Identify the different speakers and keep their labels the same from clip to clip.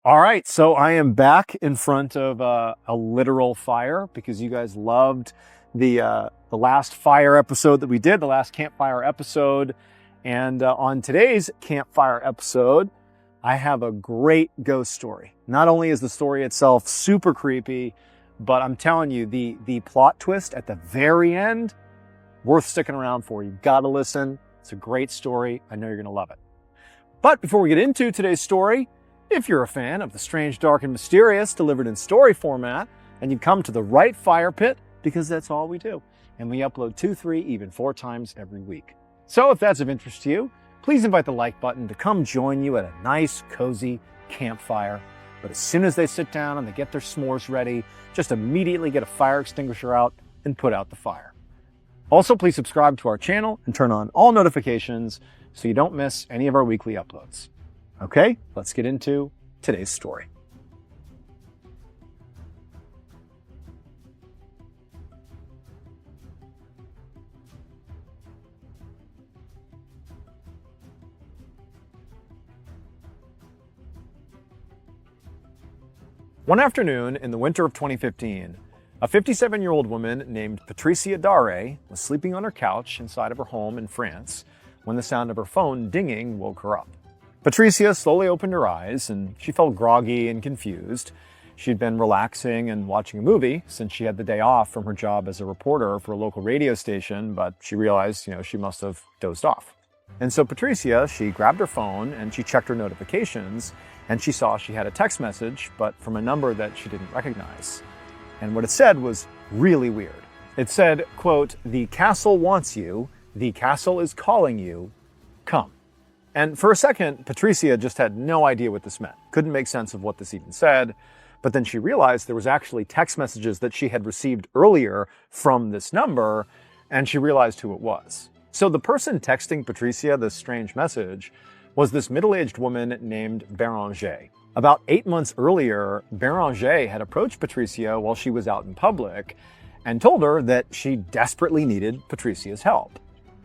Speaker 1: All right, so I am back in front of a literal fire because you guys loved the last fire episode that we did, the last campfire episode. And on today's campfire episode, I have a great ghost story. Not only is the story itself super creepy, but I'm telling you, the plot twist at the very end, worth sticking around for. You gotta listen. It's a great story. I know you're gonna love it. But before we get into today's story, if you're a fan of the strange, dark, and mysterious delivered in story format, and you've come to the right fire pit, because that's all we do. And we upload 2, 3, even 4 times every week. So if that's of interest to you, please invite the like button to come join you at a nice, cozy campfire. But as soon as they sit down and they get their s'mores ready, just immediately get a fire extinguisher out and put out the fire. Also, please subscribe to our channel and turn on all notifications so you don't miss any of our weekly uploads. Okay, let's get into today's story. One afternoon in the winter of 2015, a 57-year-old woman named Patricia Dare was sleeping on her couch inside of her home in France when the sound of her phone dinging woke her up. Patricia slowly opened her eyes and she felt groggy and confused. She'd been relaxing and watching a movie since she had the day off from her job as a reporter for a local radio station, but she realized, she must have dozed off. And so Patricia, she grabbed her phone and she checked her notifications and she saw she had a text message, but from a number that she didn't recognize. And what it said was really weird. It said, quote, "The castle wants you. The castle is calling you. Come." And for a second, Patricia just had no idea what this meant. Couldn't make sense of what this even said. But then she realized there was actually text messages that she had received earlier from this number, and she realized who it was. So the person texting Patricia this strange message was this middle-aged woman named Béranger. About 8 months earlier, Béranger had approached Patricia while she was out in public and told her that she desperately needed Patricia's help.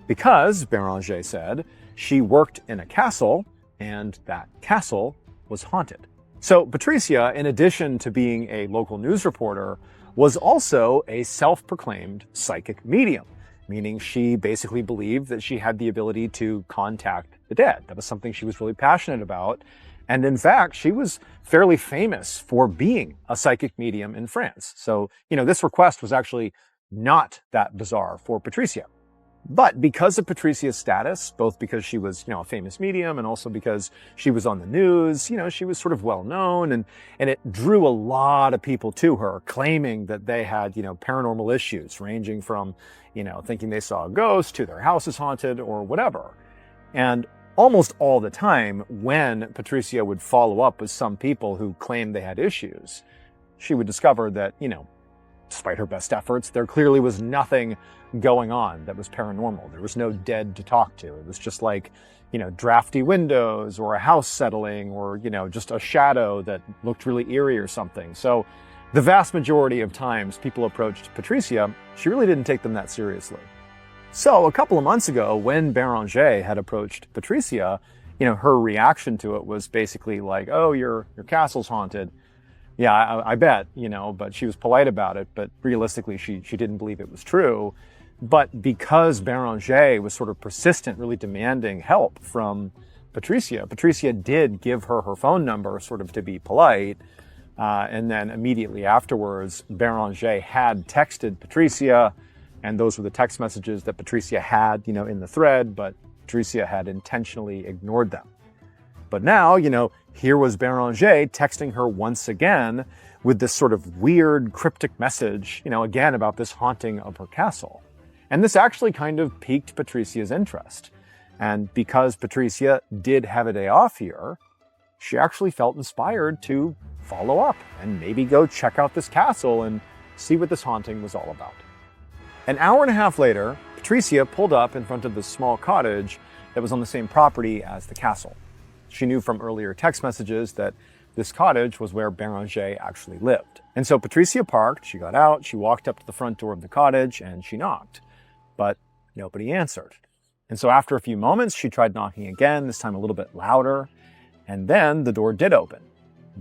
Speaker 1: Because, Béranger said, she worked in a castle, and that castle was haunted. So Patricia, in addition to being a local news reporter, was also a self-proclaimed psychic medium, meaning she basically believed that she had the ability to contact the dead. That was something she was really passionate about. And in fact, she was fairly famous for being a psychic medium in France. So, this request was actually not that bizarre for Patricia. But because of Patricia's status, both because she was, a famous medium and also because she was on the news, she was sort of well known and it drew a lot of people to her claiming that they had, paranormal issues ranging from, thinking they saw a ghost to their house is haunted or whatever. And almost all the time when Patricia would follow up with some people who claimed they had issues, she would discover that, despite her best efforts, there clearly was nothing going on that was paranormal. There was no dead to talk to. It was just like, drafty windows or a house settling or, just a shadow that looked really eerie or something. So the vast majority of times people approached Patricia, she really didn't take them that seriously. So a couple of months ago, when Béranger had approached Patricia, her reaction to it was basically like, "Oh, your castle's haunted." Yeah, I bet, but she was polite about it. But realistically, she didn't believe it was true. But because Béranger was sort of persistent, really demanding help from Patricia, Patricia did give her her phone number sort of to be polite. And then immediately afterwards, Béranger had texted Patricia, and those were the text messages that Patricia had, in the thread, but Patricia had intentionally ignored them. But now, here was Béranger texting her once again with this sort of weird cryptic message, again about this haunting of her castle. And this actually kind of piqued Patricia's interest. And because Patricia did have a day off here, she actually felt inspired to follow up and maybe go check out this castle and see what this haunting was all about. An hour and a half later, Patricia pulled up in front of this small cottage that was on the same property as the castle. She knew from earlier text messages that this cottage was where Béranger actually lived. And so Patricia parked, she got out, she walked up to the front door of the cottage and she knocked. But nobody answered. And so after a few moments, she tried knocking again, this time a little bit louder. And then the door did open.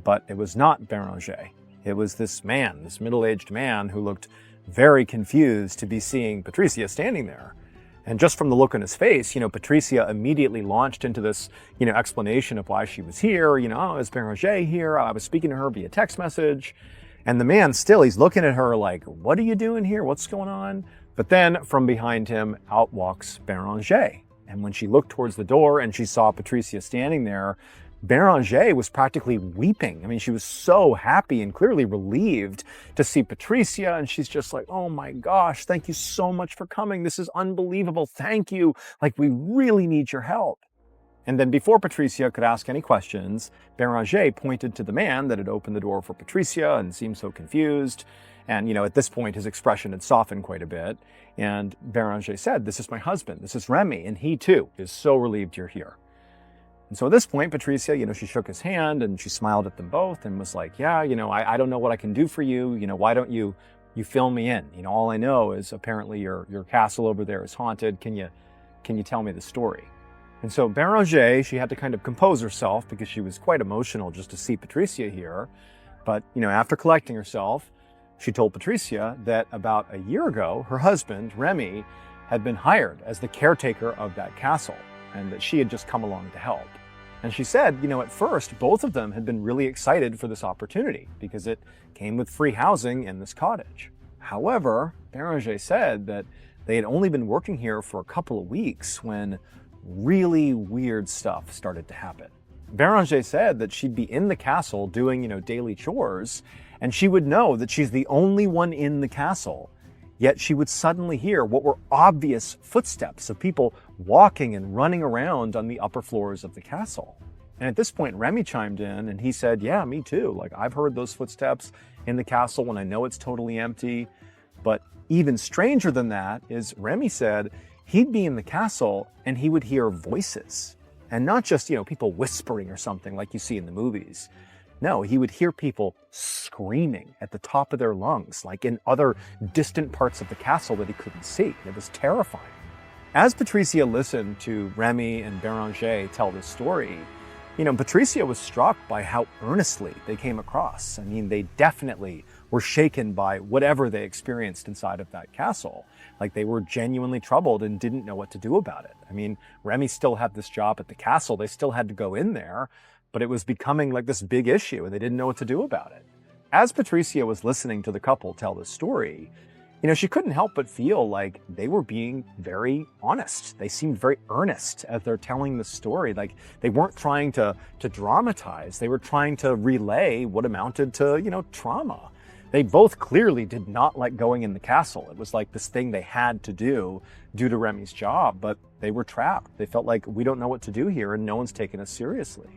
Speaker 1: But it was not Béranger. It was this man, this middle-aged man who looked very confused to be seeing Patricia standing there. And just from the look on his face, Patricia immediately launched into this, explanation of why she was here. Oh, is Béranger here? I was speaking to her via text message. And the man still, he's looking at her like, what are you doing here? What's going on? But then from behind him, out walks Béranger. And when she looked towards the door and she saw Patricia standing there, Béranger was practically weeping. I mean, she was so happy and clearly relieved to see Patricia. And she's just like, oh my gosh, thank you so much for coming. This is unbelievable. Thank you. Like, we really need your help. And then before Patricia could ask any questions, Béranger pointed to the man that had opened the door for Patricia and seemed so confused. And, at this point, his expression had softened quite a bit. And Béranger said, this is my husband. This is Remy. And he, too, is so relieved you're here. And so at this point, Patricia, she shook his hand and she smiled at them both and was like, yeah, I don't know what I can do for you. Why don't you fill me in? All I know is apparently your castle over there is haunted. Can you tell me the story? And so Béranger, she had to kind of compose herself because she was quite emotional just to see Patricia here. But, after collecting herself, she told Patricia that about a year ago, her husband, Remy, had been hired as the caretaker of that castle and that she had just come along to help. And she said, at first, both of them had been really excited for this opportunity because it came with free housing in this cottage. However, Béranger said that they had only been working here for a couple of weeks when really weird stuff started to happen. Béranger said that she'd be in the castle doing, daily chores, and she would know that she's the only one in the castle. Yet she would suddenly hear what were obvious footsteps of people walking and running around on the upper floors of the castle. And at this point, Remy chimed in and he said, yeah, me too. Like, I've heard those footsteps in the castle when I know it's totally empty. But even stranger than that is Remy said he'd be in the castle and he would hear voices. And not just, people whispering or something like you see in the movies. No, he would hear people screaming at the top of their lungs, like in other distant parts of the castle that he couldn't see. It was terrifying. As Patricia listened to Remy and Béranger tell this story, Patricia was struck by how earnestly they came across. I mean, they definitely were shaken by whatever they experienced inside of that castle. Like, they were genuinely troubled and didn't know what to do about it. I mean, Remy still had this job at the castle. They still had to go in there. But it was becoming like this big issue and they didn't know what to do about it. As Patricia was listening to the couple tell this story, she couldn't help but feel like they were being very honest. They seemed very earnest as they're telling the story. Like, they weren't trying to dramatize. They were trying to relay what amounted to, trauma. They both clearly did not like going in the castle. It was like this thing they had to do due to Remy's job, but they were trapped. They felt like, we don't know what to do here and no one's taking us seriously.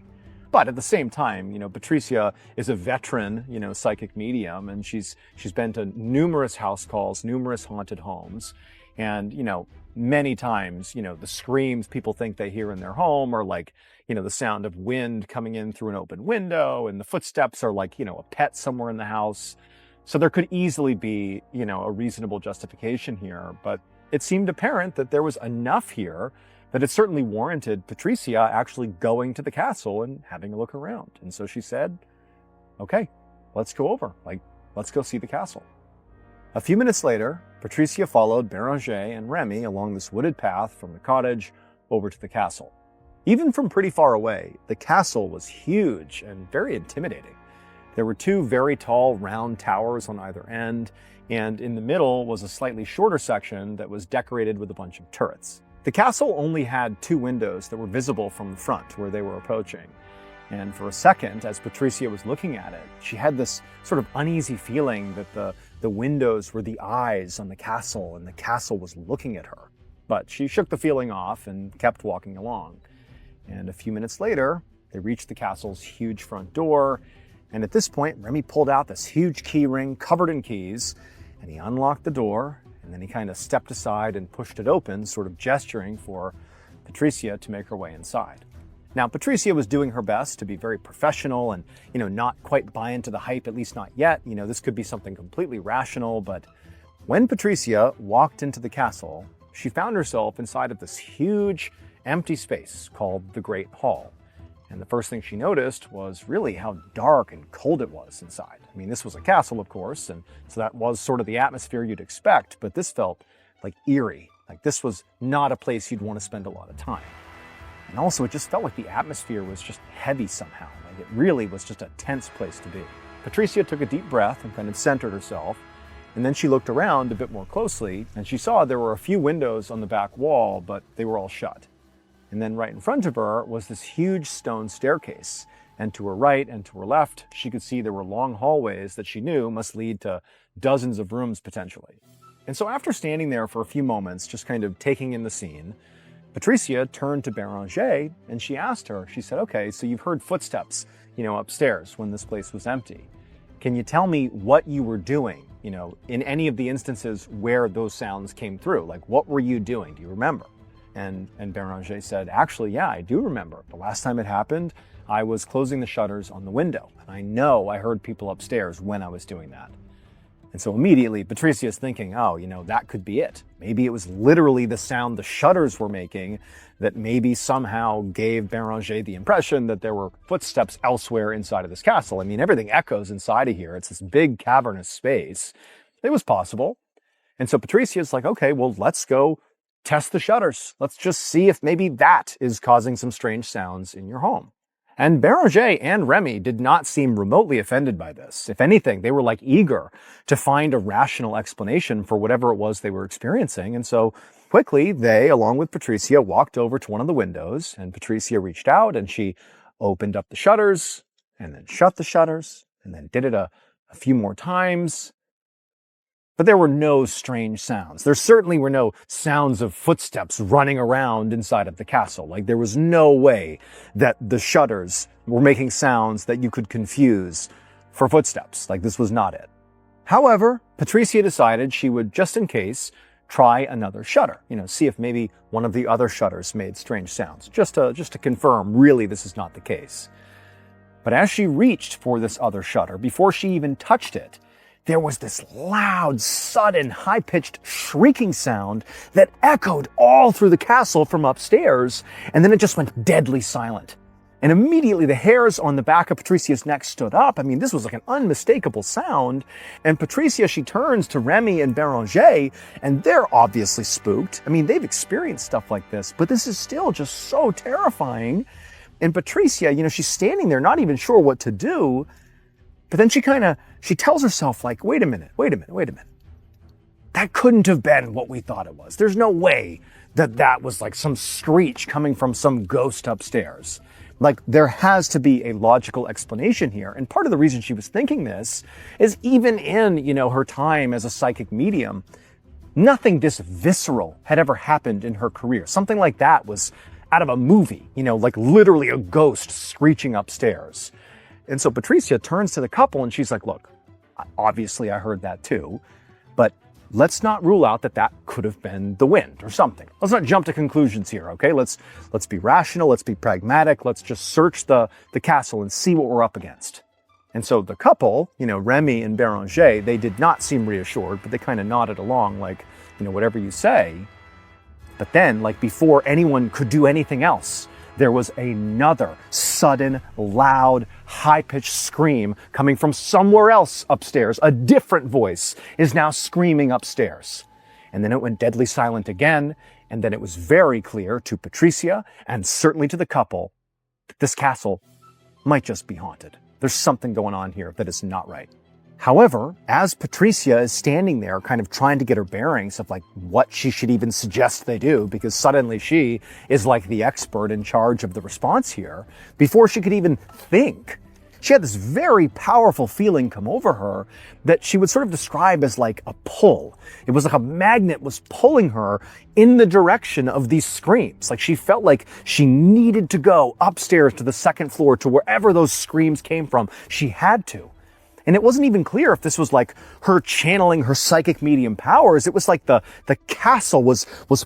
Speaker 1: But at the same time, Patricia is a veteran, psychic medium, and she's been to numerous house calls, numerous haunted homes. And, many times, the screams people think they hear in their home are like, the sound of wind coming in through an open window, and the footsteps are like, a pet somewhere in the house. So there could easily be, a reasonable justification here. But it seemed apparent that there was enough here that it certainly warranted Patricia actually going to the castle and having a look around. And so she said, okay, let's go over. Let's go see the castle. A few minutes later, Patricia followed Béranger and Remy along this wooded path from the cottage over to the castle. Even from pretty far away, the castle was huge and very intimidating. There were two very tall round towers on either end, and in the middle was a slightly shorter section that was decorated with a bunch of turrets. The castle only had two windows that were visible from the front where they were approaching. And for a second, as Patricia was looking at it, she had this sort of uneasy feeling that the windows were the eyes on the castle and the castle was looking at her. But she shook the feeling off and kept walking along. And a few minutes later, they reached the castle's huge front door. And at this point, Remy pulled out this huge key ring covered in keys, and he unlocked the door. And then he kind of stepped aside and pushed it open, sort of gesturing for Patricia to make her way inside. Now, Patricia was doing her best to be very professional and, not quite buy into the hype, at least not yet. This could be something completely rational. But when Patricia walked into the castle, she found herself inside of this huge empty space called the Great Hall. And the first thing she noticed was really how dark and cold it was inside. I mean, this was a castle, of course, and so that was sort of the atmosphere you'd expect, but this felt like eerie. Like this was not a place you'd want to spend a lot of time. And also, it just felt like the atmosphere was just heavy somehow. Like it really was just a tense place to be. Patricia took a deep breath and kind of centered herself. And then she looked around a bit more closely, and she saw there were a few windows on the back wall, but they were all shut. And then right in front of her was this huge stone staircase. And to her right and to her left, she could see there were long hallways that she knew must lead to dozens of rooms potentially. And so after standing there for a few moments, just kind of taking in the scene, Patricia turned to Béranger and she asked her, she said, okay, so you've heard footsteps, upstairs when this place was empty. Can you tell me what you were doing, in any of the instances where those sounds came through? Like, what were you doing? Do you remember? And Béranger said, actually, yeah, I do remember. The last time it happened, I was closing the shutters on the window. And I know I heard people upstairs when I was doing that. And so immediately, Patricia's thinking, oh, that could be it. Maybe it was literally the sound the shutters were making that maybe somehow gave Béranger the impression that there were footsteps elsewhere inside of this castle. I mean, everything echoes inside of here. It's this big cavernous space. It was possible. And so Patricia's like, okay, well, let's go test the shutters. Let's just see if maybe that is causing some strange sounds in your home. And Béranger and Remy did not seem remotely offended by this. If anything, they were eager to find a rational explanation for whatever it was they were experiencing. And so quickly, they, along with Patricia, walked over to one of the windows, and Patricia reached out and she opened up the shutters and then shut the shutters and then did it a few more times. But there were no strange sounds. There certainly were no sounds of footsteps running around inside of the castle. There was no way that the shutters were making sounds that you could confuse for footsteps. This was not it. However, Patricia decided she would, just in case, try another shutter. See if maybe one of the other shutters made strange sounds, just to confirm really this is not the case. But as she reached for this other shutter, before she even touched it, there was this loud, sudden, high-pitched shrieking sound that echoed all through the castle from upstairs, and then it just went deadly silent. And immediately the hairs on the back of Patricia's neck stood up. I mean, this was an unmistakable sound. And Patricia, she turns to Remy and Béranger, and they're obviously spooked. I mean, they've experienced stuff like this, but this is still just so terrifying. And Patricia, she's standing there not even sure what to do. But then she tells herself, wait a minute. That couldn't have been what we thought it was. There's no way that was some screech coming from some ghost upstairs. There has to be a logical explanation here. And part of the reason she was thinking this is even in, her time as a psychic medium, nothing this visceral had ever happened in her career. Something like that was out of a movie, literally a ghost screeching upstairs. And so Patricia turns to the couple and she's like, look, obviously I heard that too, but let's not rule out that could have been the wind or something. Let's not jump to conclusions here, okay? Let's be rational, let's be pragmatic, let's just search the castle and see what we're up against. And so the couple, Remy and Béranger, they did not seem reassured, but they kind of nodded along whatever you say. But then, before anyone could do anything else, there was another sudden, loud, high-pitched scream coming from somewhere else upstairs. A different voice is now screaming upstairs. And then it went deadly silent again, and then it was very clear to Patricia, and certainly to the couple, that this castle might just be haunted. There's something going on here that is not right. However, as Patricia is standing there kind of trying to get her bearings of what she should even suggest they do, because suddenly she is the expert in charge of the response here, before she could even think, she had this very powerful feeling come over her that she would sort of describe as a pull. It was a magnet was pulling her in the direction of these screams. She felt like she needed to go upstairs to the second floor to wherever those screams came from. She had to. And it wasn't even clear if this was her channeling her psychic medium powers. It was the castle was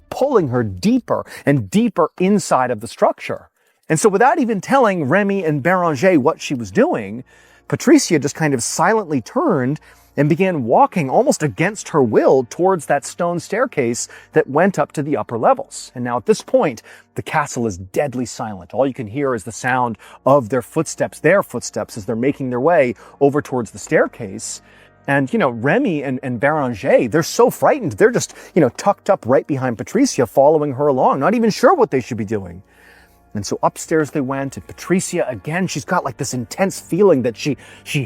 Speaker 1: pulling her deeper and deeper inside of the structure. And so without even telling Remy and Béranger what she was doing, Patricia just kind of silently turned and began walking almost against her will towards that stone staircase that went up to the upper levels. And now at this point, the castle is deadly silent. All you can hear is the sound of their footsteps as they're making their way over towards the staircase. And, Remy and Béranger, they're so frightened. They're just, tucked up right behind Patricia, following her along, not even sure what they should be doing. And so upstairs they went, and Patricia, again, she's got like this intense feeling that she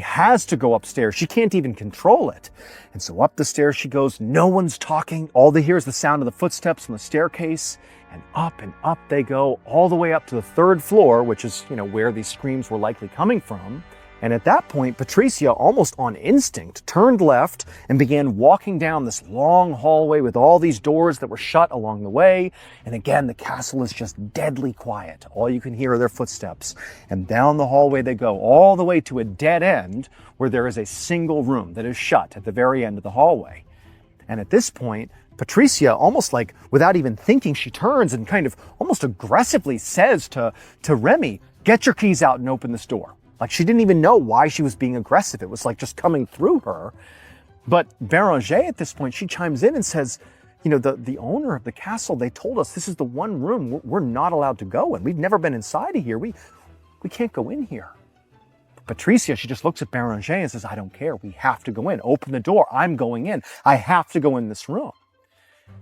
Speaker 1: has to go upstairs. She can't even control it. And so up the stairs she goes. No one's talking. All they hear is the sound of the footsteps on the staircase. And up they go, all the way up to the 3rd floor, which is, where these screams were likely coming from. And at that point, Patricia, almost on instinct, turned left and began walking down this long hallway with all these doors that were shut along the way. And again, the castle is just deadly quiet. All you can hear are their footsteps. And down the hallway they go, all the way to a dead end where there is a single room that is shut at the very end of the hallway. And at this point, Patricia, almost like without even thinking, she turns and kind of almost aggressively says to Remy, "Get your keys out and open this door." Like, she didn't even know why she was being aggressive. It was like just coming through her. But Béranger at this point, she chimes in and says, the owner of the castle, they told us this is the one room we're not allowed to go in. We've never been inside of here. We can't go in here. Patricia, she just looks at Béranger and says, "I don't care. We have to go in. Open the door. I'm going in. I have to go in this room."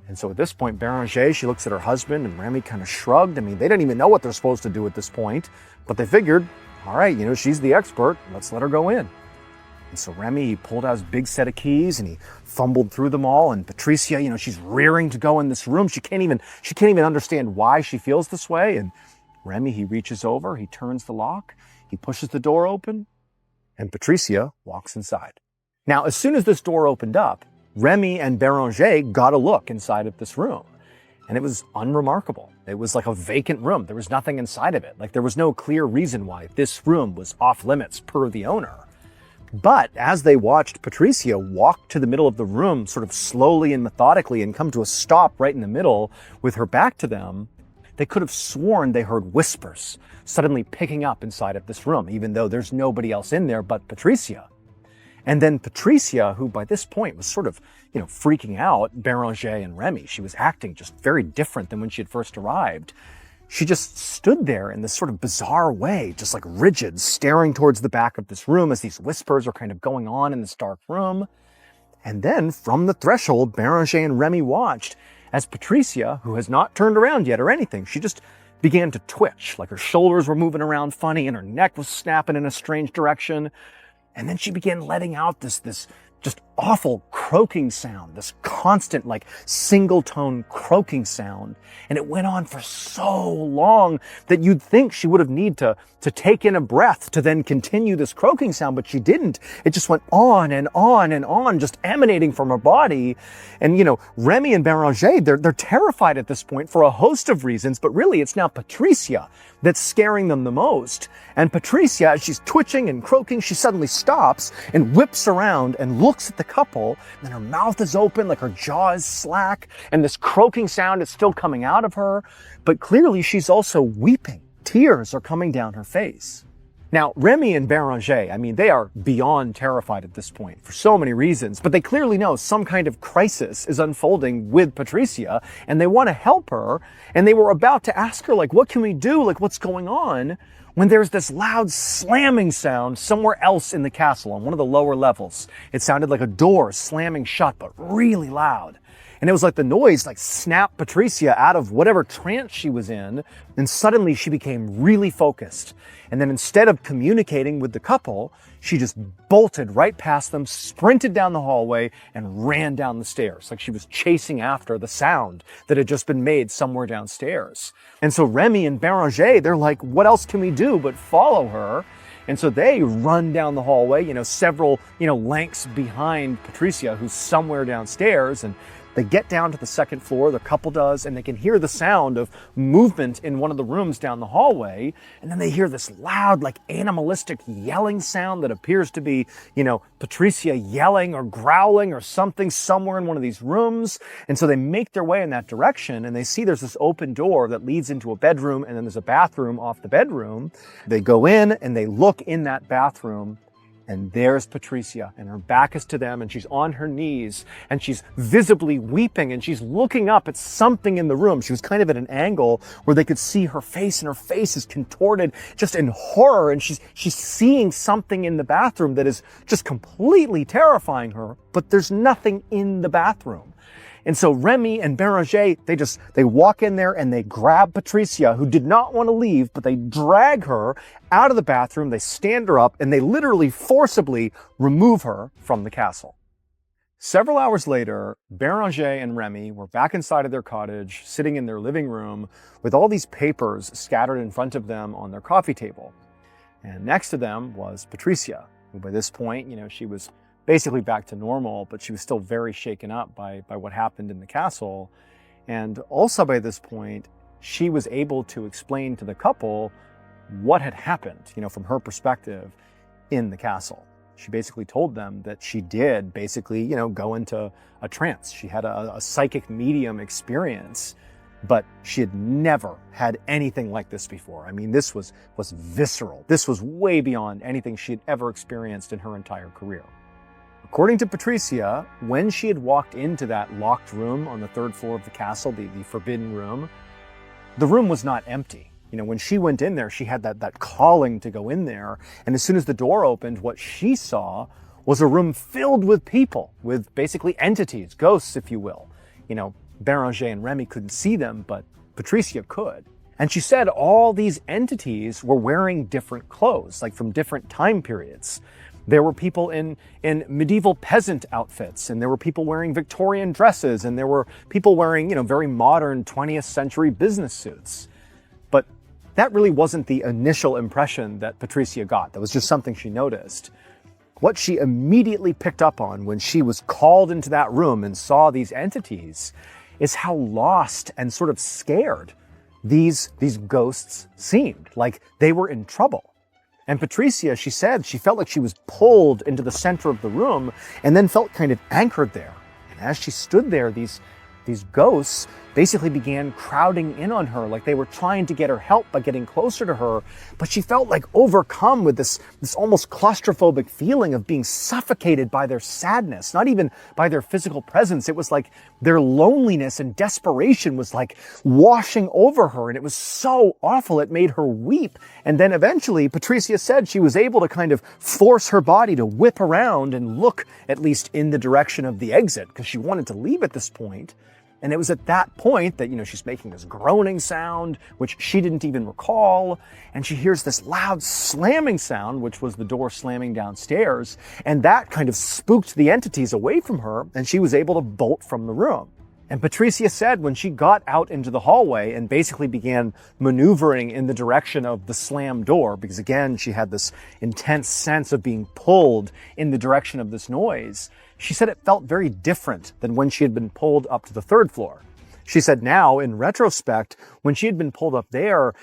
Speaker 1: And so at this point, Béranger, she looks at her husband, and Remy kind of shrugged. I mean, they didn't even know what they're supposed to do at this point, but they figured, all right, she's the expert. Let's let her go in. And so Remy, he pulled out his big set of keys and he fumbled through them all. And Patricia, she's rearing to go in this room. She can't even understand why she feels this way. And Remy, he reaches over, he turns the lock, he pushes the door open, and Patricia walks inside. Now, as soon as this door opened up, Remy and Béranger got a look inside of this room. And it was unremarkable. It was like a vacant room. There was nothing inside of it. Like, there was no clear reason why this room was off limits per the owner. But as they watched Patricia walk to the middle of the room, sort of slowly and methodically, and come to a stop right in the middle with her back to them, they could have sworn they heard whispers suddenly picking up inside of this room, even though there's nobody else in there but Patricia. And then Patricia, who by this point was sort of, freaking out Béranger and Remy, she was acting just very different than when she had first arrived. She just stood there in this sort of bizarre way, just like rigid, staring towards the back of this room as these whispers are kind of going on in this dark room. And then from the threshold, Béranger and Remy watched as Patricia, who has not turned around yet or anything, she just began to twitch, like her shoulders were moving around funny and her neck was snapping in a strange direction. And then she began letting out this just awful croaking sound, this constant, like, single-tone croaking sound. And it went on for so long that you'd think she would have need to take in a breath to then continue this croaking sound, but she didn't. It just went on and on and on, just emanating from her body. And, Remy and Béranger, they're terrified at this point for a host of reasons, but really it's now Patricia that's scaring them the most. And Patricia, as she's twitching and croaking, she suddenly stops and whips around and looks at the couple. And her mouth is open, like her jaw is slack, and this croaking sound is still coming out of her. But clearly she's also weeping. Tears are coming down her face. Now, Remy and Béranger, they are beyond terrified at this point for so many reasons, but they clearly know some kind of crisis is unfolding with Patricia, and they want to help her, and they were about to ask her, like, what can we do? Like, what's going on? When there's this loud slamming sound somewhere else in the castle on one of the lower levels. It sounded like a door slamming shut, but really loud. And it was like the noise snapped Patricia out of whatever trance she was in, and suddenly she became really focused. And then instead of communicating with the couple, she just bolted right past them, sprinted down the hallway, and ran down the stairs, like she was chasing after the sound that had just been made somewhere downstairs. And so Remy and Béranger, they're like, what else can we do but follow her? And so they run down the hallway, several, lengths behind Patricia, who's somewhere downstairs, and they get down to the 2nd floor, the couple does, and they can hear the sound of movement in one of the rooms down the hallway. And then they hear this loud, animalistic yelling sound that appears to be, Patricia yelling or growling or something somewhere in one of these rooms. And so they make their way in that direction, and they see there's this open door that leads into a bedroom, and then there's a bathroom off the bedroom. They go in and they look in that bathroom, And there's Patricia, and her back is to them, and she's on her knees, and she's visibly weeping, and she's looking up at something in the room. She was kind of at an angle where they could see her face, and her face is contorted just in horror, and she's seeing something in the bathroom that is just completely terrifying her, but there's nothing in the bathroom. And so Remy and Béranger, they walk in there and they grab Patricia, who did not want to leave, but they drag her out of the bathroom, they stand her up, and they literally forcibly remove her from the castle. Several hours later, Béranger and Remy were back inside of their cottage, sitting in their living room with all these papers scattered in front of them on their coffee table. And next to them was Patricia, who by this point, she was basically back to normal, but she was still very shaken up by what happened in the castle. And also by this point, she was able to explain to the couple what had happened, from her perspective in the castle. She basically told them that she did basically, go into a trance. She had a psychic medium experience, but she had never had anything like this before. I mean, this was visceral. This was way beyond anything she had ever experienced in her entire career. According to Patricia, when she had walked into that locked room on the third floor of the castle, the forbidden room, the room was not empty. When she went in there, she had that calling to go in there. And as soon as the door opened, what she saw was a room filled with people, with basically entities, ghosts, if you will. Béranger and Remy couldn't see them, but Patricia could. And she said all these entities were wearing different clothes, like from different time periods. There were people in medieval peasant outfits, and there were people wearing Victorian dresses, and there were people wearing, very modern 20th century business suits. But that really wasn't the initial impression that Patricia got. That was just something she noticed. What she immediately picked up on when she was called into that room and saw these entities is how lost and sort of scared these ghosts seemed, like they were in trouble. And Patricia, she said she felt like she was pulled into the center of the room and then felt kind of anchored there. And as she stood there, these ghosts basically began crowding in on her, like they were trying to get her help by getting closer to her. But she felt like overcome with this almost claustrophobic feeling of being suffocated by their sadness, not even by their physical presence. It was like their loneliness and desperation was like washing over her. And it was so awful. It made her weep. And then eventually, Patricia said she was able to kind of force her body to whip around and look at least in the direction of the exit, because she wanted to leave at this point. And it was at that point that, she's making this groaning sound, which she didn't even recall. And she hears this loud slamming sound, which was the door slamming downstairs. And that kind of spooked the entities away from her, and she was able to bolt from the room. And Patricia said when she got out into the hallway and basically began maneuvering in the direction of the slammed door, because again, she had this intense sense of being pulled in the direction of this noise, she said it felt very different than when she had been pulled up to the third floor. She said now, in retrospect, when she had been pulled up there,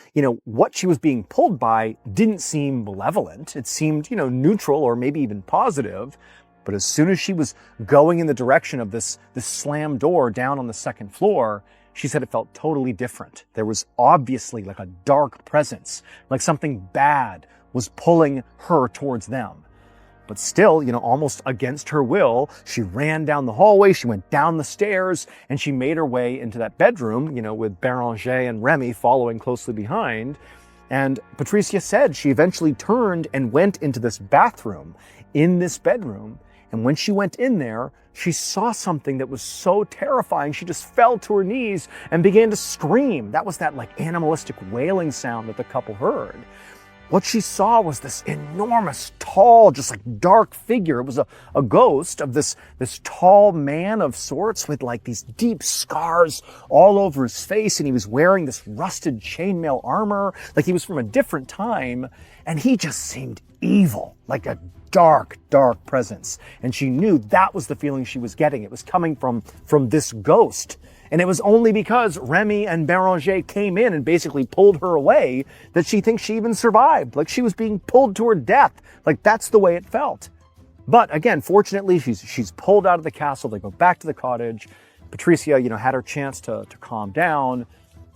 Speaker 1: what she was being pulled by didn't seem malevolent. It seemed, neutral or maybe even positive. But as soon as she was going in the direction of this slammed door down on the second floor, she said it felt totally different. There was obviously like a dark presence, like something bad was pulling her towards them. But still, almost against her will, she ran down the hallway, she went down the stairs, and she made her way into that bedroom, with Béranger and Remy following closely behind. And Patricia said she eventually turned and went into this bathroom in this bedroom. And when she went in there, she saw something that was so terrifying, she just fell to her knees and began to scream. That was that like animalistic wailing sound that the couple heard. What she saw was this enormous, tall, just like dark figure. It was a ghost of this tall man of sorts with like these deep scars all over his face. And he was wearing this rusted chainmail armor, like he was from a different time. And he just seemed evil, like a dark, dark presence. And she knew that was the feeling she was getting. It was coming from this ghost. And it was only because Remy and Béranger came in and basically pulled her away that she thinks she even survived. Like she was being pulled to her death. Like that's the way it felt. But again, fortunately, she's pulled out of the castle. They go back to the cottage. Patricia, had her chance to calm down.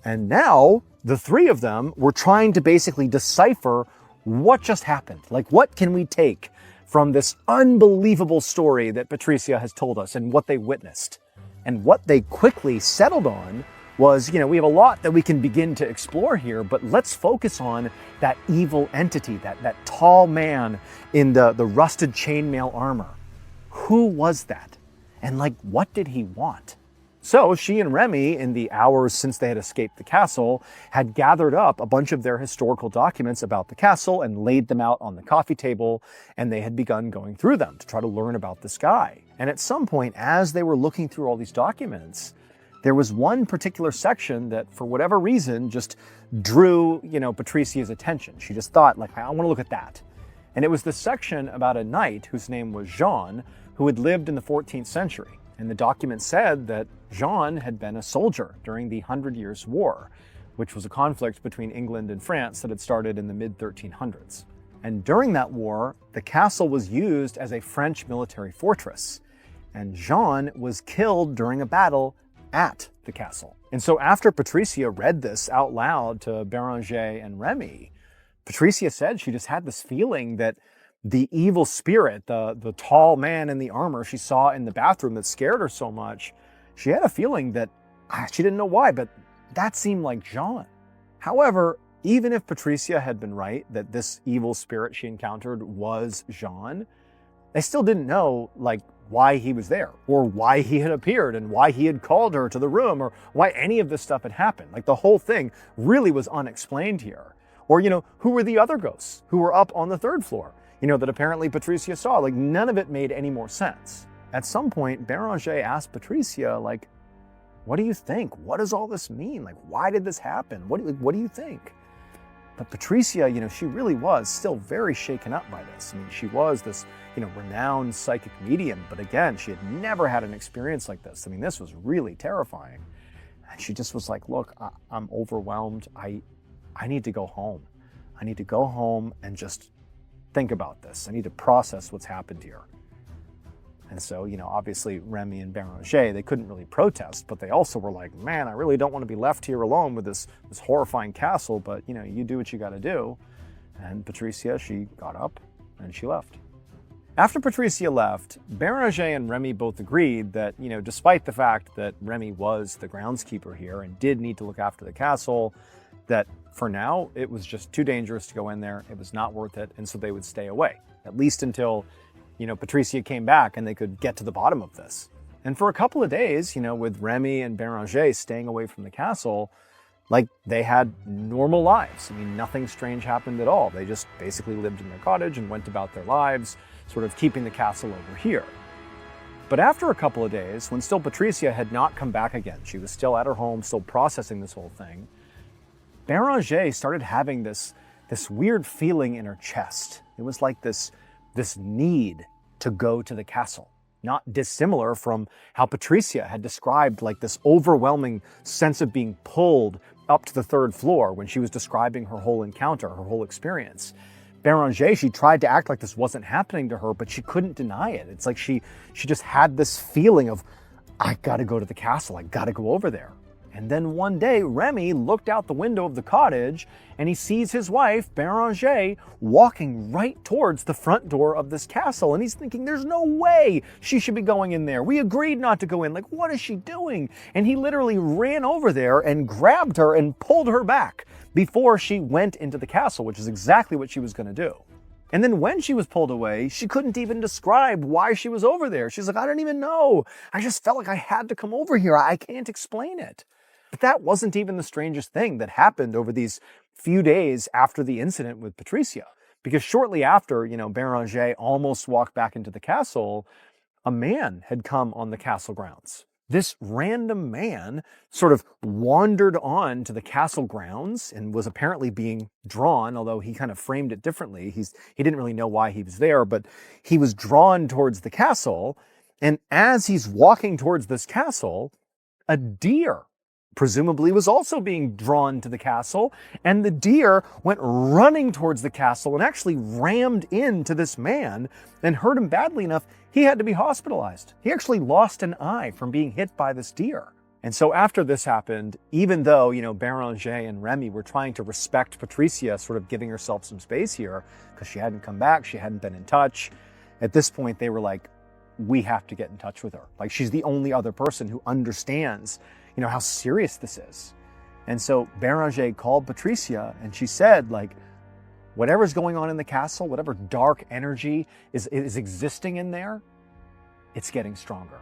Speaker 1: And now the three of them were trying to basically decipher what just happened. Like what can we take from this unbelievable story that Patricia has told us and what they witnessed. And what they quickly settled on was, we have a lot that we can begin to explore here, but let's focus on that evil entity, that tall man in the rusted chainmail armor. Who was that? And what did he want? So she and Remy, in the hours since they had escaped the castle, had gathered up a bunch of their historical documents about the castle and laid them out on the coffee table, and they had begun going through them to try to learn about this guy. And at some point, as they were looking through all these documents, there was one particular section that, for whatever reason, just drew, Patricia's attention. She just thought, I want to look at that. And it was the section about a knight whose name was Jean, who had lived in the 14th century. And the document said that Jean had been a soldier during the 100 Years' War, which was a conflict between England and France that had started in the mid-1300s. And during that war, the castle was used as a French military fortress. And Jean was killed during a battle at the castle. And so after Patricia read this out loud to Béranger and Remy, Patricia said she just had this feeling that the evil spirit, the tall man in the armor she saw in the bathroom that scared her so much, she had a feeling that, she didn't know why, but that seemed like Jean. However, even if Patricia had been right that this evil spirit she encountered was Jean, they still didn't know, why he was there, or why he had appeared, and why he had called her to the room, or why any of this stuff had happened. The whole thing really was unexplained here. Or, who were the other ghosts who were up on the third floor, that apparently Patricia saw? None of it made any more sense. At some point, Béranger asked Patricia, what do you think? What does all this mean? Why did this happen? What do you think? But Patricia, she really was still very shaken up by this. She was this, renowned psychic medium, but again, she had never had an experience like this. This was really terrifying. And she just was like, look, I'm overwhelmed. I need to go home. I need to go home and just think about this. I need to process what's happened here. And so, obviously Remy and Béranger, they couldn't really protest, but they also were like, man, I really don't want to be left here alone with this horrifying castle, but you do what you got to do. And Patricia, she got up and she left. After Patricia left, Béranger and Remy both agreed that, despite the fact that Remy was the groundskeeper here and did need to look after the castle, that for now, it was just too dangerous to go in there. It was not worth it. And so they would stay away, at least until, Patricia came back and they could get to the bottom of this. And for a couple of days, with Remy and Béranger staying away from the castle, they had normal lives. Nothing strange happened at all. They just basically lived in their cottage and went about their lives, sort of keeping the castle over here. But after a couple of days, when still Patricia had not come back again, she was still at her home, still processing this whole thing, Béranger started having this weird feeling in her chest. It was like this need to go to the castle. Not dissimilar from how Patricia had described this overwhelming sense of being pulled up to the third floor when she was describing her whole encounter, her whole experience. Béranger, she tried to act like this wasn't happening to her, but she couldn't deny it. It's like she just had this feeling of, I gotta go to the castle, I gotta go over there. And then one day, Remy looked out the window of the cottage and he sees his wife, Béranger, walking right towards the front door of this castle. And he's thinking, there's no way she should be going in there. We agreed not to go in. What is she doing? And he literally ran over there and grabbed her and pulled her back before she went into the castle, which is exactly what she was going to do. And then when she was pulled away, she couldn't even describe why she was over there. She's like, I don't even know. I just felt like I had to come over here. I can't explain it. But that wasn't even the strangest thing that happened over these few days after the incident with Patricia. Because shortly after, Béranger almost walked back into the castle, a man had come on the castle grounds. This random man sort of wandered on to the castle grounds and was apparently being drawn, although he kind of framed it differently. He didn't really know why he was there, but he was drawn towards the castle. And as he's walking towards this castle, a deer presumably was also being drawn to the castle, and the deer went running towards the castle and actually rammed into this man and hurt him badly enough he had to be hospitalized. He actually lost an eye from being hit by this deer. And so after this happened, even though, Béranger and Remy were trying to respect Patricia, sort of giving herself some space here, because she hadn't come back, she hadn't been in touch, At this point, they were like, we have to get in touch with her. Like, she's the only other person who understands, how serious this is. And so Béranger called Patricia, and she said, like, whatever's going on in the castle, whatever dark energy is existing in there, it's getting stronger.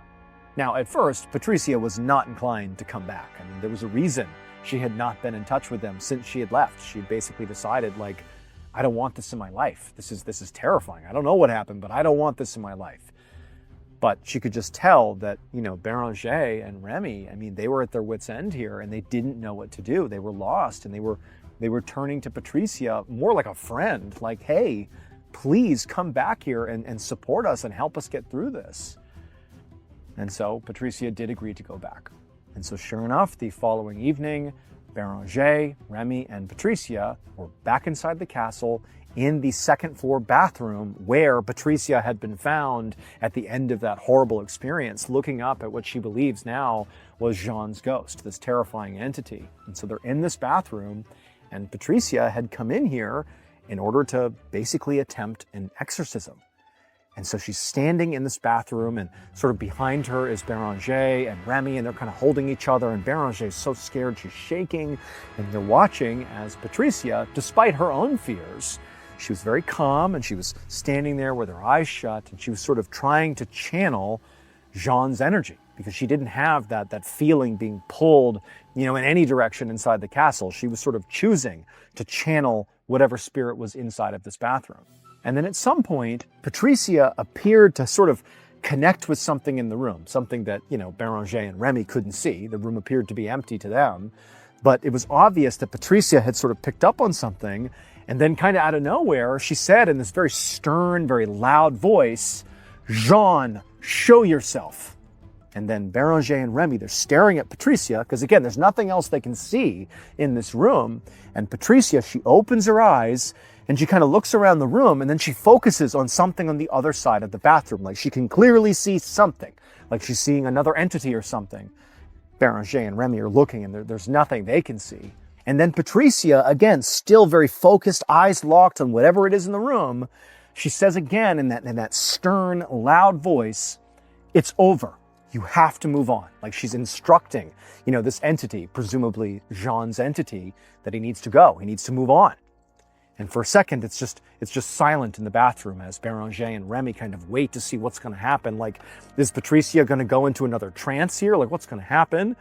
Speaker 1: Now, at first, Patricia was not inclined to come back. I mean, there was a reason she had not been in touch with them since she had left. She had basically decided, like, I don't want this in my life. This is terrifying. I don't know what happened, but I don't want this in my life. But she could just tell that, Béranger and Remy, I mean, they were at their wits' end here, and they didn't know what to do. They were lost, and they were turning to Patricia more like a friend, like, hey, please come back here and support us and help us get through this. And so Patricia did agree to go back. And so sure enough, the following evening, Béranger, Remy, and Patricia were back inside the castle in the second floor bathroom where Patricia had been found at the end of that horrible experience, looking up at what she believes now was Jean's ghost, this terrifying entity. And so they're in this bathroom, and Patricia had come in here in order to basically attempt an exorcism. And so she's standing in this bathroom, and sort of behind her is Béranger and Remy, and they're kind of holding each other, and Béranger is so scared she's shaking, and they're watching as Patricia, despite her own fears, she was very calm, and she was standing there with her eyes shut, and she was sort of trying to channel Jean's energy, because she didn't have that feeling being pulled, in any direction inside the castle. She was sort of choosing to channel whatever spirit was inside of this bathroom. And then at some point, Patricia appeared to sort of connect with something in the room, something that, Béranger and Remy couldn't see. The room appeared to be empty to them, but it was obvious that Patricia had sort of picked up on something. And then kind of out of nowhere, she said in this very stern, very loud voice, "Jean, show yourself." And then Béranger and Remy, they're staring at Patricia, because again, there's nothing else they can see in this room. And Patricia, she opens her eyes, and she kind of looks around the room, and then she focuses on something on the other side of the bathroom. Like, she can clearly see something, like she's seeing another entity or something. Béranger and Remy are looking, and there's nothing they can see. And then Patricia, again, still very focused, eyes locked on whatever it is in the room, she says again in that stern, loud voice, "It's over. You have to move on." Like, she's instructing, this entity, presumably Jean's entity, that he needs to go. He needs to move on. And for a second, it's just silent in the bathroom as Béranger and Remy kind of wait to see what's going to happen. Like, is Patricia going to go into another trance here? Like, what's going to happen?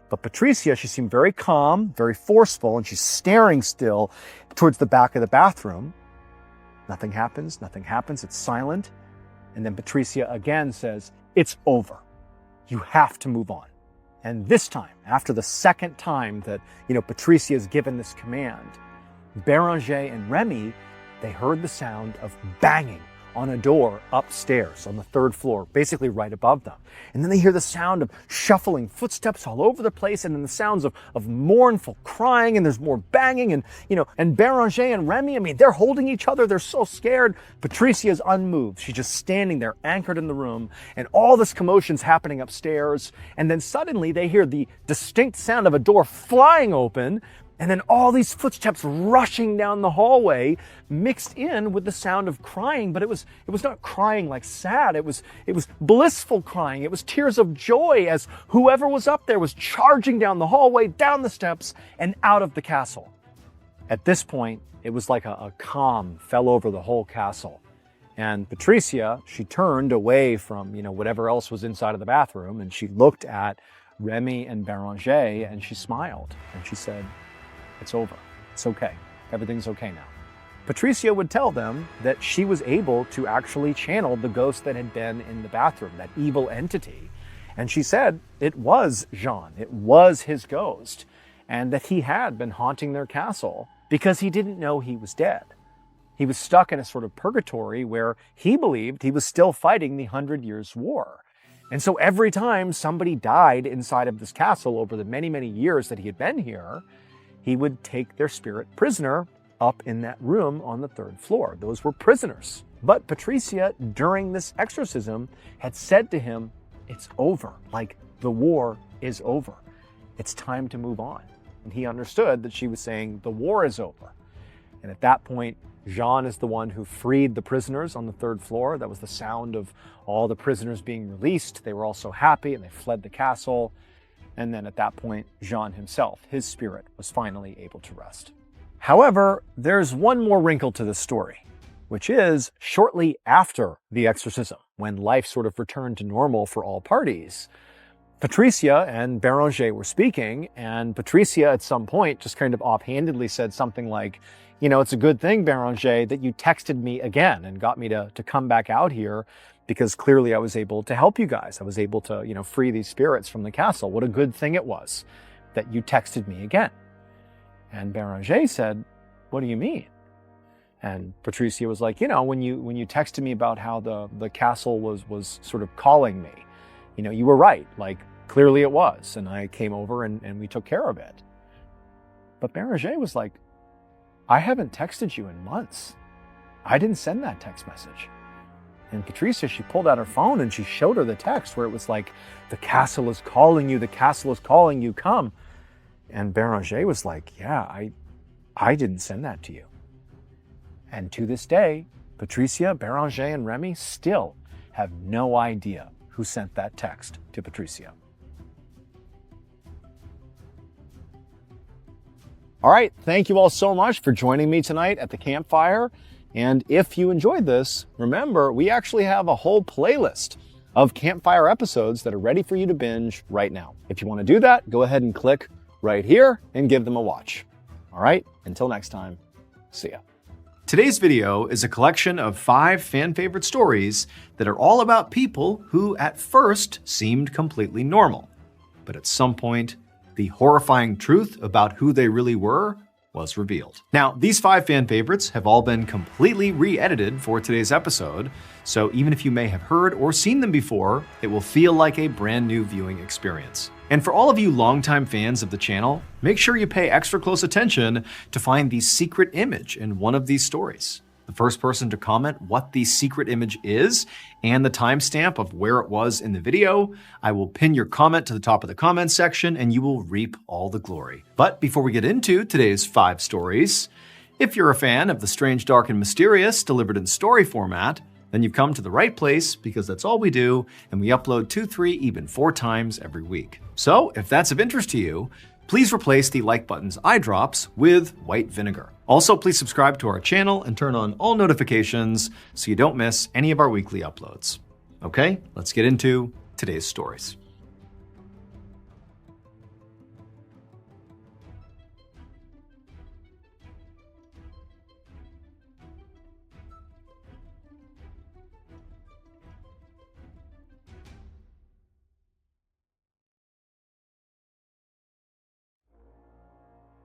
Speaker 1: But Patricia, she seemed very calm, very forceful, and she's staring still towards the back of the bathroom. Nothing happens. It's silent. And then Patricia again says, "It's over. You have to move on." And this time, after the second time that, Patricia is given this command, Béranger and Remy, they heard the sound of banging on a door upstairs on the third floor, basically right above them. And then they hear the sound of shuffling footsteps all over the place, and then the sounds of mournful crying, and there's more banging, and, and Béranger and Remy, I mean, they're holding each other, they're so scared. Patricia's unmoved. She's just standing there, anchored in the room, and all this commotion's happening upstairs. And then suddenly they hear the distinct sound of a door flying open, and then all these footsteps rushing down the hallway, mixed in with the sound of crying. But it was not crying like sad. It was blissful crying. It was tears of joy as whoever was up there was charging down the hallway, down the steps, and out of the castle. At this point, it was like a calm fell over the whole castle. And Patricia, she turned away from, whatever else was inside of the bathroom, and she looked at Remy and Béranger, and she smiled, and she said, "It's over. It's okay. Everything's okay now." Patricia would tell them that she was able to actually channel the ghost that had been in the bathroom, that evil entity. And she said it was Jean. It was his ghost. And that he had been haunting their castle because he didn't know he was dead. He was stuck in a sort of purgatory where he believed he was still fighting the 100 Years' War. And so every time somebody died inside of this castle over the many, many years that he had been here, he would take their spirit prisoner up in that room on the third floor. Those were prisoners. But Patricia, during this exorcism, had said to him, "It's over. Like, the war is over. It's time to move on." And he understood that she was saying, the war is over. And at that point, Jean is the one who freed the prisoners on the 3rd floor. That was the sound of all the prisoners being released. They were all so happy and they fled the castle. And then at that point, Jean himself, his spirit, was finally able to rest. However, there's one more wrinkle to this story, which is shortly after the exorcism, when life sort of returned to normal for all parties, Patricia and Béranger were speaking, and Patricia at some point just kind of offhandedly said something like, you know, it's a good thing, Béranger, that you texted me again and got me to come back out here, because clearly I was able to help you guys. I was able to, you know, free these spirits from the castle. What a good thing it was that you texted me again. And Béranger said, what do you mean? And Patricia was like, you know, when you texted me about how the castle was sort of calling me, you know, you were right. Like, clearly it was. And I came over and we took care of it. But Béranger was like, I haven't texted you in months. I didn't send that text message. And Patricia, she pulled out her phone and she showed her the text where it was like, the castle is calling you, the castle is calling you, come. And Béranger was like, yeah, I didn't send that to you. And to this day, Patricia, Béranger, and Remy still have no idea who sent that text to Patricia. All right, thank you all so much for joining me tonight at the campfire. And if you enjoyed this, remember, we actually have a whole playlist of campfire episodes that are ready for you to binge right now. If you want to do that, go ahead and click right here and give them a watch. All right, until next time, see ya. Today's video is a collection of 5 fan favorite stories that are all about people who at first seemed completely normal. But at some point, the horrifying truth about who they really were was revealed. Now, these 5 fan favorites have all been completely re-edited for today's episode, so even if you may have heard or seen them before, it will feel like a brand new viewing experience. And for all of you longtime fans of the channel, make sure you pay extra close attention to find the secret image in one of these stories. The first person to comment what the secret image is and the timestamp of where it was in the video, I will pin your comment to the top of the comments section and you will reap all the glory. But before we get into today's 5 stories, if you're a fan of the strange, dark, and mysterious delivered in story format, then you've come to the right place, because that's all we do, and we upload 2, 3, even 4 times every week. So if that's of interest to you, please replace the like button's eye drops with white vinegar. Also, please subscribe to our channel and turn on all notifications so you don't miss any of our weekly uploads. Okay, let's get into today's stories.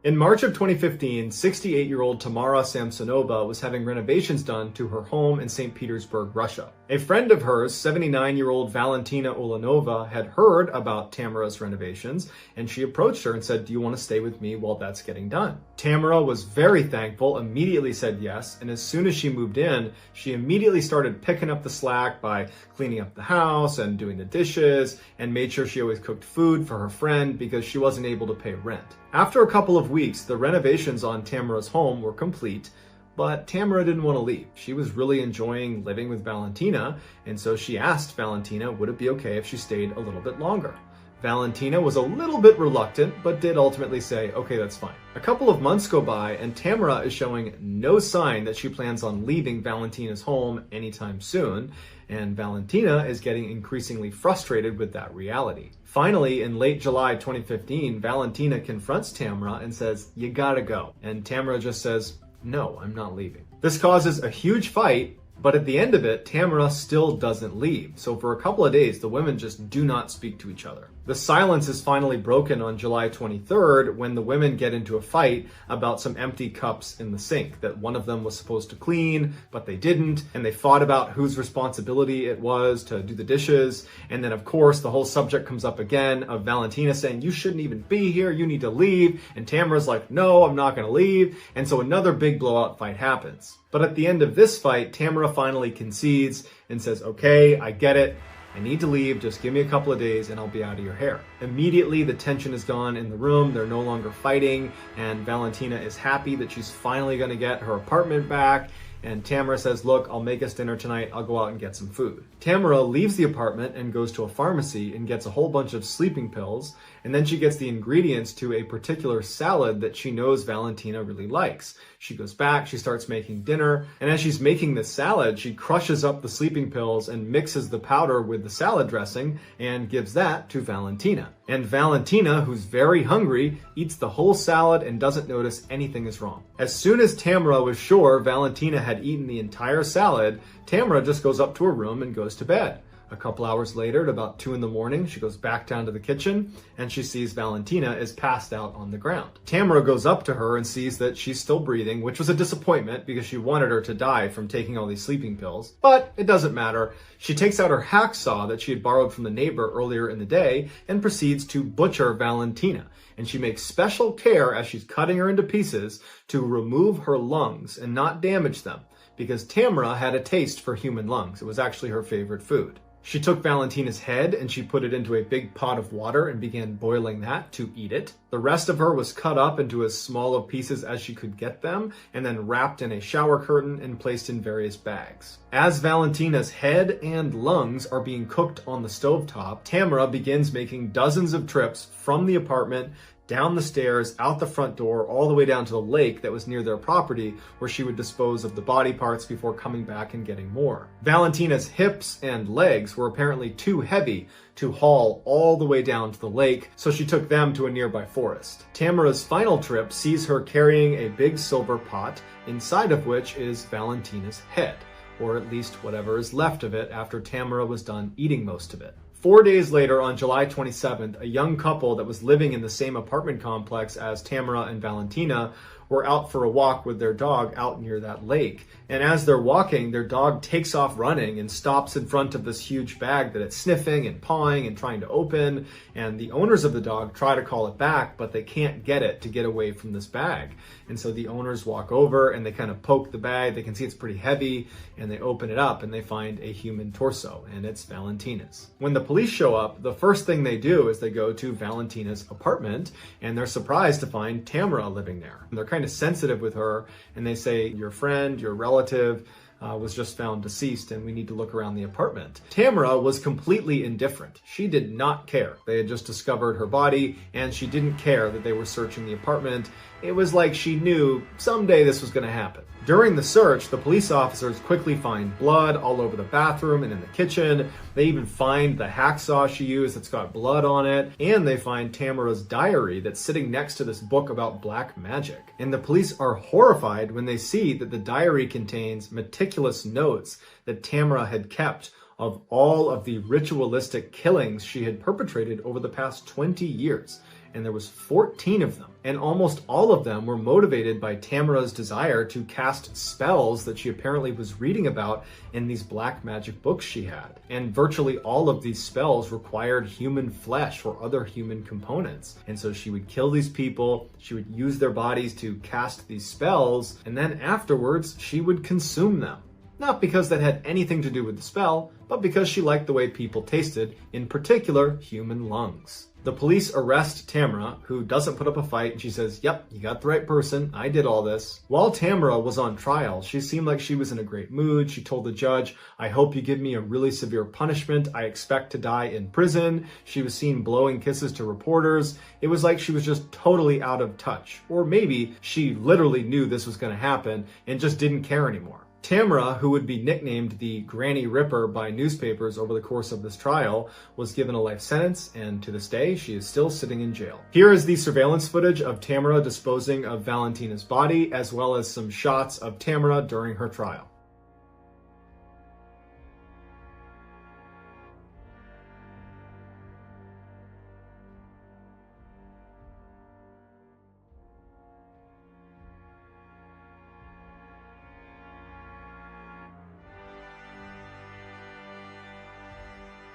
Speaker 1: In March of 2015, 68-year-old Tamara Samsonova was having renovations done to her home in St. Petersburg, Russia. A friend of hers, 79-year-old Valentina Ulanova, had heard about Tamara's renovations, and she approached her and said, "Do you want to stay with me while that's getting done?" Tamara was very thankful, immediately said yes, and as soon as she moved in, she immediately started picking up the slack by cleaning up the house and doing the dishes, and made sure she always cooked food for her friend because she wasn't able to pay rent. After a couple of weeks, the renovations on Tamara's home were complete, but Tamara didn't want to leave. She was really enjoying living with Valentina, and so she asked Valentina would it be okay if she stayed a little bit longer. Valentina was a little bit reluctant, but did ultimately say, okay, that's fine. A couple of months go by, and Tamara is showing no sign that she plans on leaving Valentina's home anytime soon, and Valentina is getting increasingly frustrated with that reality. Finally, in late July 2015, Valentina confronts Tamara and says, "You gotta go." And Tamara just says, "No, I'm not leaving." This causes a huge fight, but at the end of it, Tamara still doesn't leave. So for a couple of days, the women just do not speak to each other. The silence is finally broken on July 23rd when the women get into a fight about some empty cups in the sink that one of them was supposed to clean, but they didn't, and they fought about whose responsibility it was to do the dishes. And then of course, the whole subject comes up again of Valentina saying, "You shouldn't even be here, you need to leave." And Tamara's like, "No, I'm not gonna leave." And so another big blowout fight happens. But at the end of this fight, Tamara finally concedes and says, "Okay, I get it. I need to leave, just give me a couple of days and I'll be out of your hair. Immediately, the tension is gone in the room, they're no longer fighting, and Valentina is happy that she's finally gonna get her apartment back. And Tamara says, look, I'll make us dinner tonight. I'll go out and get some food. Tamara leaves the apartment and goes to a pharmacy and gets a whole bunch of sleeping pills. And then she gets the ingredients to a particular salad that she knows Valentina really likes. She goes back, she starts making dinner. And as she's making this salad, she crushes up the sleeping pills and mixes the powder with the salad dressing and gives that to Valentina. And Valentina, who's very hungry, eats the whole salad and doesn't notice anything is wrong. As soon as Tamara was sure Valentina had eaten the entire salad, Tamara just goes up to her room and goes to bed. A couple hours later, at about 2 in the morning, she goes back down to the kitchen and she sees Valentina is passed out on the ground. Tamara goes up to her and sees that she's still breathing, which was a disappointment because she wanted her to die from taking all these sleeping pills. But it doesn't matter. She takes out her hacksaw that she had borrowed from the neighbor earlier in the day and proceeds to butcher Valentina. And she makes special care as she's cutting her into pieces to remove her lungs and not damage them, because Tamara had a taste for human lungs. It was actually her favorite food. She took Valentina's head and she put it into a big pot of water and began boiling that to eat it. The rest of her was cut up into as small of pieces as she could get them and then wrapped in a shower curtain and placed in various bags. As Valentina's head and lungs are being cooked on the stovetop, Tamara begins making dozens of trips from the apartment down the stairs, out the front door, all the way down to the lake that was near their property, where she would dispose of the body parts before coming back and getting more. Valentina's hips and legs were apparently too heavy to haul all the way down to the lake, so she took them to a nearby forest. Tamara's final trip sees her carrying a big silver pot, inside of which is Valentina's head, or at least whatever is left of it after Tamara was done eating most of it. 4 days later, on July 27th, a young couple that was living in the same apartment complex as Tamara and Valentina were out for a walk with their dog out near that lake. And as they're walking, their dog takes off running and stops in front of this huge bag that it's sniffing and pawing and trying to open. And the owners of the dog try to call it back, but they can't get it to get away from this bag. And so the owners walk over and they kind of poke the bag. They can see it's pretty heavy, and they open it up and they find a human torso, and it's Valentina's. When the police show up, the first thing they do is they go to Valentina's apartment, and they're surprised to find Tamara living there. And they're kind of sensitive with her, and they say, your friend, your relative, was just found deceased and we need to look around the apartment. Tamara was completely indifferent. She did not care. They had just discovered her body and she didn't care that they were searching the apartment. It was like she knew someday this was going to happen. During the search, the police officers quickly find blood all over the bathroom and in the kitchen. They even find the hacksaw she used that's got blood on it. And they find Tamara's diary that's sitting next to this book about black magic. And the police are horrified when they see that the diary contains meticulous notes that Tamara had kept of all of the ritualistic killings she had perpetrated over the past 20 years. And there was 14 of them. And almost all of them were motivated by Tamara's desire to cast spells that she apparently was reading about in these black magic books she had. And virtually all of these spells required human flesh or other human components. And so she would kill these people, she would use their bodies to cast these spells, and then afterwards she would consume them. Not because that had anything to do with the spell, but because she liked the way people tasted, in particular human lungs. The police arrest Tamara, who doesn't put up a fight, and she says, yep, you got the right person, I did all this. While Tamara was on trial, she seemed like she was in a great mood. She told the judge, I hope you give me a really severe punishment. I expect to die in prison. She was seen blowing kisses to reporters. It was like she was just totally out of touch. Or maybe she literally knew this was going to happen and just didn't care anymore. Tamara, who would be nicknamed the Granny Ripper by newspapers over the course of this trial, was given a life sentence, and to this day, she is still sitting in jail. Here is the surveillance footage of Tamara disposing of Valentina's body, as well as some shots of Tamara during her trial.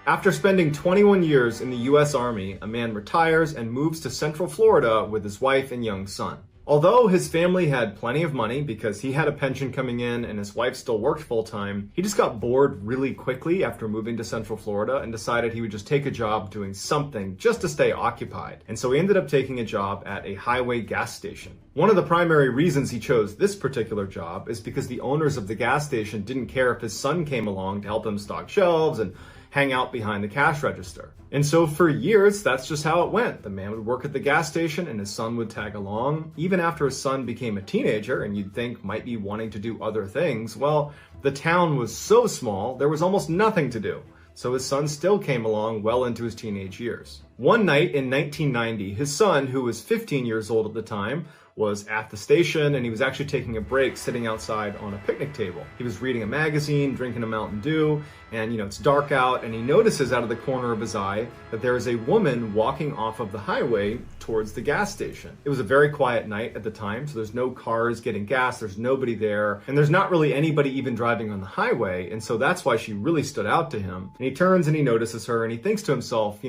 Speaker 1: After spending 21 years in the U.S. Army, a man retires and moves to Central Florida with his wife and young son. Although his family had plenty of money because he had a pension coming in and his wife still worked full-time, he just got bored really quickly after moving to Central Florida and decided he would just take a job doing something just to stay occupied. And so he ended up taking a job at a highway gas station. One of the primary reasons he chose this particular job is because the owners of the gas station didn't care if his son came along to help him stock shelves and hang out behind the cash register. And so for years, that's just how it went. The man would work at the gas station and his son would tag along. Even after his son became a teenager and you'd think might be wanting to do other things, well, the town was so small, there was almost nothing to do. So his son still came along well into his teenage years. One night in 1990, his son, who was 15 years old at the time, was at the station and he was actually taking a break sitting outside on a picnic table. He was reading a magazine, drinking a Mountain Dew, and it's dark out and he notices out of the corner of his eye that there is a woman walking off of the highway towards the gas station. It was a very quiet night at the time, so there's no cars getting gas, there's nobody there, and there's not really anybody even driving on the highway, and so that's why she really stood out to him. And he turns and he notices her and he thinks to himself,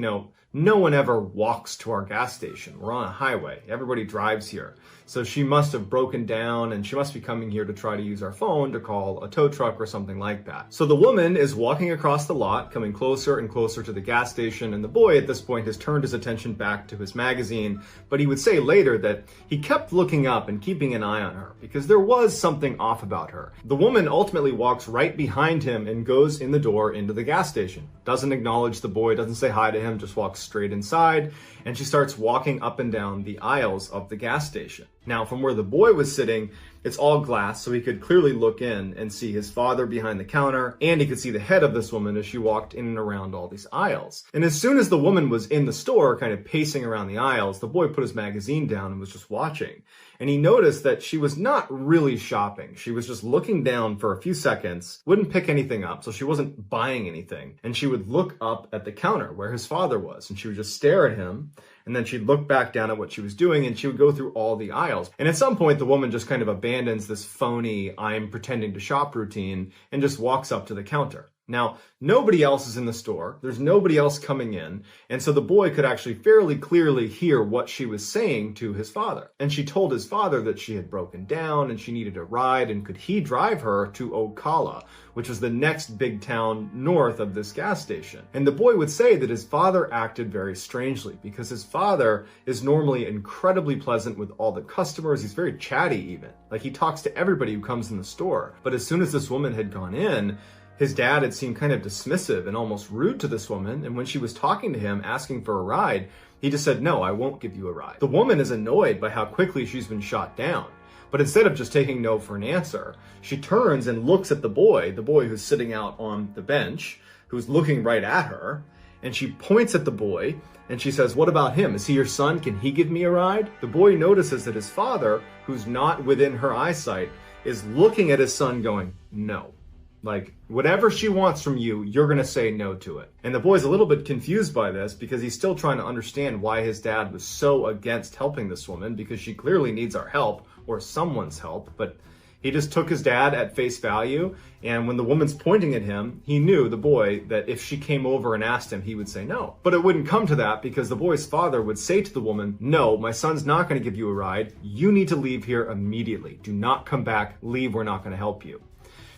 Speaker 1: no one ever walks to our gas station. We're on a highway. Everybody drives here. So she must have broken down and she must be coming here to try to use our phone to call a tow truck or something like that. So the woman is walking across the lot, coming closer and closer to the gas station, and the boy at this point has turned his attention back to his magazine, but he would say later that he kept looking up and keeping an eye on her because there was something off about her. The woman ultimately walks right behind him and goes in the door into the gas station. Doesn't acknowledge the boy, doesn't say hi to him, just walks straight inside, and she starts walking up and down the aisles of the gas station. Now, from where the boy was sitting, it's all glass, so he could clearly look in and see his father behind the counter, and he could see the head of this woman as she walked in and around all these aisles. And as soon as the woman was in the store, kind of pacing around the aisles, the boy put his magazine down and was just watching. And he noticed that she was not really shopping. She was just looking down for a few seconds, wouldn't pick anything up, so she wasn't buying anything. And she would look up at the counter where his father was, and she would just stare at him, and then she'd look back down at what she was doing, and she would go through all the aisles. And at some point, the woman just kind of abandons this phony, I'm pretending to shop routine, and just walks up to the counter. Now, nobody else is in the store. There's nobody else coming in. And so the boy could actually fairly clearly hear what she was saying to his father. And she told his father that she had broken down and she needed a ride and could he drive her to Ocala, which was the next big town north of this gas station. And the boy would say that his father acted very strangely because his father is normally incredibly pleasant with all the customers. He's very chatty even. Like he talks to everybody who comes in the store. But as soon as this woman had gone in, his dad had seemed kind of dismissive and almost rude to this woman, and when she was talking to him, asking for a ride, he just said, no, I won't give you a ride. The woman is annoyed by how quickly she's been shot down, but instead of just taking no for an answer, she turns and looks at the boy who's sitting out on the bench, who's looking right at her, and she points at the boy, and she says, what about him? Is he your son? Can he give me a ride? The boy notices that his father, who's not within her eyesight, is looking at his son going, no. Like, whatever she wants from you, you're going to say no to it. And the boy's a little bit confused by this because he's still trying to understand why his dad was so against helping this woman because she clearly needs our help or someone's help. But he just took his dad at face value. And when the woman's pointing at him, he knew, the boy, that if she came over and asked him, he would say no. But it wouldn't come to that because the boy's father would say to the woman, no, my son's not going to give you a ride. You need to leave here immediately. Do not come back. Leave. We're not going to help you.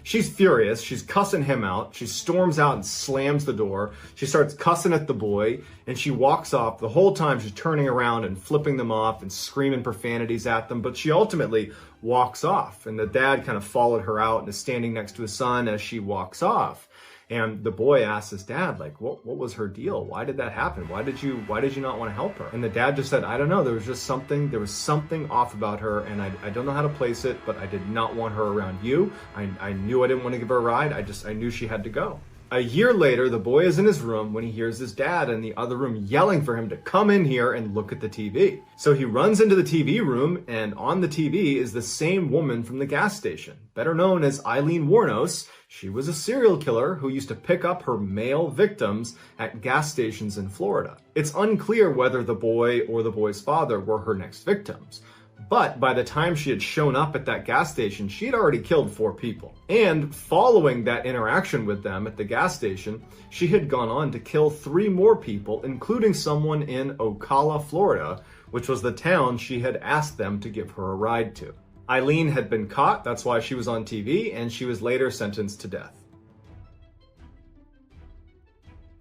Speaker 1: She's furious. She's cussing him out. She storms out and slams the door. She starts cussing at the boy and she walks off. The whole time she's turning around and flipping them off and screaming profanities at them. But she ultimately walks off and the dad kind of followed her out and is standing next to his son as she walks off. And the boy asks his dad, like, what was her deal? Why did that happen? Why did you not want to help her? And the dad just said, I don't know. There was something off about her and I don't know how to place it, but I did not want her around you. I knew I didn't want to give her a ride. I knew she had to go. A year later, the boy is in his room when he hears his dad in the other room yelling for him to come in here and look at the TV. So he runs into the TV room, and on the TV is the same woman from the gas station, better known as Eileen Wuornos. She was a serial killer who used to pick up her male victims at gas stations in Florida. It's unclear whether the boy or the boy's father were her next victims. But by the time she had shown up at that gas station, she had already killed 4 people. And following that interaction with them at the gas station, she had gone on to kill 3 more people, including someone in Ocala, Florida, which was the town she had asked them to give her a ride to. Eileen had been caught, that's why she was on TV, and she was later sentenced to death.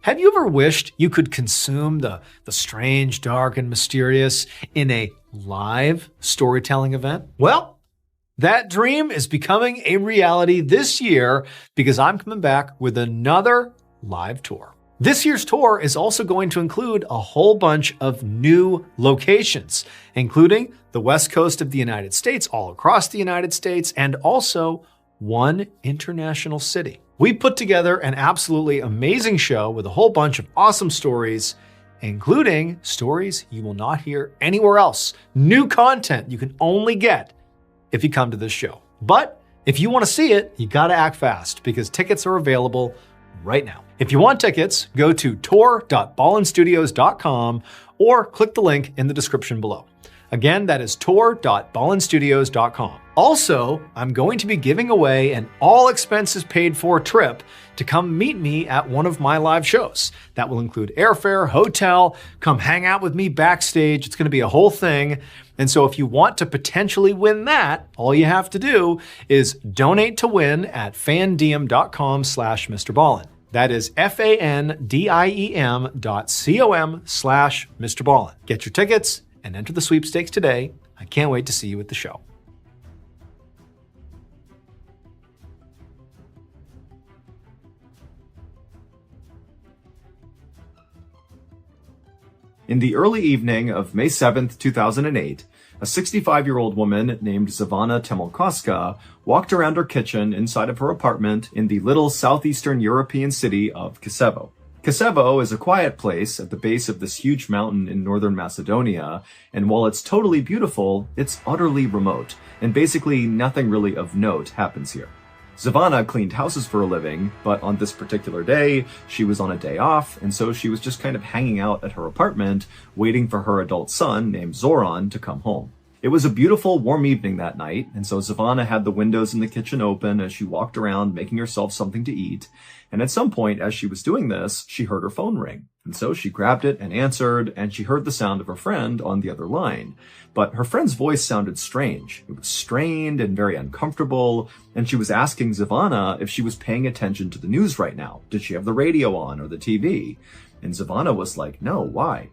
Speaker 2: Have you ever wished you could consume the strange, dark, and mysterious in a live storytelling event? Well, that dream is becoming a reality this year because I'm coming back with another live tour. This year's tour is also going to include a whole bunch of new locations, including the West Coast of the United States, all across the United States, and also one international city. We put together an absolutely amazing show with a whole bunch of awesome stories, including stories you will not hear anywhere else. New content you can only get if you come to this show. But if you want to see it, you got to act fast because tickets are available right now. If you want tickets, go to tour.ballenstudios.com or click the link in the description below. Again, that is tour.ballenstudios.com. Also, I'm going to be giving away an all expenses paid for trip to come meet me at one of my live shows. That will include airfare, hotel, come hang out with me backstage. It's going to be a whole thing. And so if you want to potentially win that, all you have to do is donate to win at fandiem.com/MrBallen. That is fandiem.com/MrBallen. Get your tickets and enter the sweepstakes today. I can't wait to see you at the show.
Speaker 1: In the early evening of May 7th, 2008, a 65-year-old woman named Zivana Temolkoska walked around her kitchen inside of her apartment in the little southeastern European city of Kisevo. Kisevo is a quiet place at the base of this huge mountain in northern Macedonia, and while it's totally beautiful, it's utterly remote, and basically nothing really of note happens here. Zivana cleaned houses for a living, but on this particular day, she was on a day off, and so she was just kind of hanging out at her apartment, waiting for her adult son, named Zoran, to come home. It was a beautiful, warm evening that night, and so Zivana had the windows in the kitchen open as she walked around making herself something to eat, and at some point, as she was doing this, she heard her phone ring. And so she grabbed it and answered, and she heard the sound of her friend on the other line. But her friend's voice sounded strange. It was strained and very uncomfortable, and she was asking Zivana if she was paying attention to the news right now. Did she have the radio on or the TV? And Zivana was like, no, why?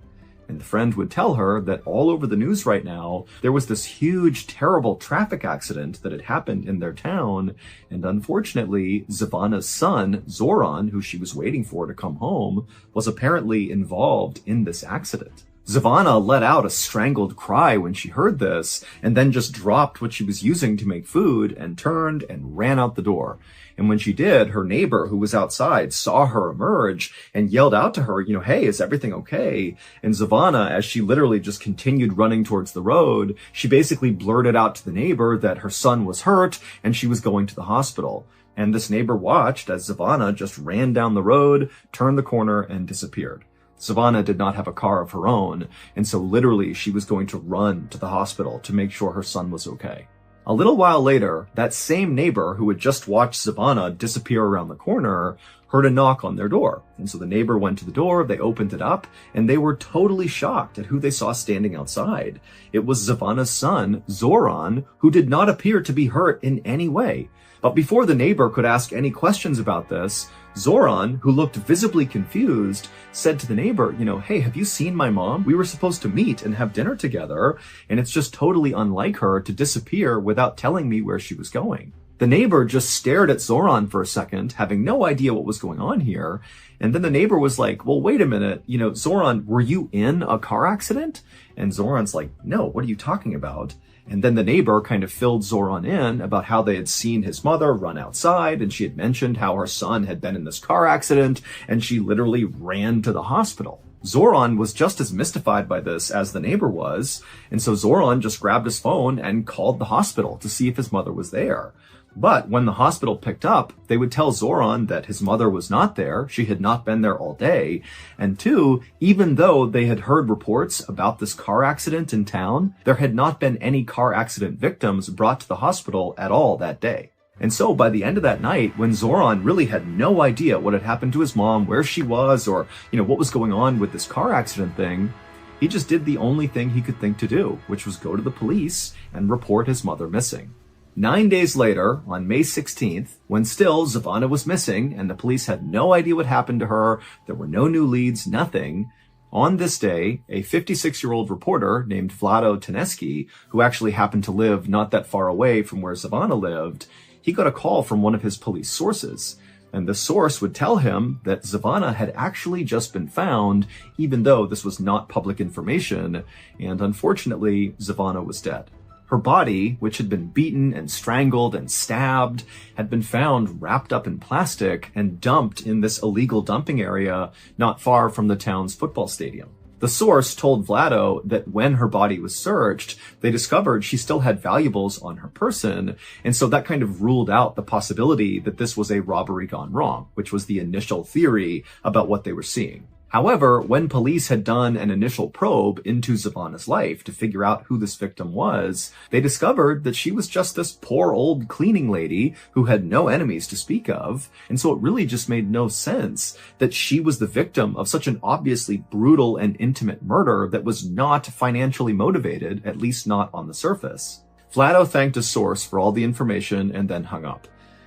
Speaker 1: And the friend would tell her that all over the news right now, there was this huge, terrible traffic accident that had happened in their town. And unfortunately, Zivana's son, Zoran, who she was waiting for to come home, was apparently involved in this accident. Zivana let out a strangled cry when she heard this, and then just dropped what she was using to make food and turned and ran out the door. And when she did, her neighbor who was outside saw her emerge and yelled out to her, hey, is everything okay? And Zivana, as she literally just continued running towards the road, she basically blurted out to the neighbor that her son was hurt and she was going to the hospital. And this neighbor watched as Zivana just ran down the road, turned the corner, and disappeared. Zivana did not have a car of her own, and so literally she was going to run to the hospital to make sure her son was okay. A little while later, that same neighbor who had just watched Zivana disappear around the corner heard a knock on their door. And so the neighbor went to the door, they opened it up, and they were totally shocked at who they saw standing outside. It was Zivana's son, Zoran, who did not appear to be hurt in any way. But before the neighbor could ask any questions about this, Zoran, who looked visibly confused, said to the neighbor, hey, have you seen my mom? We were supposed to meet and have dinner together, and it's just totally unlike her to disappear without telling me where she was going. The neighbor just stared at Zoran for a second, having no idea what was going on here, and then the neighbor was like, well, wait a minute, Zoran, were you in a car accident? And Zoran's like, no, what are you talking about? And then the neighbor kind of filled Zoran in about how they had seen his mother run outside, and she had mentioned how her son had been in this car accident, and she literally ran to the hospital. Zoran was just as mystified by this as the neighbor was, and so Zoran just grabbed his phone and called the hospital to see if his mother was there. But when the hospital picked up, they would tell Zoran that his mother was not there, she had not been there all day, and two, even though they had heard reports about this car accident in town, there had not been any car accident victims brought to the hospital at all that day. And so by the end of that night, when Zoran really had no idea what had happened to his mom, where she was, or, what was going on with this car accident thing, He just did the only thing he could think to do, which was go to the police and report his mother missing. 9 days later, on May 16th, when still Zivana was missing and the police had no idea what happened to her, there were no new leads, nothing. On this day, a 56-year-old reporter named Vlado Teneski, who actually happened to live not that far away from where Zivana lived, he got a call from one of his police sources. And the source would tell him that Zivana had actually just been found, even though this was not public information, and unfortunately, Zivana was dead. Her body, which had been beaten and strangled and stabbed, had been found wrapped up in plastic and dumped in this illegal dumping area not far from the town's football stadium. The source told Vlado that when her body was searched, they discovered she still had valuables on her person, and so that kind of ruled out the possibility that this was a robbery gone wrong, which was the initial theory about what they were seeing. However, when police had done an initial probe into Zivana's life to figure out who this victim was, they discovered that she was just this poor old cleaning lady who had no enemies to speak of, and so it really just made no sense that she was the victim of such an obviously brutal and intimate murder that was not financially motivated, at least not on the surface. Vlado thanked his source for all the information and then hung up.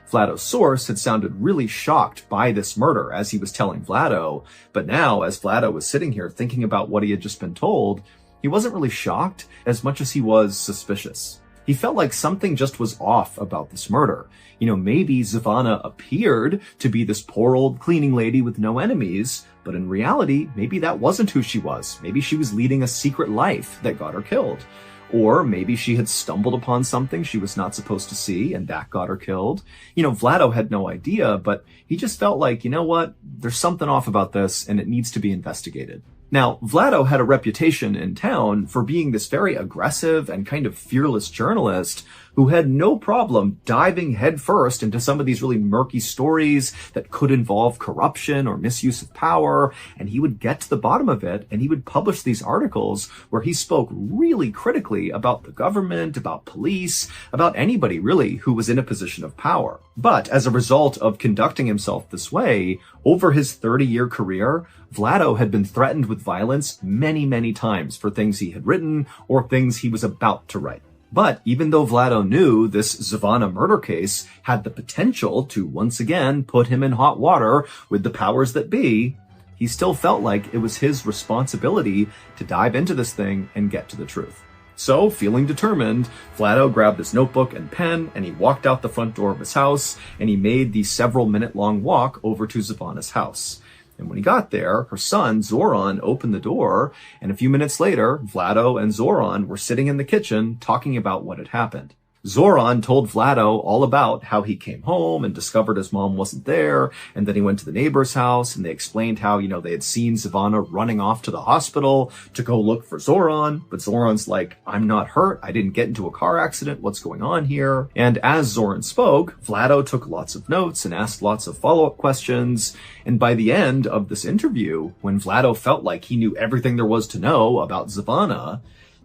Speaker 1: Vlado's source had sounded really shocked by this murder as he was telling Vlado, but now, as Vlado was sitting here thinking about what he had just been told, he wasn't really shocked as much as he was suspicious. He felt like something just was off about this murder. Maybe Zivana appeared to be this poor old cleaning lady with no enemies, but in reality, maybe that wasn't who she was. Maybe she was leading a secret life that got her killed. Or maybe she had stumbled upon something she was not supposed to see and that got her killed. Vlado had no idea, but he just felt like, there's something off about this and it needs to be investigated. Now, Vlado had a reputation in town for being this very aggressive and kind of fearless journalist who had no problem diving headfirst into some of these really murky stories that could involve corruption or misuse of power, and he would get to the bottom of it, and he would publish these articles where he spoke really critically about the government, about police, about anybody really who was in a position of power. But as a result of conducting himself this way, over his 30-year career, Vlado had been threatened with violence many, many times for things he had written or things he was about to write. But even though Vlado knew this Zivana murder case had the potential to once again put him in hot water with the powers that be, he still felt like it was his responsibility to dive into this thing and get to the truth. So, feeling determined, Vlado grabbed his notebook and pen, and he walked out the front door of his house, and he made the several-minute-long walk over to Zivana's house. And when he got there, her son, Zoran, opened the door, and a few minutes later, Vlado and Zoran were sitting in the kitchen talking about what had happened. Zoran told Vlado all about how he came home and discovered his mom wasn't there, and then he went to the neighbor's house, and they explained how, they had seen Zivana running off to the hospital to go look for Zoran, but Zoran's like, I'm not hurt, I didn't get into a car accident, what's going on here? And as Zoran spoke, Vlado took lots of notes and asked lots of follow-up questions, and by the end of this interview, when Vlado felt like he knew everything there was to know about Zivana,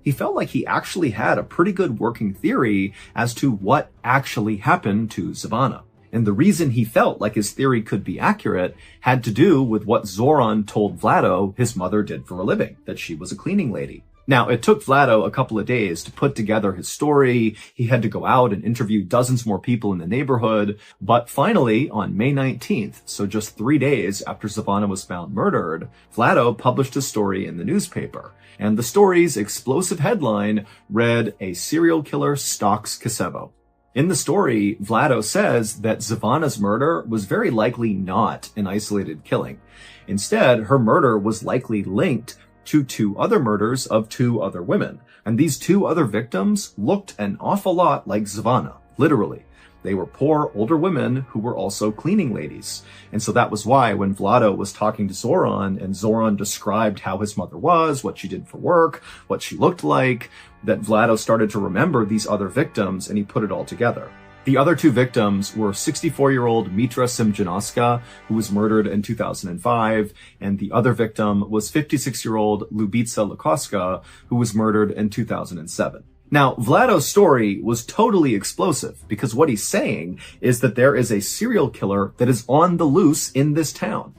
Speaker 1: he felt like he actually had a pretty good working theory as to what actually happened to Zivana. And the reason he felt like his theory could be accurate had to do with what Zoran told Vlado his mother did for a living, that she was a cleaning lady. Now, it took Vlado a couple of days to put together his story. He had to go out and interview dozens more people in the neighborhood. But finally, on May 19th, so just 3 days after Zivana was found murdered, Vlado published a story in the newspaper. And the story's explosive headline read, "A Serial Killer Stalks Kosovo." In the story, Vlado says that Zivana's murder was very likely not an isolated killing. Instead, her murder was likely linked to 2 other murders of 2 other women. And these 2 other victims looked an awful lot like Zivana, literally. They were poor older women who were also cleaning ladies. And so that was why when Vlado was talking to Zoran and Zoran described how his mother was, what she did for work, what she looked like, that Vlado started to remember these other victims and he put it all together. The other 2 victims were 64-year-old Mitra Simjanoska, who was murdered in 2005, and the other victim was 56-year-old Lubitsa Lukoska, who was murdered in 2007. Now, Vlado's story was totally explosive because what he's saying is that there is a serial killer that is on the loose in this town.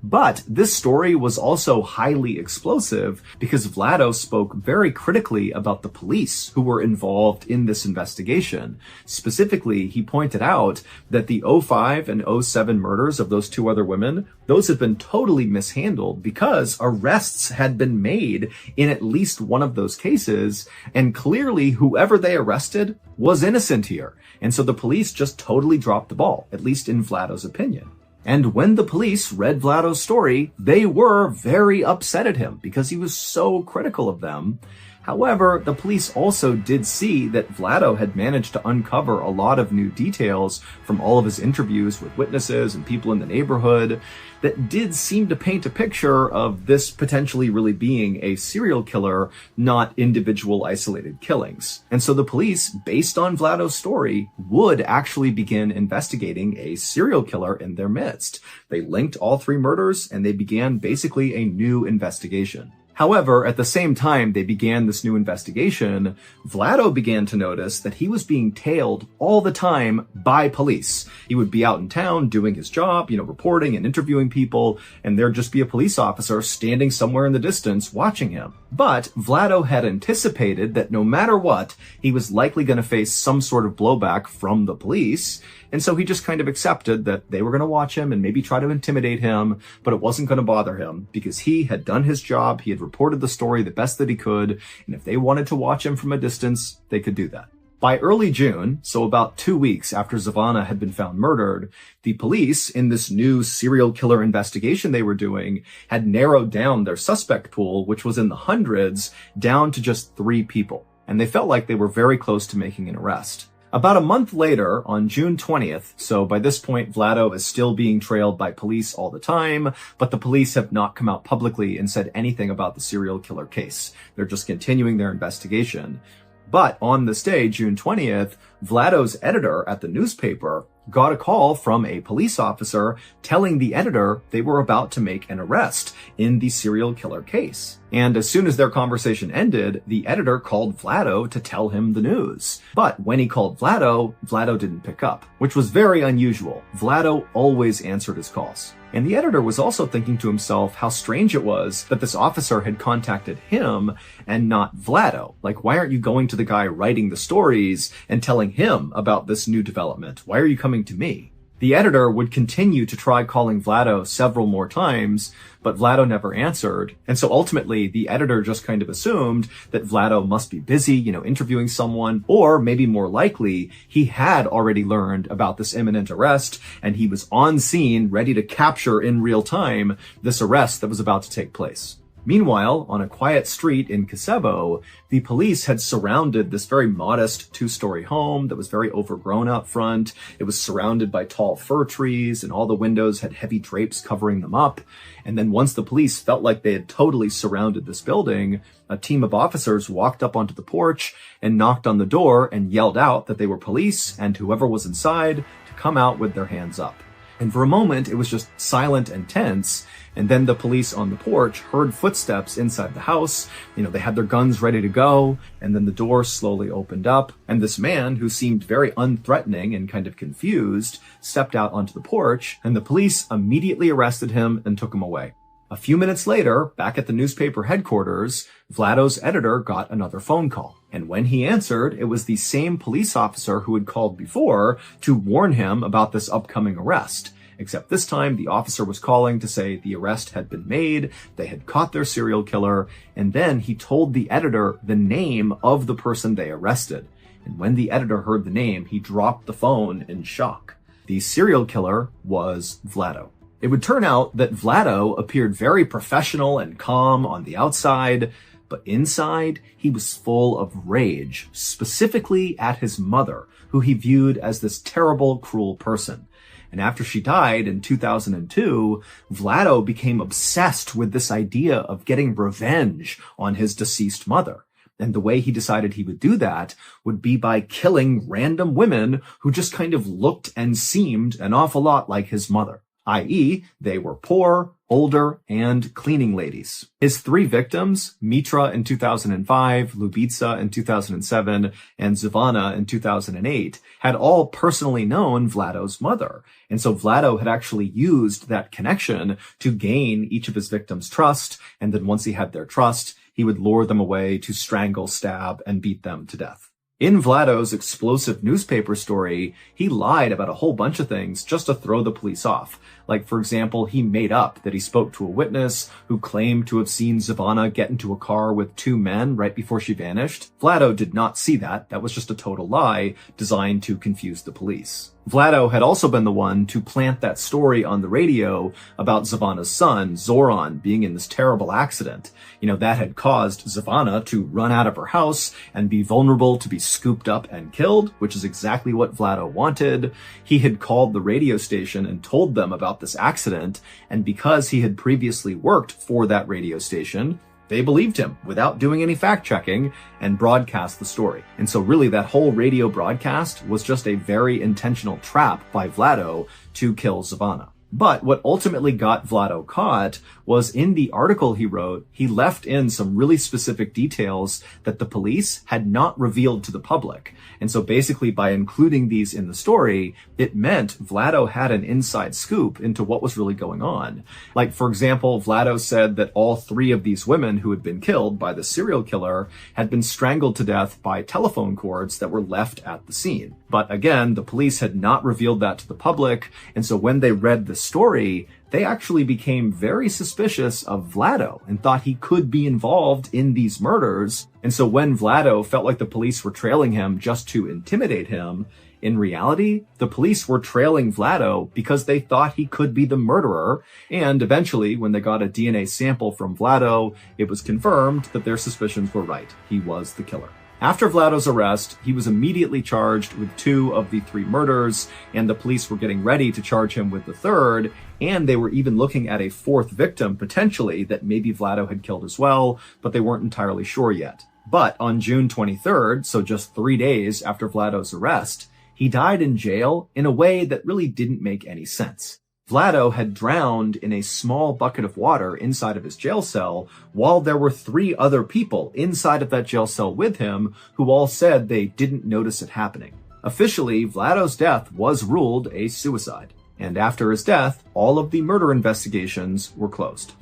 Speaker 3: But this story was also highly explosive because Vlado spoke very critically about the police who were involved in this investigation. Specifically, he pointed out that the 05 and 07 murders of those two other women, those had been totally mishandled because arrests had been made in at least one of those cases, and clearly whoever they arrested was innocent here. And so the police just totally dropped the ball, at least in Vlado's opinion. And when the police read Vlado's story, they were very upset at him because he was so critical of them. However, the police also did see that Vlado had managed to uncover a lot of new details from all of his interviews with witnesses and people in the neighborhood that did seem to paint a picture of this potentially really being a serial killer, not individual isolated killings. And so the police, based on Vlado's story, would actually begin investigating a serial killer in their midst. They linked all three murders and they began basically a new investigation. However, at the same time they began this new investigation, Vlado began to notice that he was being tailed all the time by police. He would be out in town doing his job, reporting and interviewing people, and there'd just be a police officer standing somewhere in the distance watching him. But Vlado had anticipated that no matter what, he was likely going to face some sort of blowback from the police. And so he just kind of accepted that they were going to watch him and maybe try to intimidate him, but it wasn't going to bother him because he had done his job. He had reported the story the best that he could. And if they wanted to watch him from a distance, they could do that. By early June, so about 2 weeks after Zavana had been found murdered, the police, in this new serial killer investigation they were doing, had narrowed down their suspect pool, which was in the hundreds, down to just 3 people. And they felt like they were very close to making an arrest. About a month later, on June 20th, so by this point Vlado is still being trailed by police all the time, but the police have not come out publicly and said anything about the serial killer case. They're just continuing their investigation. But on this day, June 20th, Vlado's editor at the newspaper got a call from a police officer telling the editor they were about to make an arrest in the serial killer case. And as soon as their conversation ended, the editor called Vlado to tell him the news. But when he called Vlado, Vlado didn't pick up, which was very unusual. Vlado always answered his calls. And the editor was also thinking to himself how strange it was that this officer had contacted him and not Vlado. Like, why aren't you going to the guy writing the stories and telling him about this new development? Why are you coming to me? The editor would continue to try calling Vlado several more times, but Vlado never answered. And so ultimately, the editor just kind of assumed that Vlado must be busy, interviewing someone, or maybe more likely, he had already learned about this imminent arrest, and he was on scene, ready to capture in real time this arrest that was about to take place. Meanwhile, on a quiet street in Kosovo, the police had surrounded this very modest 2-story home that was very overgrown out front. It was surrounded by tall fir trees, and all the windows had heavy drapes covering them up. And then once the police felt like they had totally surrounded this building, a team of officers walked up onto the porch and knocked on the door and yelled out that they were police and whoever was inside to come out with their hands up. And for a moment, it was just silent and tense. And then the police on the porch heard footsteps inside the house. They had their guns ready to go. And then the door slowly opened up. And this man, who seemed very unthreatening and kind of confused, stepped out onto the porch. And the police immediately arrested him and took him away. A few minutes later, back at the newspaper headquarters, Vlado's editor got another phone call. And when he answered, it was the same police officer who had called before to warn him about this upcoming arrest. Except this time, the officer was calling to say the arrest had been made, they had caught their serial killer, and then he told the editor the name of the person they arrested. And when the editor heard the name, he dropped the phone in shock. The serial killer was Vlado. It would turn out that Vlado appeared very professional and calm on the outside, but inside, he was full of rage, specifically at his mother, who he viewed as this terrible, cruel person. And after she died in 2002, Vlado became obsessed with this idea of getting revenge on his deceased mother. And the way he decided he would do that would be by killing random women who just kind of looked and seemed an awful lot like his mother. i.e., they were poor, older, and cleaning ladies. His 3 victims, Mitra in 2005, Lubitsa in 2007, and Zvana in 2008, had all personally known Vlado's mother. And so Vlado had actually used that connection to gain each of his victims' trust, and then once he had their trust, he would lure them away to strangle, stab, and beat them to death. In Vlado's explosive newspaper story, he lied about a whole bunch of things just to throw the police off. Like, for example, he made up that he spoke to a witness who claimed to have seen Zvana get into a car with 2 men right before she vanished. Vlado did not see that. That was just a total lie designed to confuse the police. Vlado had also been the one to plant that story on the radio about Zvana's son, Zoran, being in this terrible accident. That had caused Zvana to run out of her house and be vulnerable to be scooped up and killed, which is exactly what Vlado wanted. He had called the radio station and told them about this accident, and because he had previously worked for that radio station, they believed him without doing any fact-checking and broadcast the story. And so really that whole radio broadcast was just a very intentional trap by Vlado to kill Zvana. But what ultimately got Vlado caught was in the article he wrote, he left in some really specific details that the police had not revealed to the public. And so basically by including these in the story, it meant Vlado had an inside scoop into what was really going on. Like, for example, Vlado said that all 3 of these women who had been killed by the serial killer had been strangled to death by telephone cords that were left at the scene. But again, the police had not revealed that to the public, and so when they read the story, they actually became very suspicious of Vlado and thought he could be involved in these murders. And so when Vlado felt like the police were trailing him just to intimidate him, in reality, the police were trailing Vlado because they thought he could be the murderer. And eventually, when they got a DNA sample from Vlado, it was confirmed that their suspicions were right. He was the killer. After Vlado's arrest, he was immediately charged with 2 of the 3 murders, and the police were getting ready to charge him with the 3rd, and they were even looking at a 4th victim, potentially, that maybe Vlado had killed as well, but they weren't entirely sure yet. But on June 23rd, so just 3 days after Vlado's arrest, he died in jail in a way that really didn't make any sense. Vlado had drowned in a small bucket of water inside of his jail cell while there were 3 other people inside of that jail cell with him who all said they didn't notice it happening. Officially, Vlado's death was ruled a suicide. And after his death, all of the murder investigations were closed.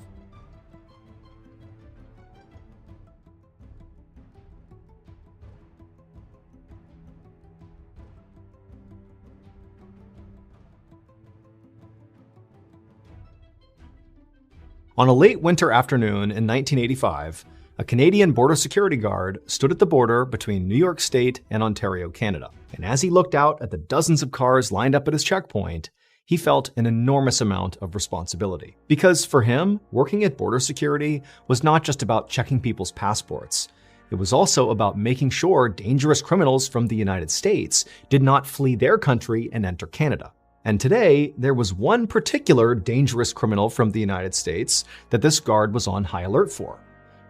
Speaker 1: On a late winter afternoon in 1985, a Canadian border security guard stood at the border between New York State and Ontario, Canada. And as he looked out at the dozens of cars lined up at his checkpoint, he felt an enormous amount of responsibility. Because for him, working at border security was not just about checking people's passports. It was also about making sure dangerous criminals from the United States did not flee their country and enter Canada. And today, there was one particular dangerous criminal from the United States that this guard was on high alert for.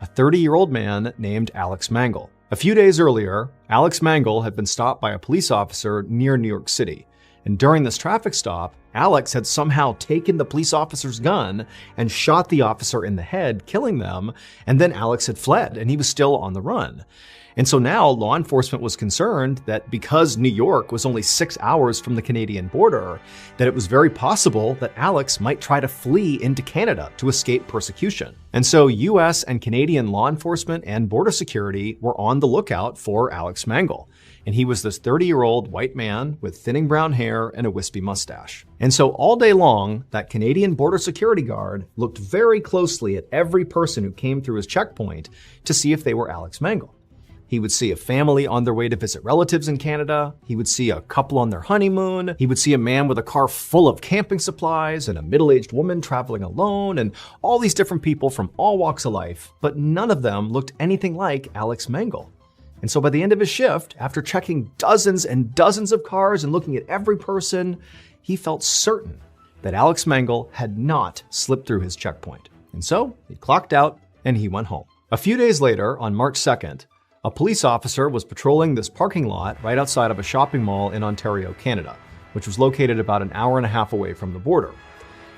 Speaker 1: A 30-year-old man named Alex Mangle. A few days earlier, Alex Mangle had been stopped by a police officer near New York City. And during this traffic stop, Alex had somehow taken the police officer's gun and shot the officer in the head, killing them, and then Alex had fled, and he was still on the run. And so now law enforcement was concerned that because New York was only 6 hours from the Canadian border, that it was very possible that Alex might try to flee into Canada to escape persecution. And so US and Canadian law enforcement and border security were on the lookout for Alex Mangle. And he was this 30-year-old white man with thinning brown hair and a wispy mustache. And so all day long, that Canadian border security guard looked very closely at every person who came through his checkpoint to see if they were Alex Mangle. He would see a family on their way to visit relatives in Canada. He would see a couple on their honeymoon. He would see a man with a car full of camping supplies and a middle-aged woman traveling alone and all these different people from all walks of life, but none of them looked anything like Alex Mangle. And so by the end of his shift, after checking dozens and dozens of cars and looking at every person, he felt certain that Alex Mangle had not slipped through his checkpoint. And so he clocked out and he went home. A few days later, on March 2nd, a police officer was patrolling this parking lot right outside of a shopping mall in Ontario, Canada, which was located about an hour and a half away from the border.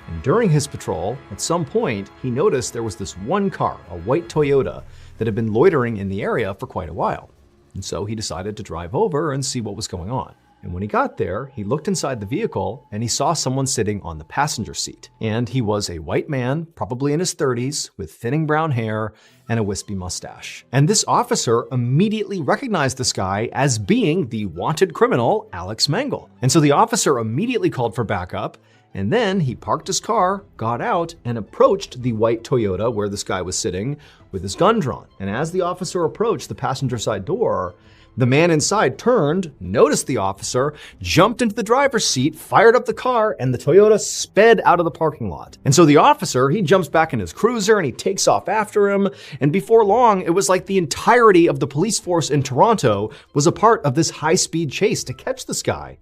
Speaker 4: And during his patrol, at some point, he noticed there was this one car, a white Toyota, that had been loitering in the area for quite a while. And so he decided to drive over and see what was going on. And when he got there, he looked inside the vehicle and he saw someone sitting on the passenger seat. And he was a white man, probably in his 30s, with thinning brown hair and a wispy mustache. And this officer immediately recognized this guy as being the wanted criminal, Alex Mangle. And so the officer immediately called for backup. And then he parked his car, got out, and approached the white Toyota where this guy was sitting with his gun drawn. And as the officer approached the passenger side door, the man inside turned, noticed the officer, jumped into the driver's seat, fired up the car, and the Toyota sped out of the parking lot. And so the officer, he jumps back in his cruiser and he takes off after him. And before long, it was like the entirety of the police force in Toronto was a part of this high-speed chase to catch this guy.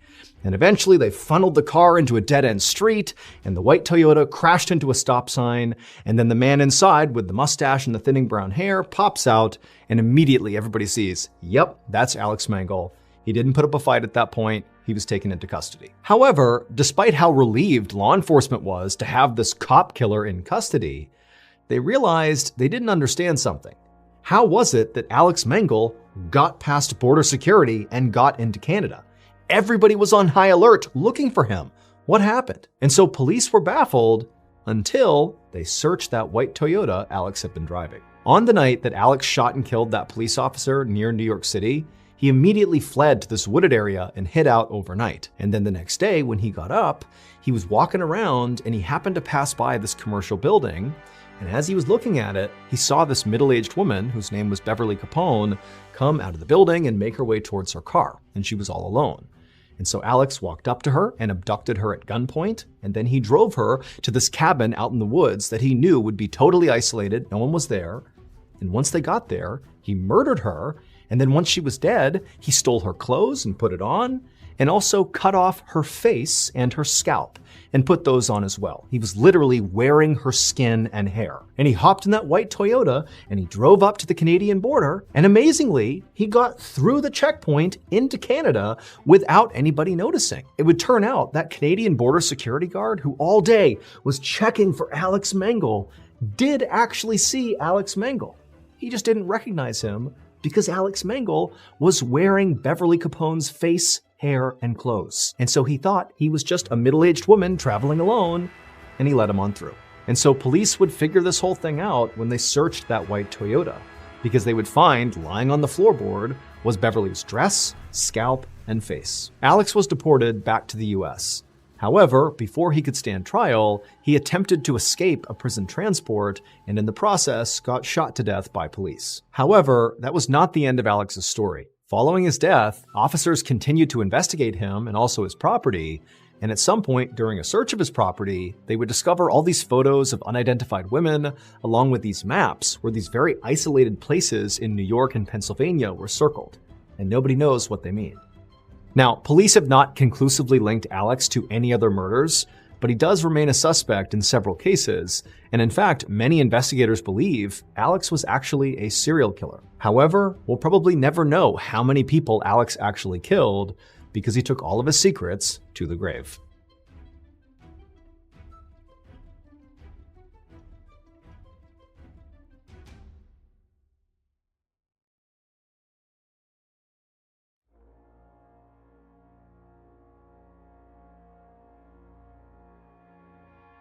Speaker 4: And eventually they funneled the car into a dead-end street, and the white Toyota crashed into a stop sign, and then the man inside with the mustache and the thinning brown hair pops out, and immediately everybody sees, yep, that's Alex Mangle. He didn't put up a fight at that point. He was taken into custody. However, despite how relieved law enforcement was to have this cop killer in custody, they realized they didn't understand something. How was it that Alex Mangle got past border security and got into Canada? Everybody was on high alert looking for him. What happened? And so police were baffled until they searched that white Toyota Alex had been driving. On the night that Alex shot and killed that police officer near New York City, he immediately fled to this wooded area and hid out overnight. And then the next day when he got up, he was walking around and he happened to pass by this commercial building. And as he was looking at it, he saw this middle-aged woman, whose name was Beverly Capone, come out of the building and make her way towards her car. And she was all alone. And so Alex walked up to her and abducted her at gunpoint, and then he drove her to this cabin out in the woods that he knew would be totally isolated, no one was there. And once they got there, he murdered her, and then once she was dead, he stole her clothes and put it on, and also cut off her face and her scalp and put those on as well. He was literally wearing her skin and hair. And he hopped in that white Toyota and he drove up to the Canadian border, and amazingly, he got through the checkpoint into Canada without anybody noticing. It would turn out that Canadian border security guard, who all day was checking for Alex Mangle, did actually see Alex Mangle. He just didn't recognize him because Alex Mangle was wearing Beverly Capone's face, hair, and clothes. And so he thought he was just a middle-aged woman traveling alone, and he let him on through. And so police would figure this whole thing out when they searched that white Toyota, because they would find lying on the floorboard was Beverly's dress, scalp, and face. Alex was deported back to the US. However, before he could stand trial, he attempted to escape a prison transport and in the process got shot to death by police. However, that was not the end of Alex's story. Following his death, officers continued to investigate him and also his property, and at some point during a search of his property, they would discover all these photos of unidentified women, along with these maps where these very isolated places in New York and Pennsylvania were circled, and nobody knows what they mean. Now, police have not conclusively linked Alex to any other murders, but he does remain a suspect in several cases, and in fact, many investigators believe Alex was actually a serial killer. However, we'll probably never know how many people Alex actually killed because he took all of his secrets to the grave.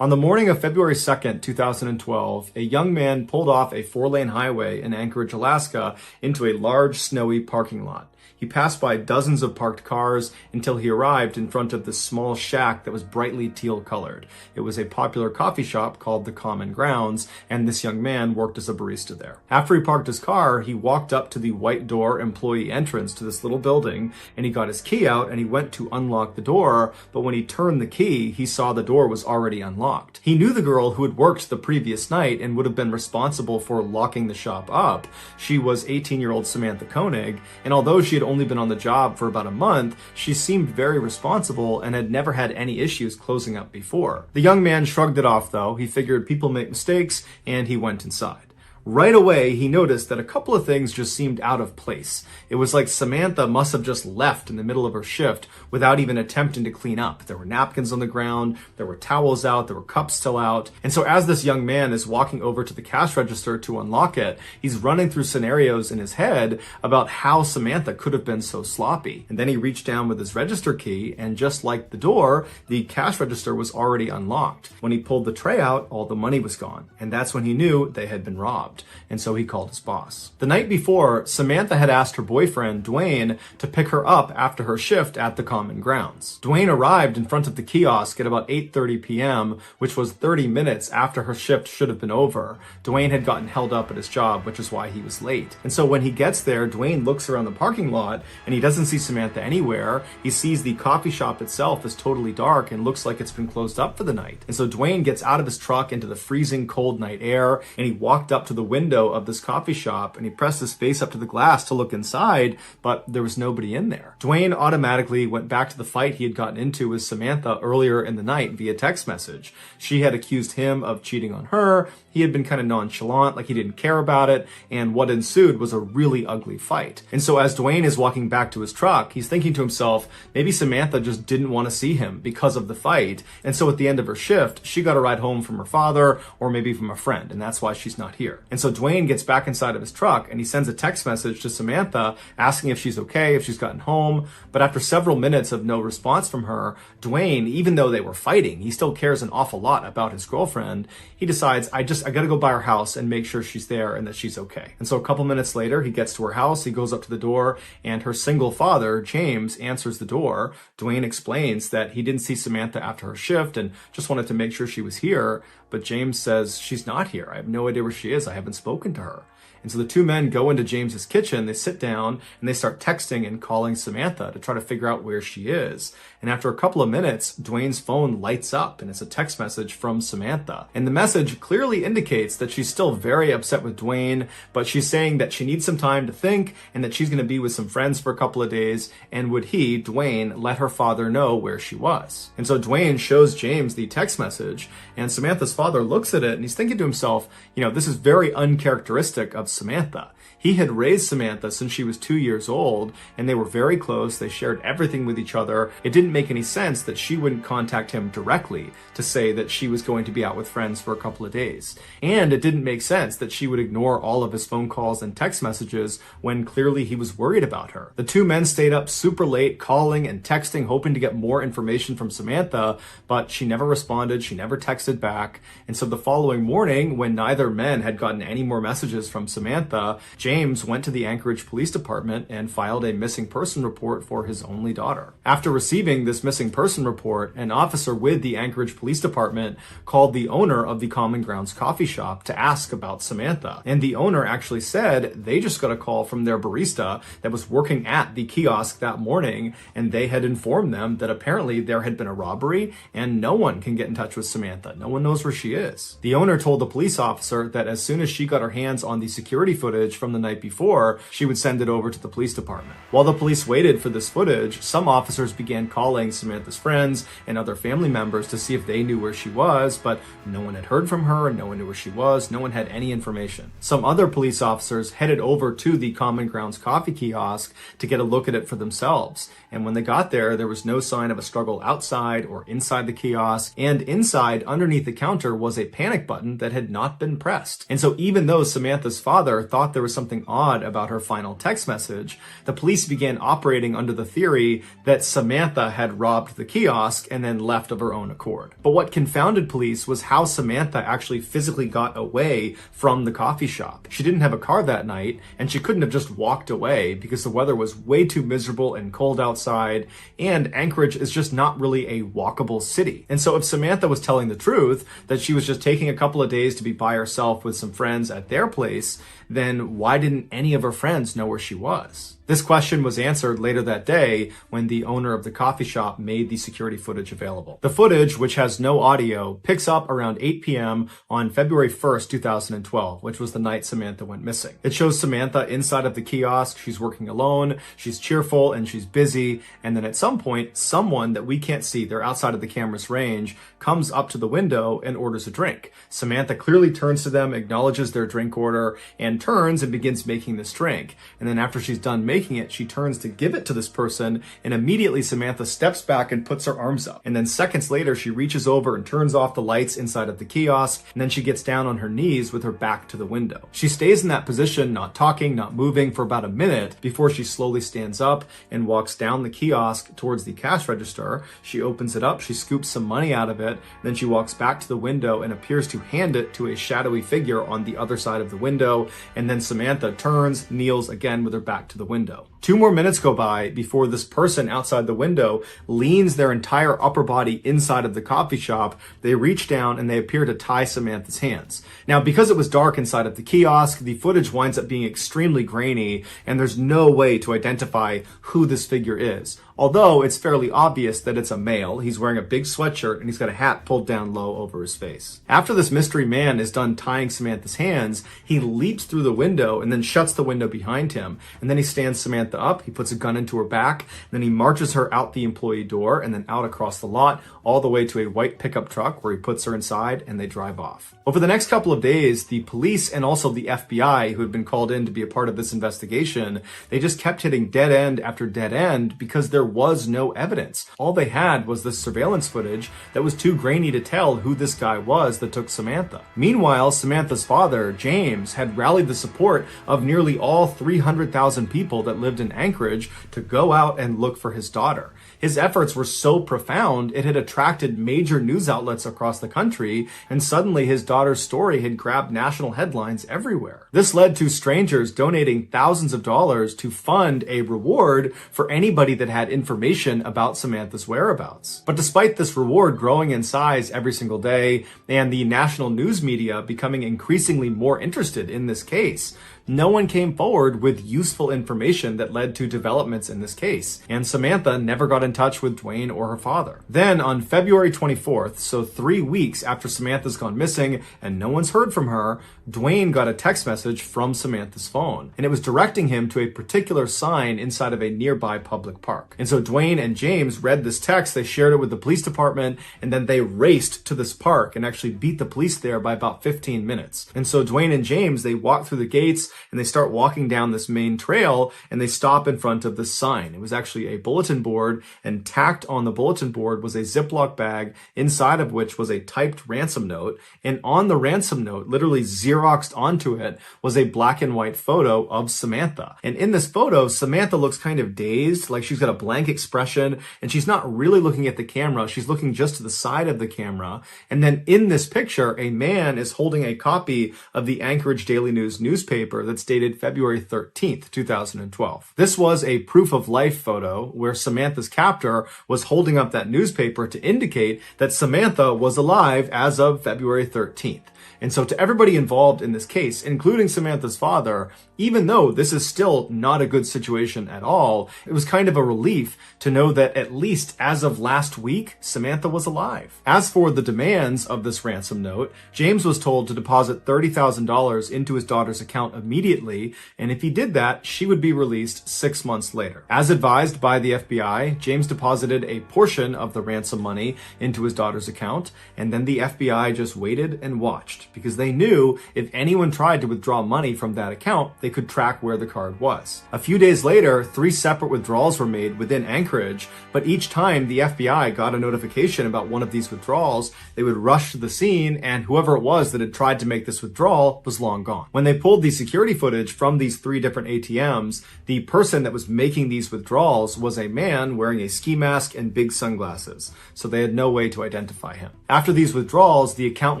Speaker 1: On the morning of February 2nd, 2012, a young man pulled off a 4-lane highway in Anchorage, Alaska, into a large, snowy parking lot. He passed by dozens of parked cars until he arrived in front of this small shack that was brightly teal colored. It was a popular coffee shop called the Common Grounds, and this young man worked as a barista there. After he parked his car, he walked up to the white door employee entrance to this little building, and he got his key out and he went to unlock the door, but when he turned the key, he saw the door was already unlocked. He knew the girl who had worked the previous night and would have been responsible for locking the shop up. She was 18-year-old Samantha Koenig, and although she had only been on the job for about a month, she seemed very responsible and had never had any issues closing up before. The young man shrugged it off though. He figured people make mistakes, and he went inside.
Speaker 3: Right away, he noticed that a couple of things just seemed out of place. It was like Samantha must have just left in the middle of her shift without even attempting to clean up. There were napkins on the ground, there were towels out, there were cups still out. And so as this young man is walking over to the cash register to unlock it, he's running through scenarios in his head about how Samantha could have been so sloppy. And then he reached down with his register key, and just like the door, the cash register was already unlocked. When he pulled the tray out, all the money was gone. And that's when he knew they had been robbed. And so he called his boss. The night before, Samantha had asked her boyfriend, Dwayne, to pick her up after her shift at the Common Grounds. Dwayne arrived in front of the kiosk at about 8:30 p.m., which was 30 minutes after her shift should have been over. Dwayne had gotten held up at his job, which is why he was late. And so when he gets there, Dwayne looks around the parking lot and he doesn't see Samantha anywhere. He sees the coffee shop itself is totally dark and looks like it's been closed up for the night. And so Dwayne gets out of his truck into the freezing cold night air, and he walked up to the window of this coffee shop and he pressed his face up to the glass to look inside, but there was nobody in there. Dwayne automatically went back to the fight he had gotten into with Samantha earlier in the night via text message. She had accused him of cheating on her. He had been kind of nonchalant, like he didn't care about it, and what ensued was a really ugly fight. And so as Dwayne is walking back to his truck, he's thinking to himself, maybe Samantha just didn't want to see him because of the fight, and so at the end of her shift, she got a ride home from her father, or maybe from a friend, and that's why she's not here. And so Dwayne gets back inside of his truck, and he sends a text message to Samantha asking if she's okay, if she's gotten home, but after several minutes of no response from her, Dwayne, even though they were fighting, he still cares an awful lot about his girlfriend. He decides, I gotta go by her house and make sure she's there and that she's okay. And so a couple minutes later, he gets to her house, he goes up to the door, and her single father, James, answers the door. Dwayne explains that he didn't see Samantha after her shift and just wanted to make sure she was here, but James says, she's not here. I have no idea where she is. I haven't spoken to her. And so the two men go into James's kitchen, they sit down, and they start texting and calling Samantha to try to figure out where she is. And after a couple of minutes, Dwayne's phone lights up, and it's a text message from Samantha. And the message clearly indicates that she's still very upset with Dwayne, but she's saying that she needs some time to think, and that she's going to be with some friends for a couple of days, and would he, Dwayne, let her father know where she was. And so Dwayne shows James the text message, and Samantha's father looks at it, and he's thinking to himself, this is very uncharacteristic of Samantha. He had raised Samantha since she was 2 years old, and they were very close. They shared everything with each other. It didn't make any sense that she wouldn't contact him directly to say that she was going to be out with friends for a couple of days. And it didn't make sense that she would ignore all of his phone calls and text messages when clearly he was worried about her. The two men stayed up super late, calling and texting, hoping to get more information from Samantha, but she never responded. She never texted back. And so the following morning, when neither man had gotten any more messages from Samantha, James went to the Anchorage Police Department and filed a missing person report for his only daughter. After receiving this missing person report, an officer with the Anchorage Police Department called the owner of the Common Grounds coffee shop to ask about Samantha. And the owner actually said they just got a call from their barista that was working at the kiosk that morning, and they had informed them that apparently there had been a robbery and no one can get in touch with Samantha. No one knows where she is. The owner told the police officer that as soon as she got her hands on the security footage from the night before, she would send it over to the police department. While the police waited for this footage, some officers began calling Samantha's friends and other family members to see if they knew where she was, but no one had heard from her, no one knew where she was, no one had any information. Some other police officers headed over to the Common Grounds coffee kiosk to get a look at it for themselves. And when they got there was no sign of a struggle outside or inside the kiosk, and inside, underneath the counter, was a panic button that had not been pressed. And so even though Samantha's father thought there was something odd about her final text message, the police began operating under the theory that Samantha had robbed the kiosk and then left of her own accord. But what confounded police was how Samantha actually physically got away from the coffee shop. She didn't have a car that night, and she couldn't have just walked away because the weather was way too miserable and cold outside, and Anchorage is just not really a walkable city. And so if Samantha was telling the truth, that she was just taking a couple of days to be by herself with some friends at their place, then why didn't any of her friends know where she was? This question was answered later that day when the owner of the coffee shop made the security footage available. The footage, which has no audio, picks up around 8 p.m. on February 1st, 2012, which was the night Samantha went missing. It shows Samantha inside of the kiosk. She's working alone, she's cheerful, and she's busy. And then at some point, someone that we can't see, they're outside of the camera's range, comes up to the window and
Speaker 4: orders a drink. Samantha clearly turns to them, acknowledges their drink order, and turns and begins making this drink. And then after she's done making it, she turns to give it to this person, and immediately Samantha steps back and puts her arms up. And then seconds later, she reaches over and turns off the lights inside of the kiosk, and then she gets down on her knees with her back to the window. She stays in that position, not talking, not moving, for about a minute before she slowly stands up and walks down the kiosk towards the cash register. She opens it up, she scoops some money out of it, then she walks back to the window and appears to hand it to a shadowy figure on the other side of the window, and then Samantha turns, kneels again with her back to the window. 2 more minutes go by before this person outside the window leans their entire upper body inside of the coffee shop. They reach down and they appear to tie Samantha's hands. Now, because it was dark inside of the kiosk, the footage winds up being extremely grainy, and there's no way to identify who this figure is. Although it's fairly obvious that it's a male. He's wearing a big sweatshirt and he's got a hat pulled down low over his face. After this mystery man is done tying Samantha's hands, he leaps through the window and then shuts the window behind him. And then he stands Samantha up, he puts a gun into her back, and then he marches her out the employee door and then out across the lot, all the way to a white pickup truck where he puts her inside and they drive off. Over the next couple of days, the police and also the FBI, who had been called in to be a part of this investigation, they just kept hitting dead end after dead end because there was no evidence. All they had was this surveillance footage that was too grainy to tell who this guy was that took Samantha. Meanwhile, Samantha's father, James, had rallied the support of nearly all 300,000 people that lived in Anchorage to go out and look for his daughter. His efforts were so profound, it had attracted major news outlets across the country, and suddenly his daughter's story had grabbed national headlines everywhere. This led to strangers donating thousands of dollars to fund a reward for anybody that had information about Samantha's whereabouts. But despite this reward growing in size every single day, and the national news media becoming increasingly more interested in this case, no one came forward with useful information that led to developments in this case, and Samantha never got in touch with Dwayne or her father. Then on February 24th, so 3 weeks after Samantha's gone missing and no one's heard from her, Dwayne got a text message from Samantha's phone, and it was directing him to a particular sign inside of a nearby public park. And so Dwayne and James read this text, they shared it with the police department, and then they raced to this park and actually beat the police there by about 15 minutes. And so Dwayne and James, they walk through the gates and they start walking down this main trail, and they stop in front of this sign. It was actually a bulletin board, and tacked on the bulletin board was a Ziploc bag inside of which was a typed ransom note, and on the ransom note, literally Xeroxed onto it, was a black and white photo of Samantha. And in this photo, Samantha looks kind of dazed, like she's got a blank expression, and she's not really looking at the camera, she's looking just to the side of the camera. And then in this picture, a man is holding a copy of the Anchorage Daily News newspaper that's dated February 13th, 2012. This was a proof of life photo where Samantha's captor was holding up that newspaper to indicate that Samantha was alive as of February 13th. And so to everybody involved in this case, including Samantha's father, even though this is still not a good situation at all, it was kind of a relief to know that at least as of last week, Samantha was alive. As for the demands of this ransom note, James was told to deposit $30,000 into his daughter's account immediately, and if he did that, she would be released 6 months later. As advised by the FBI, James deposited a portion of the ransom money into his daughter's account, and then the FBI just waited and watched, because they knew if anyone tried to withdraw money from that account, they could track where the card was. A few days later, 3 separate withdrawals were made within Anchorage, but each time the FBI got a notification about one of these withdrawals, they would rush to the scene, and whoever it was that had tried to make this withdrawal was long gone. When they pulled the security footage from these 3 different ATMs, the person that was making these withdrawals was a man wearing a ski mask and big sunglasses, so they had no way to identify him. After these withdrawals, the account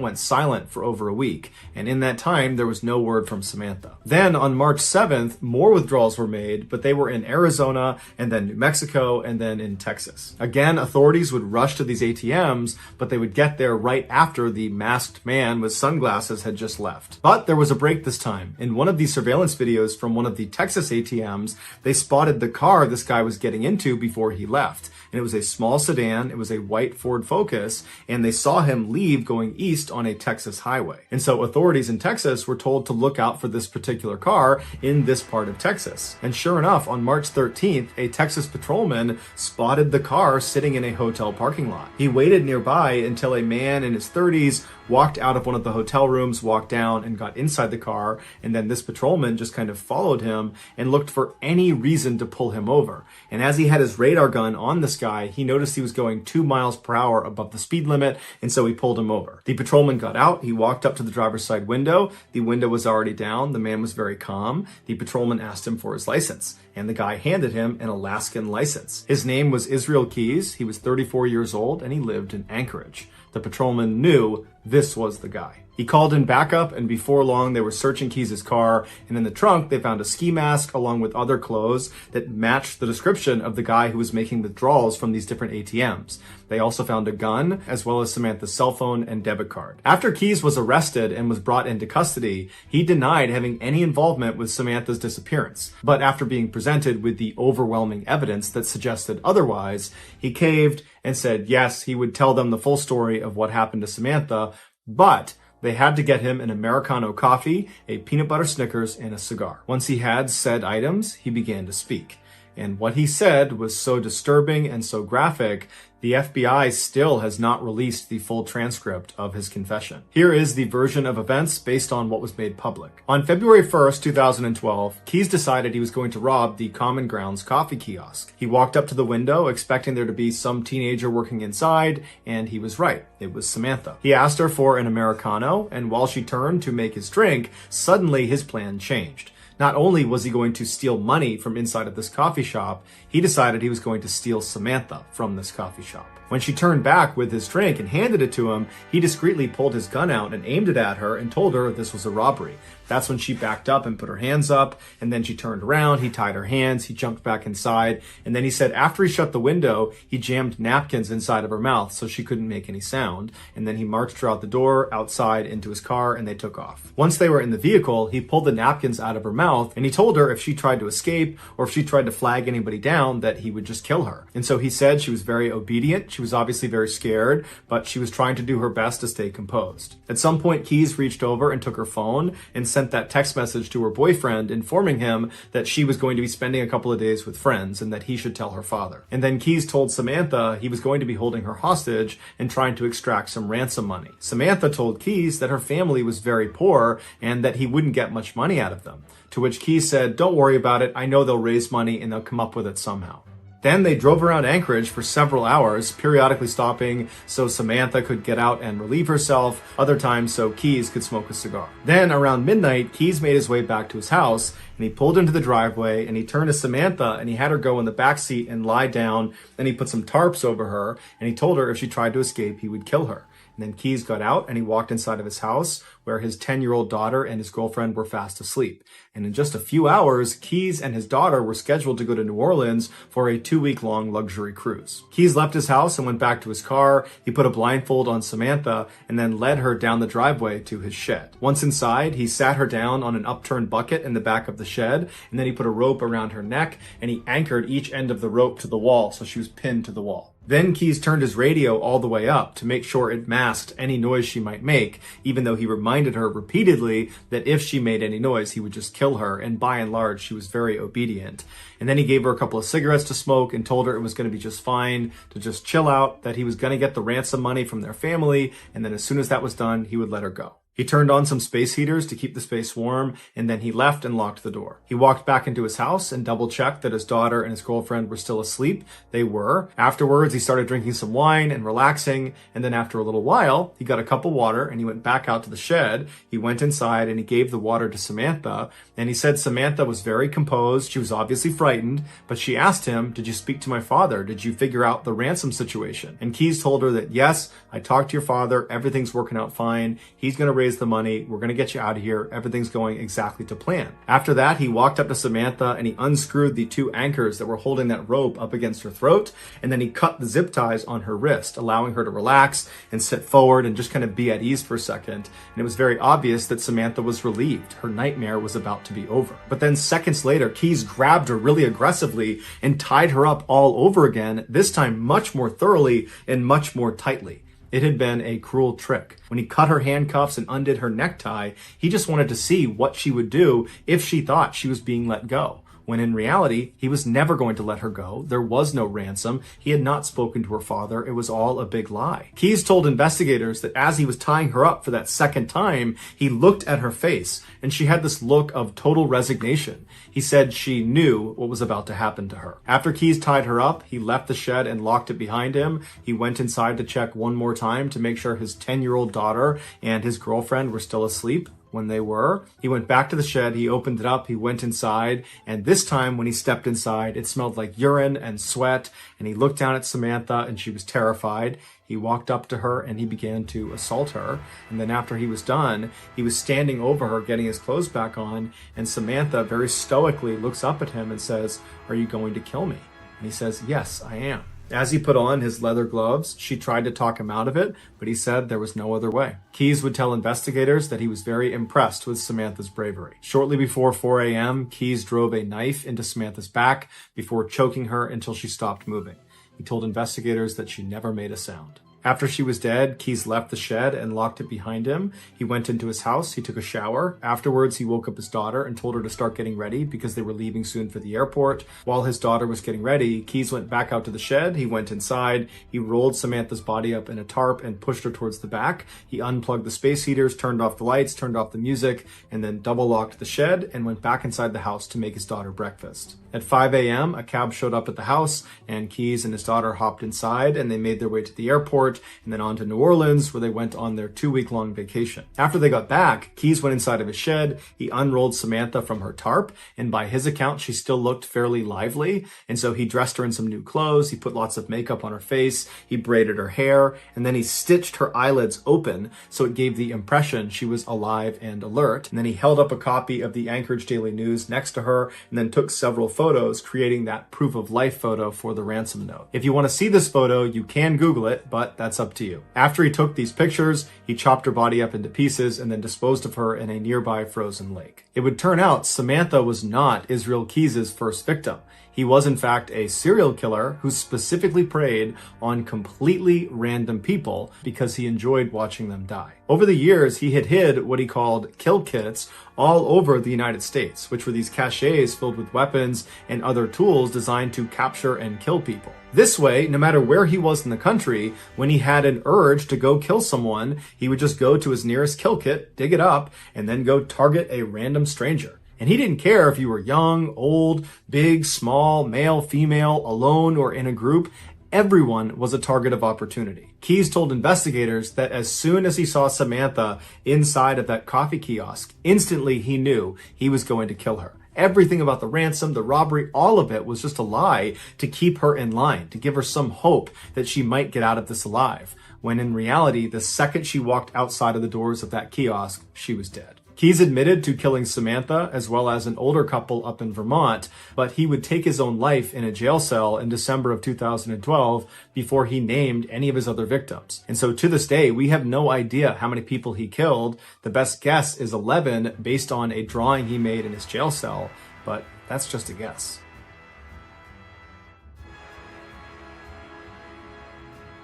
Speaker 4: went silent for over a week, and in that time, there was no word from Samantha. Then on March 7th, more withdrawals were made, but they were in Arizona, and then New Mexico, and then in Texas. Again, authorities would rush to these ATMs, but they would get there right after the masked man with sunglasses had just left. But there was a break this time. In one of these surveillance videos from one of the Texas ATMs, they spotted the car this guy was getting into before he left. And it was a small sedan, it was a white Ford Focus, and they saw him leave going east on a Texas highway. And so authorities in Texas were told to look out for this particular car in this part of Texas. And sure enough, on March 13th, a Texas patrolman spotted the car sitting in a hotel parking lot. He waited nearby until a man in his 30s
Speaker 3: walked out of one of the hotel rooms, walked down and got inside the car. And then this patrolman just kind of followed him and looked for any reason to pull him over. And as he had his radar gun on this guy, he noticed he was going 2 miles per hour above the speed limit. And so he pulled him over. The patrolman got out. He walked up to the driver's side window. The window was already down. The man was very calm. The patrolman asked him for his license, and the guy handed him an Alaskan license. His name was Israel Keys. He was 34 years old and he lived in Anchorage. The patrolman knew this was the guy. He called in backup, and before long they were searching Keys' car, and in the trunk they found a ski mask along with other clothes that matched the description of the guy who was making withdrawals from these different ATMs. They also found a gun, as well as Samantha's cell phone and debit card. After Keys was arrested and was brought into custody, he denied having any involvement with Samantha's disappearance. But after being presented with the overwhelming evidence that suggested otherwise, he caved and said yes, he would tell them the full story of what happened to Samantha, but they had to get him an Americano coffee, a peanut butter Snickers, and a cigar. Once he had said items, he began to speak. And what he said was so disturbing and so graphic, the FBI still has not released the full transcript of his confession. Here is the version of events based on what was made public. On February 1st, 2012, Keys decided he was going to rob the Common Grounds coffee kiosk. He walked up to the window expecting there to be some teenager working inside, and he was right. It was Samantha. He asked her for an Americano, and while she turned to make his drink, suddenly his plan changed. Not only was he going to steal money from inside of this coffee shop, he decided he was going to steal Samantha from this coffee shop. When she turned back with his drink and handed it to him, he discreetly pulled his gun out and aimed it at her and told her this was a robbery. That's when she backed up and put her hands up, and then she turned around, he tied her hands, he jumped back inside, and then he said after he shut the window, he jammed napkins inside of her mouth so she couldn't make any sound, and then he marched her out the door, outside, into his car, and they took off. Once they were in the vehicle, he pulled the napkins out of her mouth, and he told her if she tried to escape, or if she tried to flag anybody down, that he would just kill her. And so he said she was very obedient, she was obviously very scared, but she was trying to do her best to stay composed. At some point, Keys reached over and took her phone and sent that text message to her boyfriend informing him that she was going to be spending a couple of days with friends and that he should tell her father. And then Keys told Samantha he was going to be holding her hostage and trying to extract some ransom money. Samantha told Keys that her family was very poor and that he wouldn't get much money out of them. To which Keys said, "Don't worry about it. I know they'll raise money and they'll come up with it somehow." Then they drove around Anchorage for several hours, periodically stopping so Samantha could get out and relieve herself, other times so Keys could smoke a cigar. Then around midnight, Keys made his way back to his house, and he pulled into the driveway, and he turned to Samantha, and he had her go in the back seat and lie down, and he put some tarps over her, and he told her if she tried to escape, he would kill her. And then Keys got out and he walked inside of his house where his 10-year-old daughter and his girlfriend were fast asleep. And in just a few hours, Keys and his daughter were scheduled to go to New Orleans for a 2-week-long luxury cruise. Keys left his house and went back to his car. He put a blindfold on Samantha and then led her down the driveway to his shed. Once inside, he sat her down on an upturned bucket in the back of the shed, and then he put a rope around her neck and he anchored each end of the rope to the wall so she was pinned to the wall. Then Keys turned his radio all the way up to make sure it masked any noise she might make, even though he reminded her repeatedly that if she made any noise, he would just kill her, and by and large, she was very obedient. And then he gave her a couple of cigarettes to smoke and told her it was going to be just fine, to just chill out, that he was going to get the ransom money from their family, and then as soon as that was done, he would let her go. He turned on some space heaters to keep the space warm, and then he left and locked the door. He walked back into his house and double-checked that his daughter and his girlfriend were still asleep. They were. Afterwards, he started drinking some wine and relaxing, and then after a little while, he got a cup of water and he went back out to the shed. He went inside and he gave the water to Samantha, and he said Samantha was very composed. She was obviously frightened, but she asked him, "Did you speak to my father? Did you figure out the ransom situation?" And Keys told her that, "Yes, I talked to your father. Everything's working out fine. He's going to raise the money. We're going to get you out of here. Everything's going exactly to plan." After that, he walked up to Samantha and he unscrewed the 2 anchors that were holding that rope up against her throat. And then he cut the zip ties on her wrist, allowing her to relax and sit forward and just kind of be at ease for a second. And it was very obvious that Samantha was relieved. Her nightmare was about to be over. But then seconds later, Keys grabbed her really aggressively and tied her up all over again, this time much more thoroughly and much more tightly. It had been a cruel trick. When he cut her handcuffs and undid her necktie, he just wanted to see what she would do if she thought she was being let go. when in reality, he was never going to let her go. There was no ransom. He had not spoken to her father. It was all a big lie. Keyes told investigators that as he was tying her up for that second time, he looked at her face and she had this look of total resignation. He said she knew what was about to happen to her. After Keyes tied her up, he left the shed and locked it behind him. He went inside to check one more time to make sure his 10-year-old daughter and his girlfriend were still asleep. When they were, he went back to the shed, he opened it up, he went inside, and this time when he stepped inside, it smelled like urine and sweat, and he looked down at Samantha and she was terrified. He walked up to her and he began to assault her, and then after he was done, he was standing over her getting his clothes back on, and Samantha very stoically looks up at him and says, "Are you going to kill me?" And he says, "Yes, I am." As he put on his leather gloves, she tried to talk him out of it, but he said there was no other way. Keyes would tell investigators that he was very impressed with Samantha's bravery. Shortly before 4 a.m., Keyes drove a knife into Samantha's back before choking her until she stopped moving. He told investigators that she never made a sound. After she was dead, Keyes left the shed and locked it behind him. He went into his house, he took a shower. Afterwards, he woke up his daughter and told her to start getting ready because they were leaving soon for the airport. While his daughter was getting ready, Keyes went back out to the shed, he went inside, he rolled Samantha's body up in a tarp and pushed her towards the back. He unplugged the space heaters, turned off the lights, turned off the music, and then double locked the shed and went back inside the house to make his daughter breakfast. At 5 a.m., a cab showed up at the house and Keyes and his daughter hopped inside and they made their way to the airport and then on to New Orleans, where they went on their 2-week-long vacation. After they got back, Keyes went inside of his shed, he unrolled Samantha from her tarp, and by his account, she still looked fairly lively, and so he dressed her in some new clothes, he put lots of makeup on her face, he braided her hair, and then he stitched her eyelids open so it gave the impression she was alive and alert, and then he held up a copy of the Anchorage Daily News next to her, and then took several photos, creating that proof of life photo for the ransom note. If you want to see this photo, you can Google it, but that's up to you. After he took these pictures, he chopped her body up into pieces and then disposed of her in a nearby frozen lake. It would turn out Samantha was not Israel Keyes' first victim. He was in fact a serial killer who specifically preyed on completely random people because he enjoyed watching them die. Over the years, he had hid what he called kill kits all over the United States, which were these caches filled with weapons and other tools designed to capture and kill people. This way, no matter where he was in the country, when he had an urge to go kill someone, he would just go to his nearest kill kit, dig it up, and then go target a random stranger. And he didn't care if you were young, old, big, small, male, female, alone, or in a group. Everyone was a target of opportunity. Keyes told investigators that as soon as he saw Samantha inside of that coffee kiosk, instantly he knew he was going to kill her. Everything about the ransom, the robbery, all of it was just a lie to keep her in line, to give her some hope that she might get out of this alive. When in reality, the second she walked outside of the doors of that kiosk, she was dead. Keyes admitted to killing Samantha as well as an older couple up in Vermont, but he would take his own life in a jail cell in December of 2012 before he named any of his other victims. And so to this day, we have no idea how many people he killed. The best guess is 11 based on a drawing he made in his jail cell, but that's just a guess.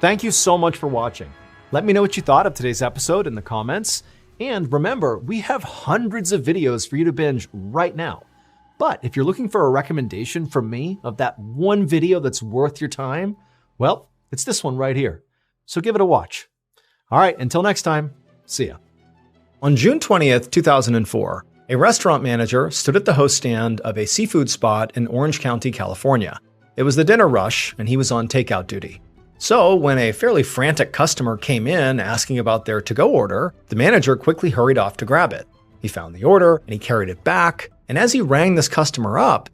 Speaker 4: Thank you so much for watching. Let me know what you thought of today's episode in the comments. And remember, we have hundreds of videos for you to binge right now. But if you're looking for a recommendation from me of that one video that's worth your time, well, it's this one right here. So give it a watch. All right, until next time, see ya.
Speaker 1: On June 20th, 2004, a restaurant manager stood at the host stand of a seafood spot in Orange County, California. It was the dinner rush, and he was on takeout duty. So when a fairly frantic customer came in asking about their to-go order, the manager quickly hurried off to grab it. He found the order and he carried it back, and as he rang this customer up,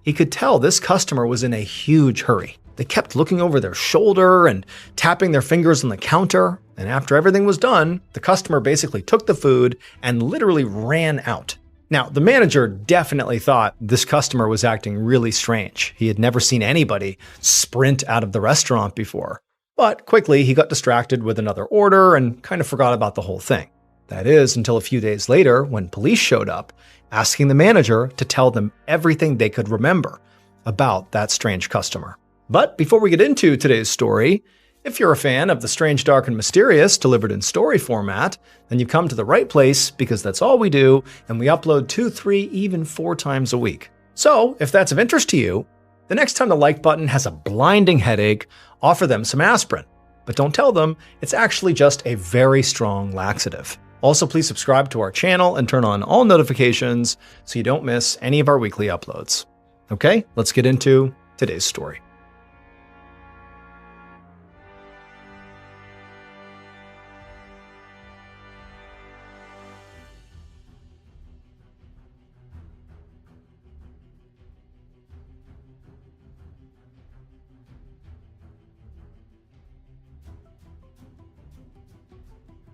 Speaker 1: he could tell this customer was in a huge hurry. They kept looking over their shoulder and tapping their fingers on the counter, and after everything was done, the customer basically took the food and literally ran out. Now, the manager definitely thought this customer was acting really strange. He had never seen anybody sprint out of the restaurant before. But quickly, he got distracted with another order and kind of forgot about the whole thing. That is, until a few days later when police showed up, asking the manager to tell them everything they could remember about that strange customer. But before we get into today's story, if you're a fan of the strange, dark, and mysterious delivered in story format, then you've come to the right place because that's all we do, and we upload 2, 3, even 4 times a week.
Speaker 2: So, if that's of interest to you, the next time the like button has a blinding headache, offer them some aspirin. But don't tell them it's actually just a very strong laxative. Also, please subscribe to our channel and turn on all notifications so you don't miss any of our weekly uploads. Okay, let's get into today's story.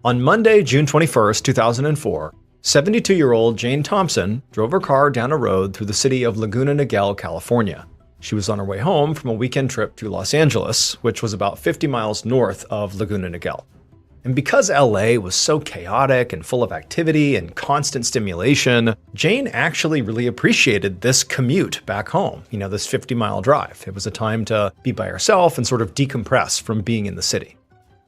Speaker 2: On Monday, June 21st, 2004, 72-year-old Jane Thompson drove her car down a road through the city of Laguna Niguel, California. She was on her way home from a weekend trip to Los Angeles, which was about 50 miles north of Laguna Niguel. And because LA was so chaotic and full of activity and constant stimulation, Jane actually really appreciated this commute back home, this 50-mile drive. It was a time to be by herself and sort of decompress from being in the city.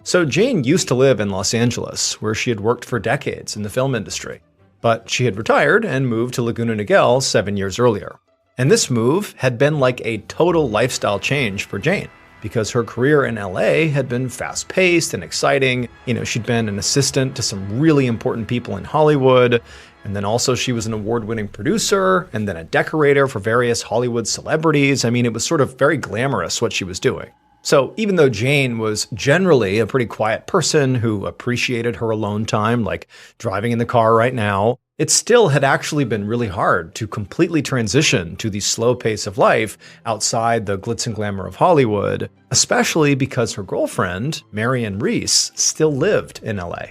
Speaker 2: So Jane used to live in Los Angeles, where she had worked for decades in the film industry. But she had retired and moved to Laguna Niguel 7 years earlier. And this move had been like a total lifestyle change for Jane, because her career in LA had been fast-paced and exciting. She'd been an assistant to some really important people in Hollywood, and then also she was an award-winning producer, and then a decorator for various Hollywood celebrities. It was sort of very glamorous what she was doing. So even though Jane was generally a pretty quiet person who appreciated her alone time, like driving in the car right now, it still had actually been really hard to completely transition to the slow pace of life outside the glitz and glamour of Hollywood, especially because her girlfriend, Marion Reese, still lived in LA.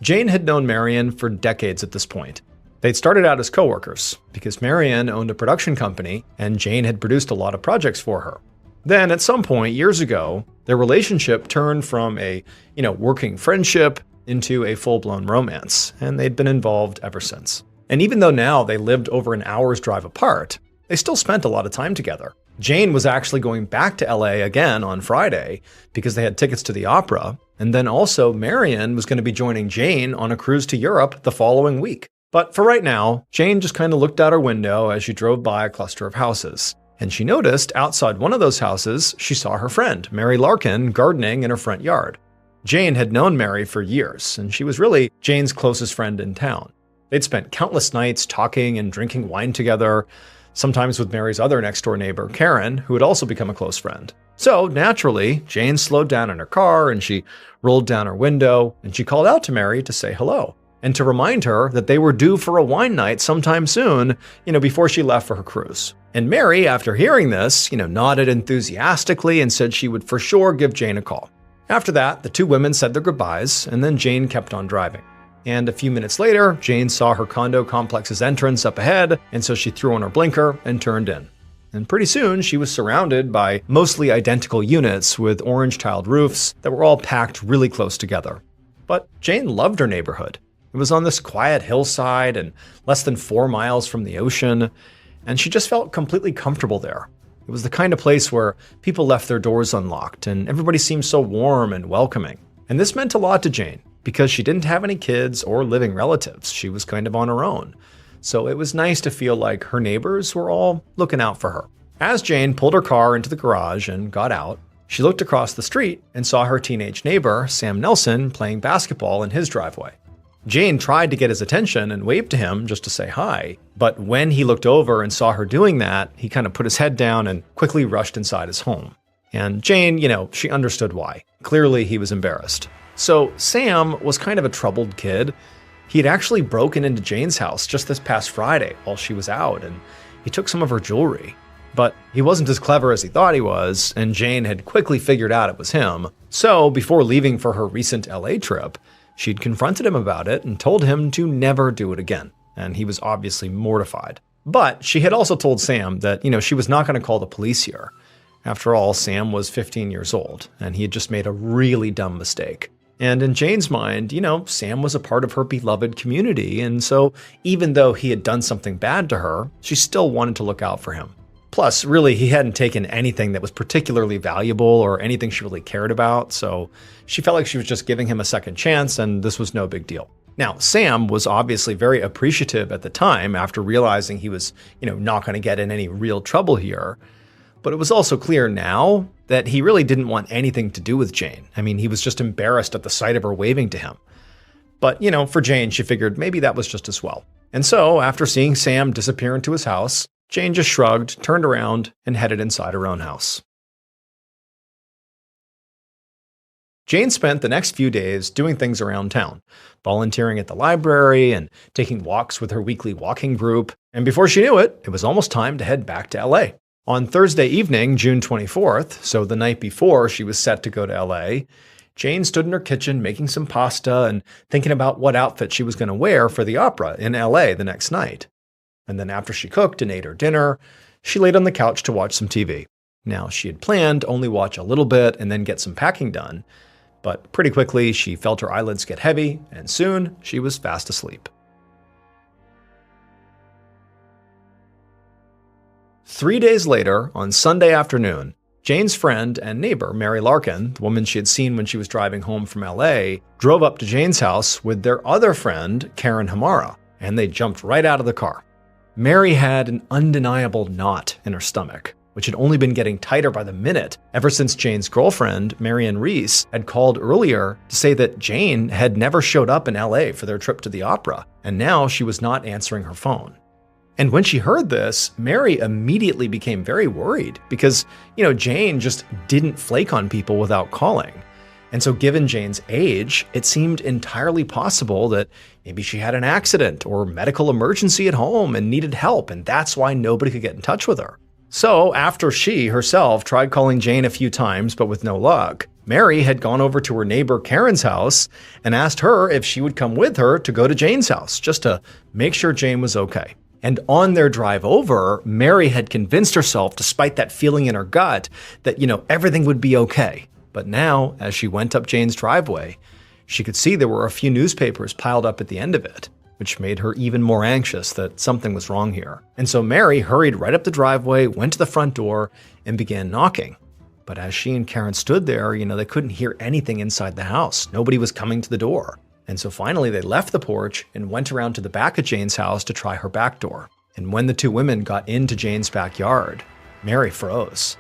Speaker 2: Jane had known Marion for decades at this point. They'd started out as coworkers because Marion owned a production company and Jane had produced a lot of projects for her. Then at some point years ago, their relationship turned from a, working friendship into a full-blown romance, and they'd been involved ever since. And even though now they lived over an hour's drive apart, they still spent a lot of time together. Jane was actually going back to LA again on Friday because they had tickets to the opera, and then also Marion was going to be joining Jane on a cruise to Europe the following week. But for right now, Jane just kind of looked out her window as she drove by a cluster of houses. And she noticed outside one of those houses, she saw her friend, Mary Larkin, gardening in her front yard. Jane had known Mary for years, and she was really Jane's closest friend in town. They'd spent countless nights talking and drinking wine together, sometimes with Mary's other next-door neighbor, Karen, who had also become a close friend. So, naturally, Jane slowed down in her car, and she rolled down her window, and she called out to Mary to say hello, and to remind her that they were due for a wine night sometime soon, before she left for her cruise. And Mary, after hearing this, nodded enthusiastically and said she would for sure give Jane a call. After that, the two women said their goodbyes, and then Jane kept on driving. And a few minutes later, Jane saw her condo complex's entrance up ahead, and so she threw on her blinker and turned in. And pretty soon, she was surrounded by mostly identical units with orange-tiled roofs that were all packed really close together. But Jane loved her neighborhood. It was on this quiet hillside and less than 4 miles from the ocean, and she just felt completely comfortable there. It was the kind of place where people left their doors unlocked, and everybody seemed so warm and welcoming. And this meant a lot to Jane, because she didn't have any kids or living relatives. She was kind of on her own. So it was nice to feel like her neighbors were all looking out for her. As Jane pulled her car into the garage and got out, she looked across the street and saw her teenage neighbor, Sam Nelson, playing basketball in his driveway. Jane tried to get his attention and waved to him just to say hi, but when he looked over and saw her doing that, he kind of put his head down and quickly rushed inside his home. And Jane, she understood why. Clearly, he was embarrassed. So Sam was kind of a troubled kid. He had actually broken into Jane's house just this past Friday while she was out, and he took some of her jewelry. But he wasn't as clever as he thought he was, and Jane had quickly figured out it was him. So before leaving for her recent LA trip, she'd confronted him about it and told him to never do it again, and he was obviously mortified. But she had also told Sam that, she was not going to call the police here. After all, Sam was 15 years old, and he had just made a really dumb mistake. And in Jane's mind, Sam was a part of her beloved community, and so even though he had done something bad to her, she still wanted to look out for him. Plus, really, he hadn't taken anything that was particularly valuable or anything she really cared about, so she felt like she was just giving him a second chance, and this was no big deal.
Speaker 4: Now, Sam was obviously very appreciative at the time after realizing he was, not going to get in any real trouble here. But it was also clear now that he really didn't want anything to do with Jane. I mean, he was just embarrassed at the sight of her waving to him. But, for Jane, she figured maybe that was just as well. And so, after seeing Sam disappear into his house, Jane just shrugged, turned around, and headed inside her own house. Jane spent the next few days doing things around town, volunteering at the library and taking walks with her weekly walking group. And before she knew it, it was almost time to head back to LA. On Thursday evening, June 24th, so the night before she was set to go to LA, Jane stood in her kitchen making some pasta and thinking about what outfit she was going to wear for the opera in LA the next night. And then after she cooked and ate her dinner, she laid on the couch to watch some TV. Now, she had planned to only watch a little bit and then get some packing done, but pretty quickly she felt her eyelids get heavy, and soon she was fast asleep. 3 days later, on Sunday afternoon, Jane's friend and neighbor, Mary Larkin, the woman she had seen when she was driving home from LA, drove up to Jane's house with their other friend, Karen Hamara, and they jumped right out of the car. Mary had an undeniable knot in her stomach, which had only been getting tighter by the minute ever since Jane's girlfriend, Marian Reese, had called earlier to say that Jane had never showed up in LA for their trip to the opera, and now she was not answering her phone. And when she heard this, Mary immediately became very worried because, Jane just didn't flake on people without calling. And so given Jane's age, it seemed entirely possible that maybe she had an accident or medical emergency at home and needed help, and that's why nobody could get in touch with her. So after she herself tried calling Jane a few times, but with no luck, Mary had gone over to her neighbor Karen's house and asked her if she would come with her to go to Jane's house, just to make sure Jane was okay. And on their drive over, Mary had convinced herself, despite that feeling in her gut, that, everything would be okay. But now, as she went up Jane's driveway, she could see there were a few newspapers piled up at the end of it, which made her even more anxious that something was wrong here. And so Mary hurried right up the driveway, went to the front door, and began knocking. But as she and Karen stood there, they couldn't hear anything inside the house. Nobody was coming to the door. And so finally they left the porch and went around to the back of Jane's house to try her back door. And when the two women got into Jane's backyard, Mary froze,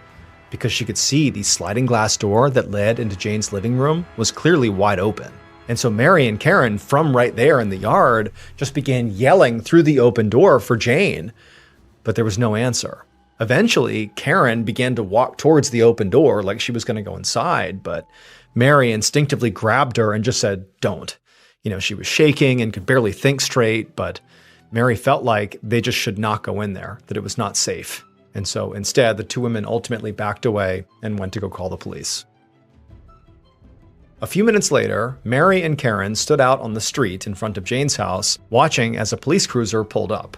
Speaker 4: because she could see the sliding glass door that led into Jane's living room was clearly wide open. And so Mary and Karen, from right there in the yard, just began yelling through the open door for Jane, but there was no answer. Eventually, Karen began to walk towards the open door like she was going to go inside, but Mary instinctively grabbed her and just said, "Don't." She was shaking and could barely think straight, but Mary felt like they just should not go in there, that it was not safe. And so instead, the two women ultimately backed away and went to go call the police. A few minutes later, Mary and Karen stood out on the street in front of Jane's house, watching as a police cruiser pulled up.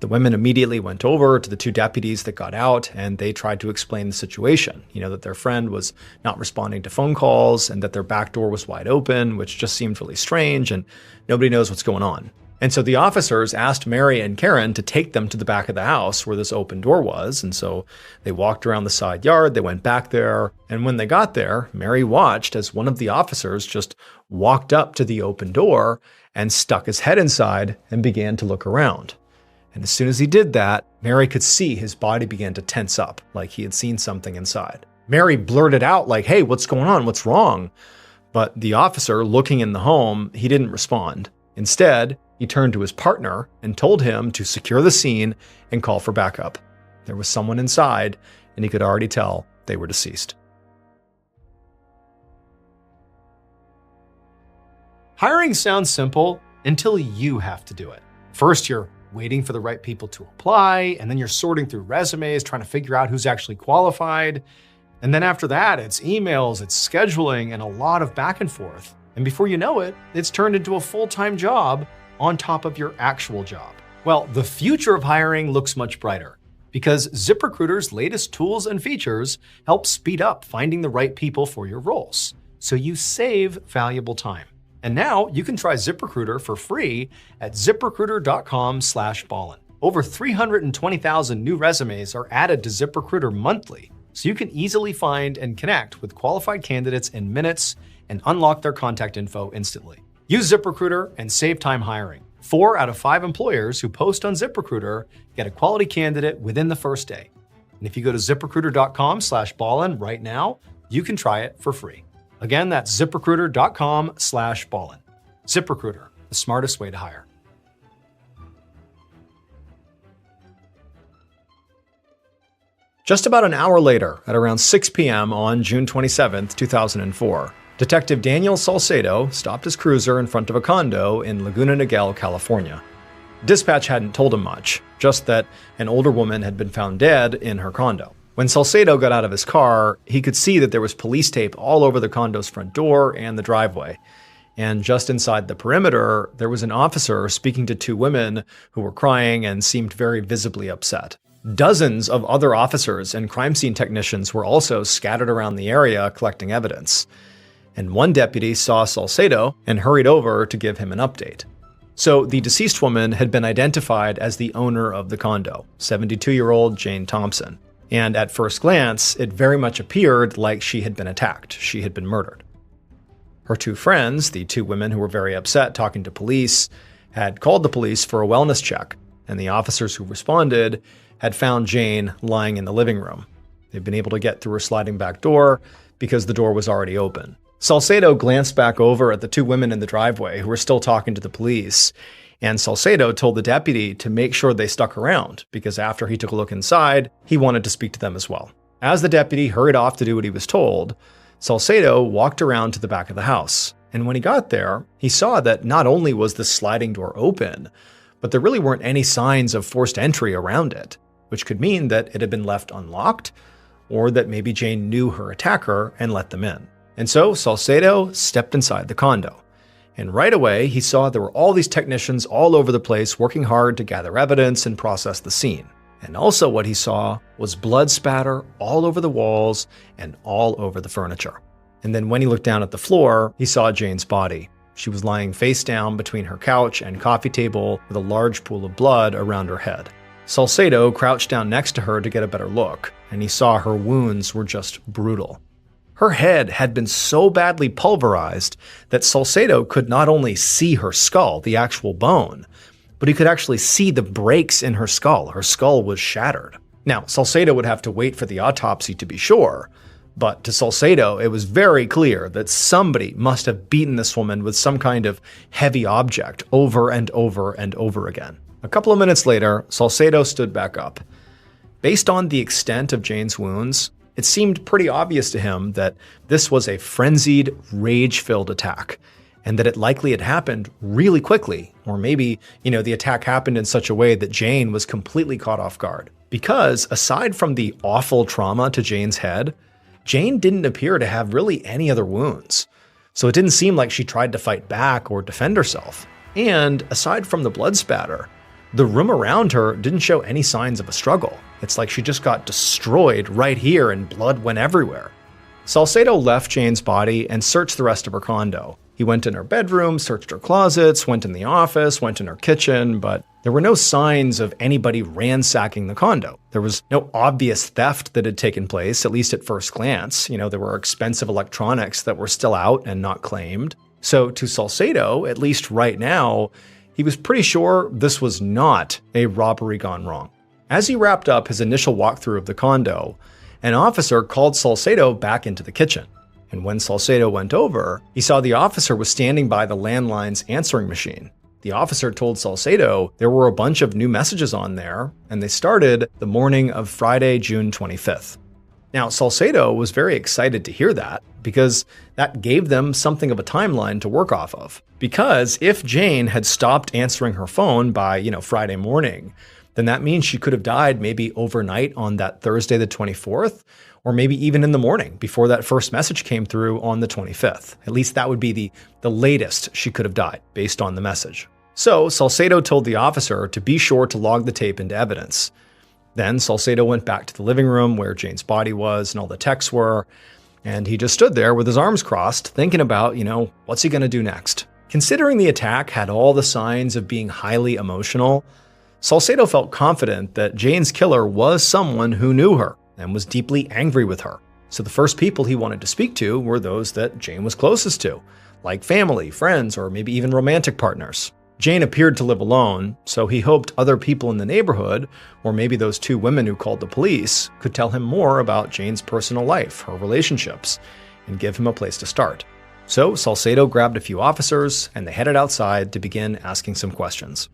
Speaker 4: The women immediately went over to the two deputies that got out, and they tried to explain the situation. That their friend was not responding to phone calls and that their back door was wide open, which just seemed really strange, and nobody knows what's going on. And so the officers asked Mary and Karen to take them to the back of the house where this open door was. And so they walked around the side yard, they went back there. And when they got there, Mary watched as one of the officers just walked up to the open door and stuck his head inside and began to look around. And as soon as he did that, Mary could see his body began to tense up, like he had seen something inside. Mary blurted out like, "Hey, what's going on? What's wrong?" But the officer looking in the home, he didn't respond. Instead, he turned to his partner and told him to secure the scene and call for backup. There was someone inside, and he could already tell they were deceased.
Speaker 2: Hiring sounds simple until you have to do it. First, you're waiting for the right people to apply, and then you're sorting through resumes, trying to figure out who's actually qualified. And then after that, it's emails, it's scheduling, and a lot of back and forth. And before you know it, it's turned into a full-time job on top of your actual job. Well, the future of hiring looks much brighter because ZipRecruiter's latest tools and features help speed up finding the right people for your roles, so you save valuable time. And now you can try ZipRecruiter for free at ziprecruiter.com/ballen. Over 320,000 new resumes are added to ZipRecruiter monthly, so you can easily find and connect with qualified candidates in minutes and unlock their contact info instantly. Use ZipRecruiter and save time hiring. 4 out of 5 employers who post on ZipRecruiter get a quality candidate within the first day. And if you go to ZipRecruiter.com/ballin right now, you can try it for free. Again, that's ZipRecruiter.com/ballin. ZipRecruiter, the smartest way to hire.
Speaker 1: Just about an hour later, at around 6 p.m. on June 27, 2004, Detective Daniel Salcedo stopped his cruiser in front of a condo in Laguna Niguel, California. Dispatch hadn't told him much, just that an older woman had been found dead in her condo. When Salcedo got out of his car, he could see that there was police tape all over the condo's front door and the driveway. And just inside the perimeter, there was an officer speaking to 2 women who were crying and seemed very visibly upset. Dozens of other officers and crime scene technicians were also scattered around the area collecting evidence. And one deputy saw Salcedo and hurried over to give him an update. So the deceased woman had been identified as the owner of the condo, 72-year-old Jane Thompson. And at first glance, it very much appeared like she had been attacked. She had been murdered. Her 2 friends, the 2 women who were very upset talking to police, had called the police for a wellness check, and the officers who responded had found Jane lying in the living room. They'd been able to get through her sliding back door because the door was already open. Salcedo glanced back over at the 2 women in the driveway who were still talking to the police, and Salcedo told the deputy to make sure they stuck around because after he took a look inside, he wanted to speak to them as well. As the deputy hurried off to do what he was told, Salcedo walked around to the back of the house. And when he got there, he saw that not only was the sliding door open, but there really weren't any signs of forced entry around it, which could mean that it had been left unlocked, or that maybe Jane knew her attacker and let them in. And so Salcedo stepped inside the condo. And right away, he saw there were all these technicians all over the place working hard to gather evidence and process the scene. And also what he saw was blood spatter all over the walls and all over the furniture. And then when he looked down at the floor, he saw Jane's body. She was lying face down between her couch and coffee table with a large pool of blood around her head. Salcedo crouched down next to her to get a better look, and he saw her wounds were just brutal. Her head had been so badly pulverized that Salcedo could not only see her skull, the actual bone, but he could actually see the breaks in her skull. Her skull was shattered. Now, Salcedo would have to wait for the autopsy to be sure, but to Salcedo, it was very clear that somebody must have beaten this woman with some kind of heavy object over and over and over again. A couple of minutes later, Salcedo stood back up. Based on the extent of Jane's wounds, it seemed pretty obvious to him that this was a frenzied, rage-filled attack, and that it likely had happened really quickly, or maybe, the attack happened in such a way that Jane was completely caught off guard. Because aside from the awful trauma to Jane's head, Jane didn't appear to have really any other wounds. So it didn't seem like she tried to fight back or defend herself. And aside from the blood spatter, the room around her didn't show any signs of a struggle. It's like she just got destroyed right here and blood went everywhere. Salcedo left Jane's body and searched the rest of her condo. He went in her bedroom, searched her closets, went in the office, went in her kitchen, but there were no signs of anybody ransacking the condo. There was no obvious theft that had taken place, at least at first glance. There were expensive electronics that were still out and not claimed. So to Salcedo, at least right now, he was pretty sure this was not a robbery gone wrong. As he wrapped up his initial walkthrough of the condo, an officer called Salcedo back into the kitchen. And when Salcedo went over, he saw the officer was standing by the landline's answering machine. The officer told Salcedo there were a bunch of new messages on there, and they started the morning of Friday, June 25th. Now, Salcedo was very excited to hear that because that gave them something of a timeline to work off of. Because if Jane had stopped answering her phone by, Friday morning, then that means she could have died maybe overnight on that Thursday the 24th, or maybe even in the morning before that first message came through on the 25th. At least that would be the latest she could have died based on the message. So Salcedo told the officer to be sure to log the tape into evidence. Then Salcedo went back to the living room where Jane's body was and all the texts were, and he just stood there with his arms crossed, thinking about, what's he going to do next? Considering the attack had all the signs of being highly emotional, Salcedo felt confident that Jane's killer was someone who knew her and was deeply angry with her. So the first people he wanted to speak to were those that Jane was closest to,
Speaker 4: like family, friends, or maybe even romantic partners. Jane appeared to live alone, so he hoped other people in the neighborhood, or maybe those two women who called the police, could tell him more about Jane's personal life, her relationships, and give him a place to start. So Salcedo grabbed a few officers, and they headed outside to begin asking some questions.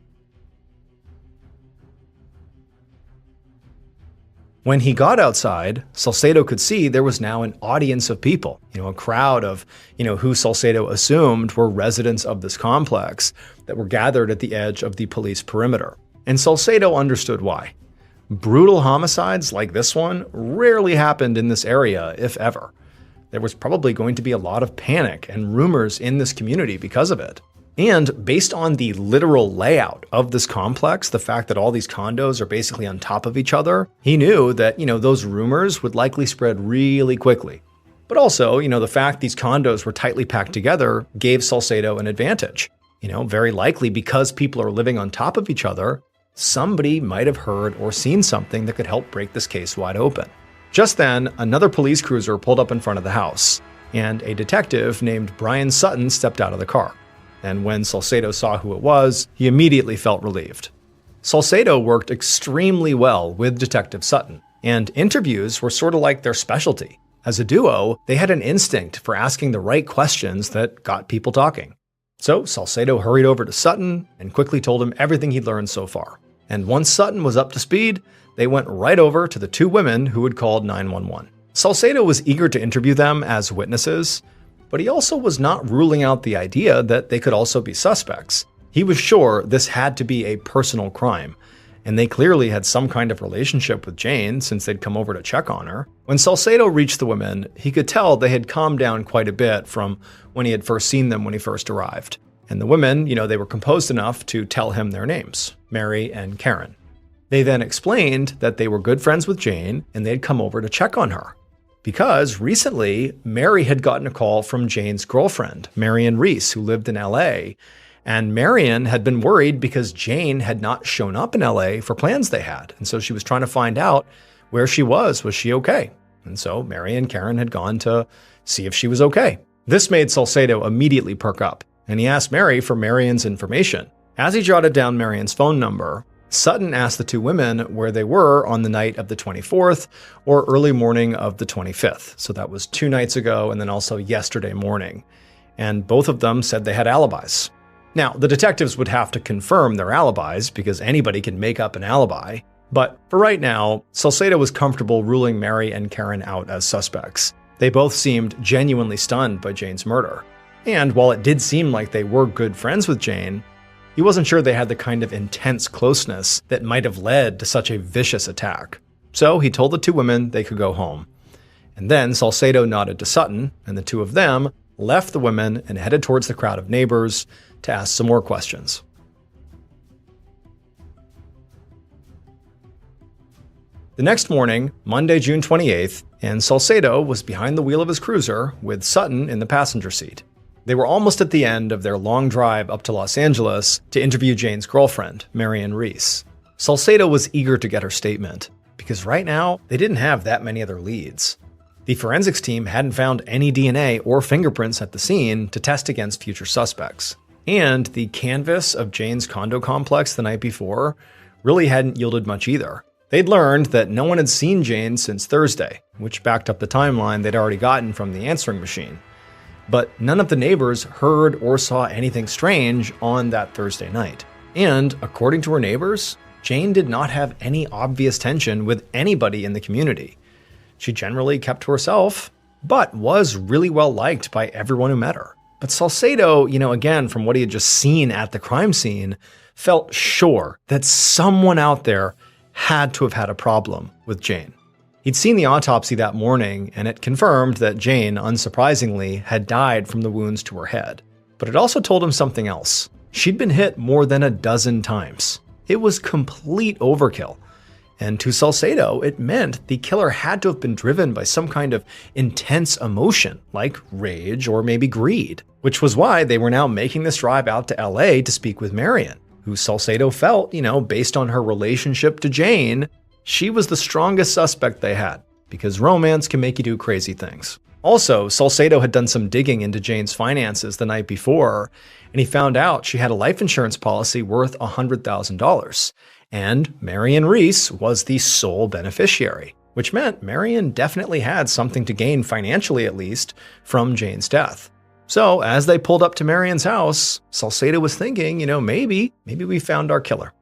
Speaker 4: When he got outside, Salcedo could see there was now an audience of people, a crowd of, who Salcedo assumed were residents of this complex that were gathered at the edge of the police perimeter. And Salcedo understood why. Brutal homicides like this one rarely happened in this area, if ever. There was probably going to be a lot of panic and rumors in this community because of it. And based on the literal layout of this complex, the fact that all these condos are basically on top of each other, he knew that, those rumors would likely spread really quickly. But also, the fact these condos were tightly packed together gave Salcedo an advantage. Very likely because people are living on top of each other, somebody might have heard or seen something that could help break this case wide open. Just then, another police cruiser pulled up in front of the house, and a detective named Brian Sutton stepped out of the car. And when Salcedo saw who it was, he immediately felt relieved. Salcedo worked extremely well with Detective Sutton, and interviews were sort of like their specialty. As a duo, they had an instinct for asking the right questions that got people talking. So Salcedo hurried over to Sutton and quickly told him everything he'd learned so far. And once Sutton was up to speed, they went right over to the two women who had called 911. Salcedo was eager to interview them as witnesses, but he also was not ruling out the idea that they could also be suspects. He was sure this had to be a personal crime, and they clearly had some kind of relationship with Jane since they'd come over to check on her. When Salcedo reached the women, he could tell they had calmed down quite a bit from when he had first seen them when he first arrived. And the women, they were composed enough to tell him their names, Mary and Karen. They then explained that they were good friends with Jane and they'd come over to check on her. Because recently, Mary had gotten a call from Jane's girlfriend, Marion Reese, who lived in LA. And Marion had been worried because Jane had not shown up in LA for plans they had. And so she was trying to find out where she was. Was she okay? And so Mary and Karen had gone to see if she was okay. This made Salcedo immediately perk up, and he asked Mary for Marion's information. As he jotted down Marion's phone number, Sutton asked the two women where they were on the night of the 24th or early morning of the 25th. So that was 2 nights ago and then also yesterday morning. And both of them said they had alibis. Now, the detectives would have to confirm their alibis because anybody can make up an alibi. But for right now, Salcedo was comfortable ruling Mary and Karen out as suspects. They both seemed genuinely stunned by Jane's murder. And while it did seem like they were good friends with Jane, he wasn't sure they had the kind of intense closeness that might have led to such a vicious attack. So he told the two women they could go home. And then Salcedo nodded to Sutton, and the two of them left the women and headed towards the crowd of neighbors to ask some more questions. The next morning, Monday, June 28th, and Salcedo was behind the wheel of his cruiser with Sutton in the passenger seat. They were almost at the end of their long drive up to Los Angeles to interview Jane's girlfriend, Marion Reese. Salcedo was eager to get her statement, because right now, they didn't have that many other leads. The forensics team hadn't found any DNA or fingerprints at the scene to test against future suspects. And the canvas of Jane's condo complex the night before really hadn't yielded much either. They'd learned that no one had seen Jane since Thursday, which backed up the timeline they'd already gotten from the answering machine. But none of the neighbors heard or saw anything strange on that Thursday night. And according to her neighbors, Jane did not have any obvious tension with anybody in the community. She generally kept to herself, but was really well liked by everyone who met her. But Salcedo, again, from what he had just seen at the crime scene, felt sure that someone out there had to have had a problem with Jane. He'd seen the autopsy that morning, and it confirmed that Jane, unsurprisingly, had died from the wounds to her head. But it also told him something else. She'd been hit more than a dozen times. It was complete overkill. And to Salcedo, it meant the killer had to have been driven by some kind of intense emotion, like rage or maybe greed, which was why they were now making this drive out to LA to speak with Marion, who Salcedo felt, based on her relationship to Jane, she was the strongest suspect they had, because romance can make you do crazy things.
Speaker 2: Also, Salcedo had done some digging into Jane's finances the night before, and he found out she had a life insurance policy worth $100,000. And Marion Reese was the sole beneficiary, which meant Marion definitely had something to gain financially, at least, from Jane's death. So as they pulled up to Marion's house, Salcedo was thinking, maybe we found our killer.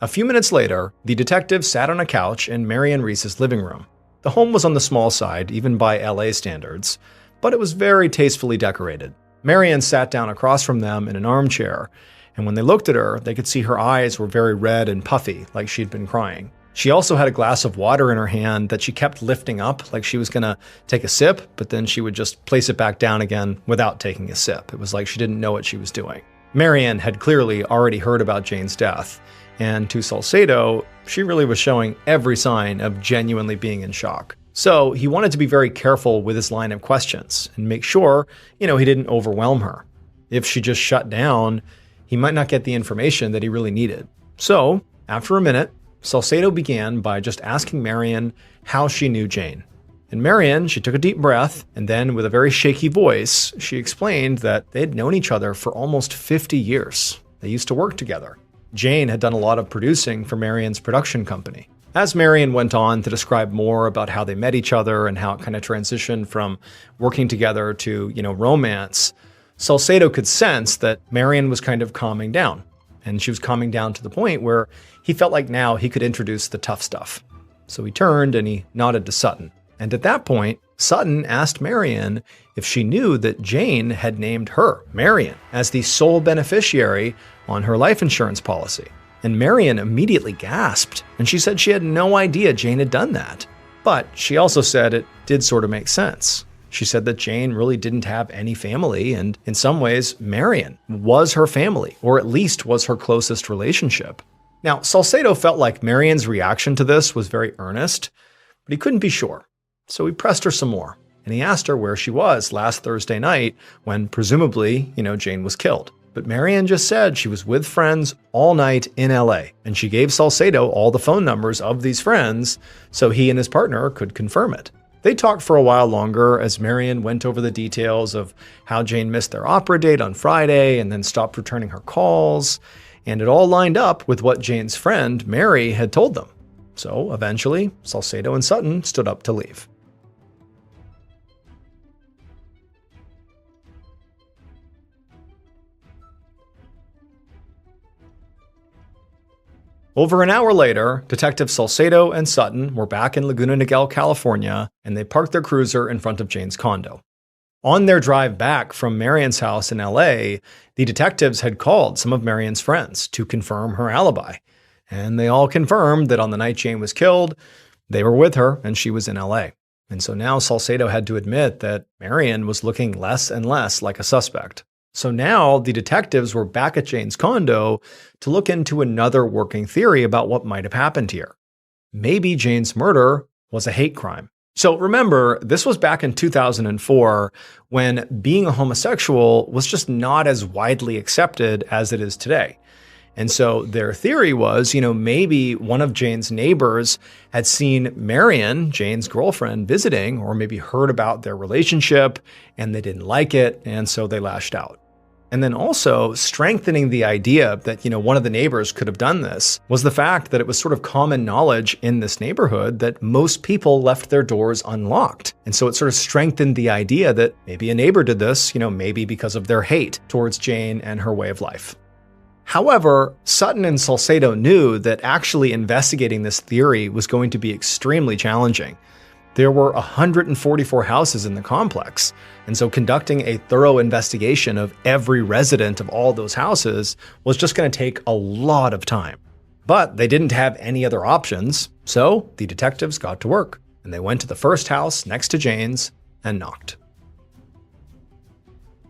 Speaker 2: A few minutes later, the detective sat on a couch in Marion Reese's living room. The home was on the small side, even by LA standards, but it was very tastefully decorated. Marion sat down across from them in an armchair, and when they looked at her, they could see her eyes were very red and puffy, like she'd been crying. She also had a glass of water in her hand that she kept lifting up like she was going to take a sip, but then she would just place it back down again without taking a sip. It was like she didn't know what she was doing. Marion had clearly already heard about Jane's death, and to Salcedo, she really was showing every sign of genuinely being in shock. So he wanted to be very careful with his line of questions and make sure, he didn't overwhelm her. If she just shut down, he might not get the information that he really needed. So, after a minute, Salcedo began by just asking Marion how she knew Jane. And Marion, she took a deep breath, and then with a very shaky voice, she explained that they had known each other for almost 50 years. They used to work together. Jane had done a lot of producing for Marion's production company. As Marion went on to describe more about how they met each other and how it kind of transitioned from working together to, romance, Salcedo could sense that Marion was kind of calming down. And she was calming down to the point where he felt like now he could introduce the tough stuff. So he turned and he nodded to Sutton. And at that point, Sutton asked Marion if she knew that Jane had named her, Marion, as the sole beneficiary on her life insurance policy. And Marion immediately gasped, and she said she had no idea Jane had done that. But she also said it did sort of make sense. She said that Jane really didn't have any family, and in some ways, Marion was her family, or at least was her closest relationship. Now, Salcedo felt like Marion's reaction to this was very earnest, but he couldn't be sure. So he pressed her some more, and he asked her where she was last Thursday night when presumably, Jane was killed. But Marion just said she was with friends all night in LA, and she gave Salcedo all the phone numbers of these friends so he and his partner could confirm it. They talked for a while longer as Marion went over the details of how Jane missed their opera date on Friday and then stopped returning her calls, and it all lined up with what Jane's friend, Mary, had told them. So eventually, Salcedo and Sutton stood up to leave. Over an hour later, Detective Salcedo and Sutton were back in Laguna Niguel, California, and they parked their cruiser in front of Jane's condo. On their drive back from Marion's house in LA, the detectives had called some of Marion's friends to confirm her alibi. And they all confirmed that on the night Jane was killed, they were with her and she was in LA. And so now Salcedo had to admit that Marion was looking less and less like a suspect. So now the detectives were back at Jane's condo to look into another working theory about what might have happened here. Maybe Jane's murder was a hate crime. So remember, this was back in 2004 when being a homosexual was just not as widely accepted as it is today. And so their theory was, maybe one of Jane's neighbors had seen Marion, Jane's girlfriend, visiting, or maybe heard about their relationship and they didn't like it, and so they lashed out. And then also strengthening the idea that, one of the neighbors could have done this was the fact that it was sort of common knowledge in this neighborhood that most people left their doors unlocked. And so it sort of strengthened the idea that maybe a neighbor did this, maybe because of their hate towards Jane and her way of life. However, Sutton and Salcedo knew that actually investigating this theory was going to be extremely challenging. There were 144 houses in the complex, and so conducting a thorough investigation of every resident of all those houses was just going to take a lot of time. But they didn't have any other options, so the detectives got to work, and they went to the first house next to Jane's and knocked.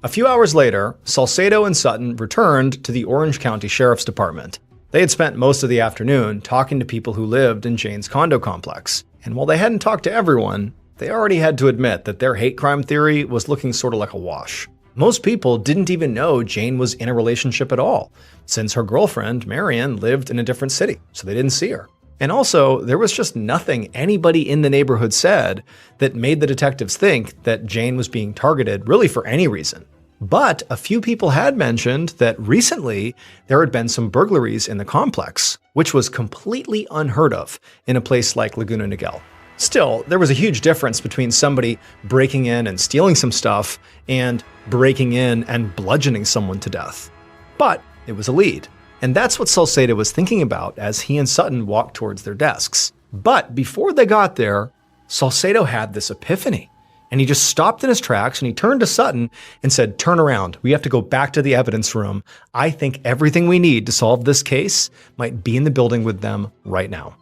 Speaker 2: A few hours later, Salcedo and Sutton returned to the Orange County Sheriff's Department. They had spent most of the afternoon talking to people who lived in Jane's condo complex. And while they hadn't talked to everyone, they already had to admit that their hate crime theory was looking sort of like a wash. Most people didn't even know Jane was in a relationship at all, since her girlfriend, Marion, lived in a different city, so they didn't see her.
Speaker 4: And also, there was just nothing anybody in the neighborhood said that made the detectives think that Jane was being targeted really for any reason. But a few people had mentioned that recently there had been some burglaries in the complex, which was completely unheard of in a place like Laguna Niguel. Still, there was a huge difference between somebody breaking in and stealing some stuff and breaking in and bludgeoning someone to death. But it was a lead. And that's what Salcedo was thinking about as he and Sutton walked towards their desks. But before they got there, Salcedo had this epiphany. And he just stopped in his tracks and he turned to Sutton and said, "Turn around. We have to go back to the evidence room. I think everything we need to solve this case might be in the building with them right now."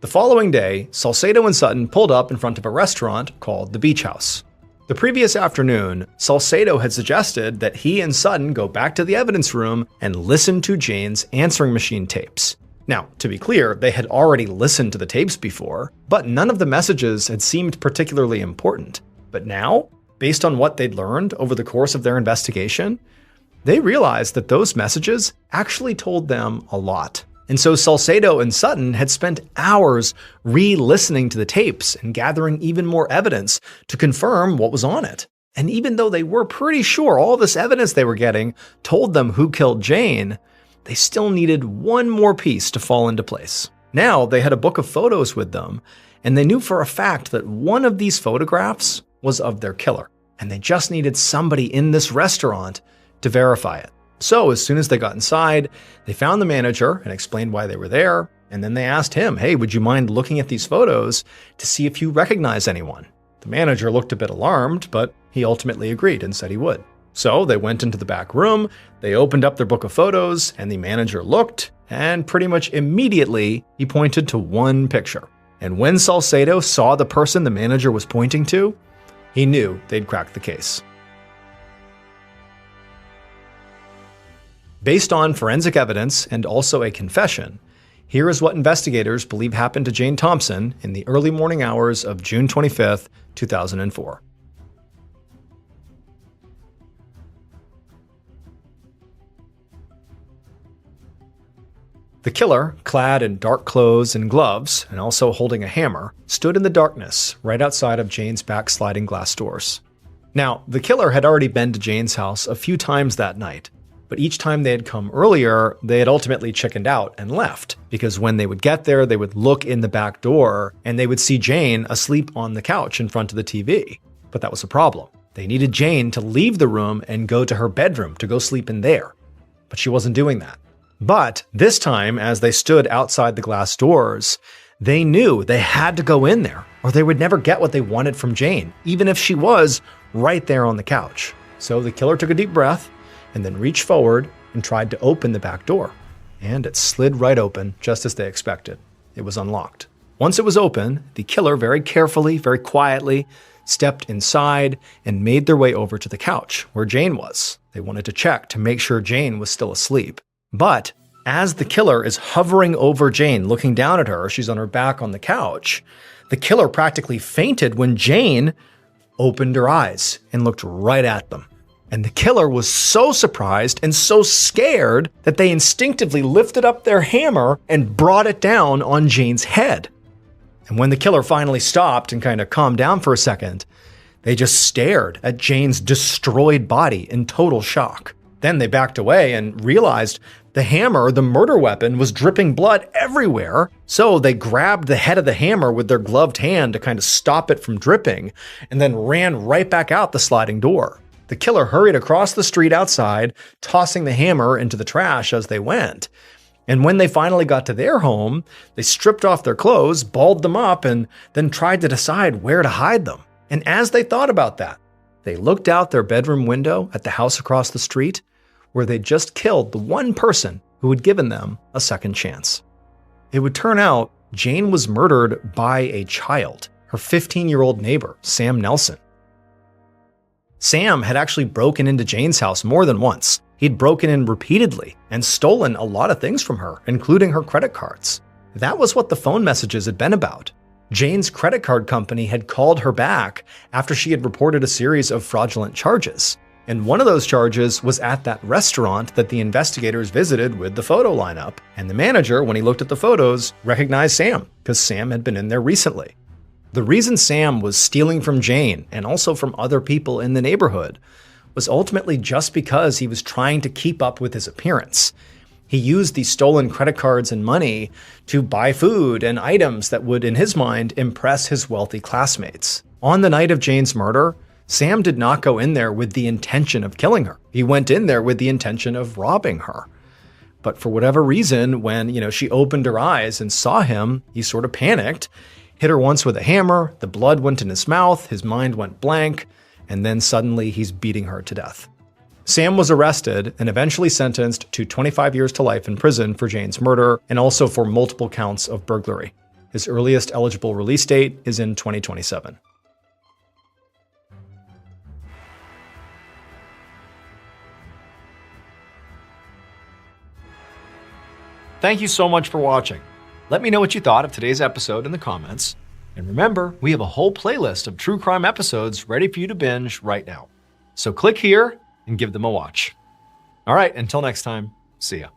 Speaker 4: The following day, Salcedo and Sutton pulled up in front of a restaurant called the Beach House. The previous afternoon, Salcedo had suggested that he and Sutton go back to the evidence room and listen to Jane's answering machine tapes. Now, to be clear, they had already listened to the tapes before, but none of the messages had seemed particularly important. But now, based on what they'd learned over the course of their investigation, they realized that those messages actually told them a lot. And so Salcedo and Sutton had spent hours re-listening to the tapes and gathering even more evidence to confirm what was on it. And even though they were pretty sure all this evidence they were getting told them who killed Jane, they still needed one more piece to fall into place. Now they had a book of photos with them, and they knew for a fact that one of these photographs was of their killer. And they just needed somebody in this restaurant to verify it. So as soon as they got inside, they found the manager and explained why they were there. And then they asked him, "Hey, would you mind looking at these photos to see if you recognize anyone?" The manager looked a bit alarmed, but he ultimately agreed and said he would. So they went into the back room, they opened up their book of photos, and the manager looked, and pretty much immediately he pointed to one picture. And when Salcedo saw the person the manager was pointing to, he knew they'd cracked the case. Based on forensic evidence and also a confession, here is what investigators believe happened to Jane Thompson in the early morning hours of June 25th, 2004. The killer, clad in dark clothes and gloves, and also holding a hammer, stood in the darkness right outside of Jane's back sliding glass doors. Now, the killer had already been to Jane's house a few times that night, but each time they had come earlier, they had ultimately chickened out and left, because when they would get there, they would look in the back door and they would see Jane asleep on the couch in front of the TV. But that was a problem. They needed Jane to leave the room and go to her bedroom to go sleep in there. But she wasn't doing that. But this time, as they stood outside the glass doors, they knew they had to go in there or they would never get what they wanted from Jane, even if she was right there on the couch. So the killer took a deep breath and then reached forward and tried to open the back door. And it slid right open, just as they expected. It was unlocked. Once it was open, the killer very carefully, very quietly, stepped inside and made their way over to the couch where Jane was. They wanted to check to make sure Jane was still asleep. But as the killer is hovering over Jane, looking down at her, she's on her back on the couch, the killer practically fainted when Jane opened her eyes and looked right at them. And the killer was so surprised and so scared that they instinctively lifted up their hammer and brought it down on Jane's head. And when the killer finally stopped and kind of calmed down for a second, they just stared at Jane's destroyed body in total shock. Then they backed away and realized the hammer, the murder weapon, was dripping blood everywhere. So they grabbed the head of the hammer with their gloved hand to kind of stop it from dripping, and then ran right back out the sliding door. The killer hurried across the street outside, tossing the hammer into the trash as they went. And when they finally got to their home, they stripped off their clothes, balled them up, and then tried to decide where to hide them. And as they thought about that, they looked out their bedroom window at the house across the street, where they'd just killed the one person who had given them a second chance. It would turn out Jane was murdered by a child, her 15-year-old neighbor, Sam Nelson. Sam had actually broken into Jane's house more than once. He'd broken in repeatedly and stolen a lot of things from her, including her credit cards. That was what the phone messages had been about. Jane's credit card company had called her back after she had reported a series of fraudulent charges. And one of those charges was at that restaurant that the investigators visited with the photo lineup. And the manager, when he looked at the photos, recognized Sam, because Sam had been in there recently. The reason Sam was stealing from Jane, and also from other people in the neighborhood, was ultimately just because he was trying to keep up with his appearance. He used these stolen credit cards and money to buy food and items that would, in his mind, impress his wealthy classmates. On the night of Jane's murder, Sam did not go in there with the intention of killing her. He went in there with the intention of robbing her. But for whatever reason, when, she opened her eyes and saw him, he sort of panicked, hit her once with a hammer, the blood went in his mouth, his mind went blank, and then suddenly he's beating her to death. Sam was arrested and eventually sentenced to 25 years to life in prison for Jane's murder and also for multiple counts of burglary. His earliest eligible release date is in 2027. Thank you so much for watching. Let me know what you thought of today's episode in the comments. And remember, we have a whole playlist of true crime episodes ready for you to binge right now. So click here and give them a watch. All right, until next time, see ya.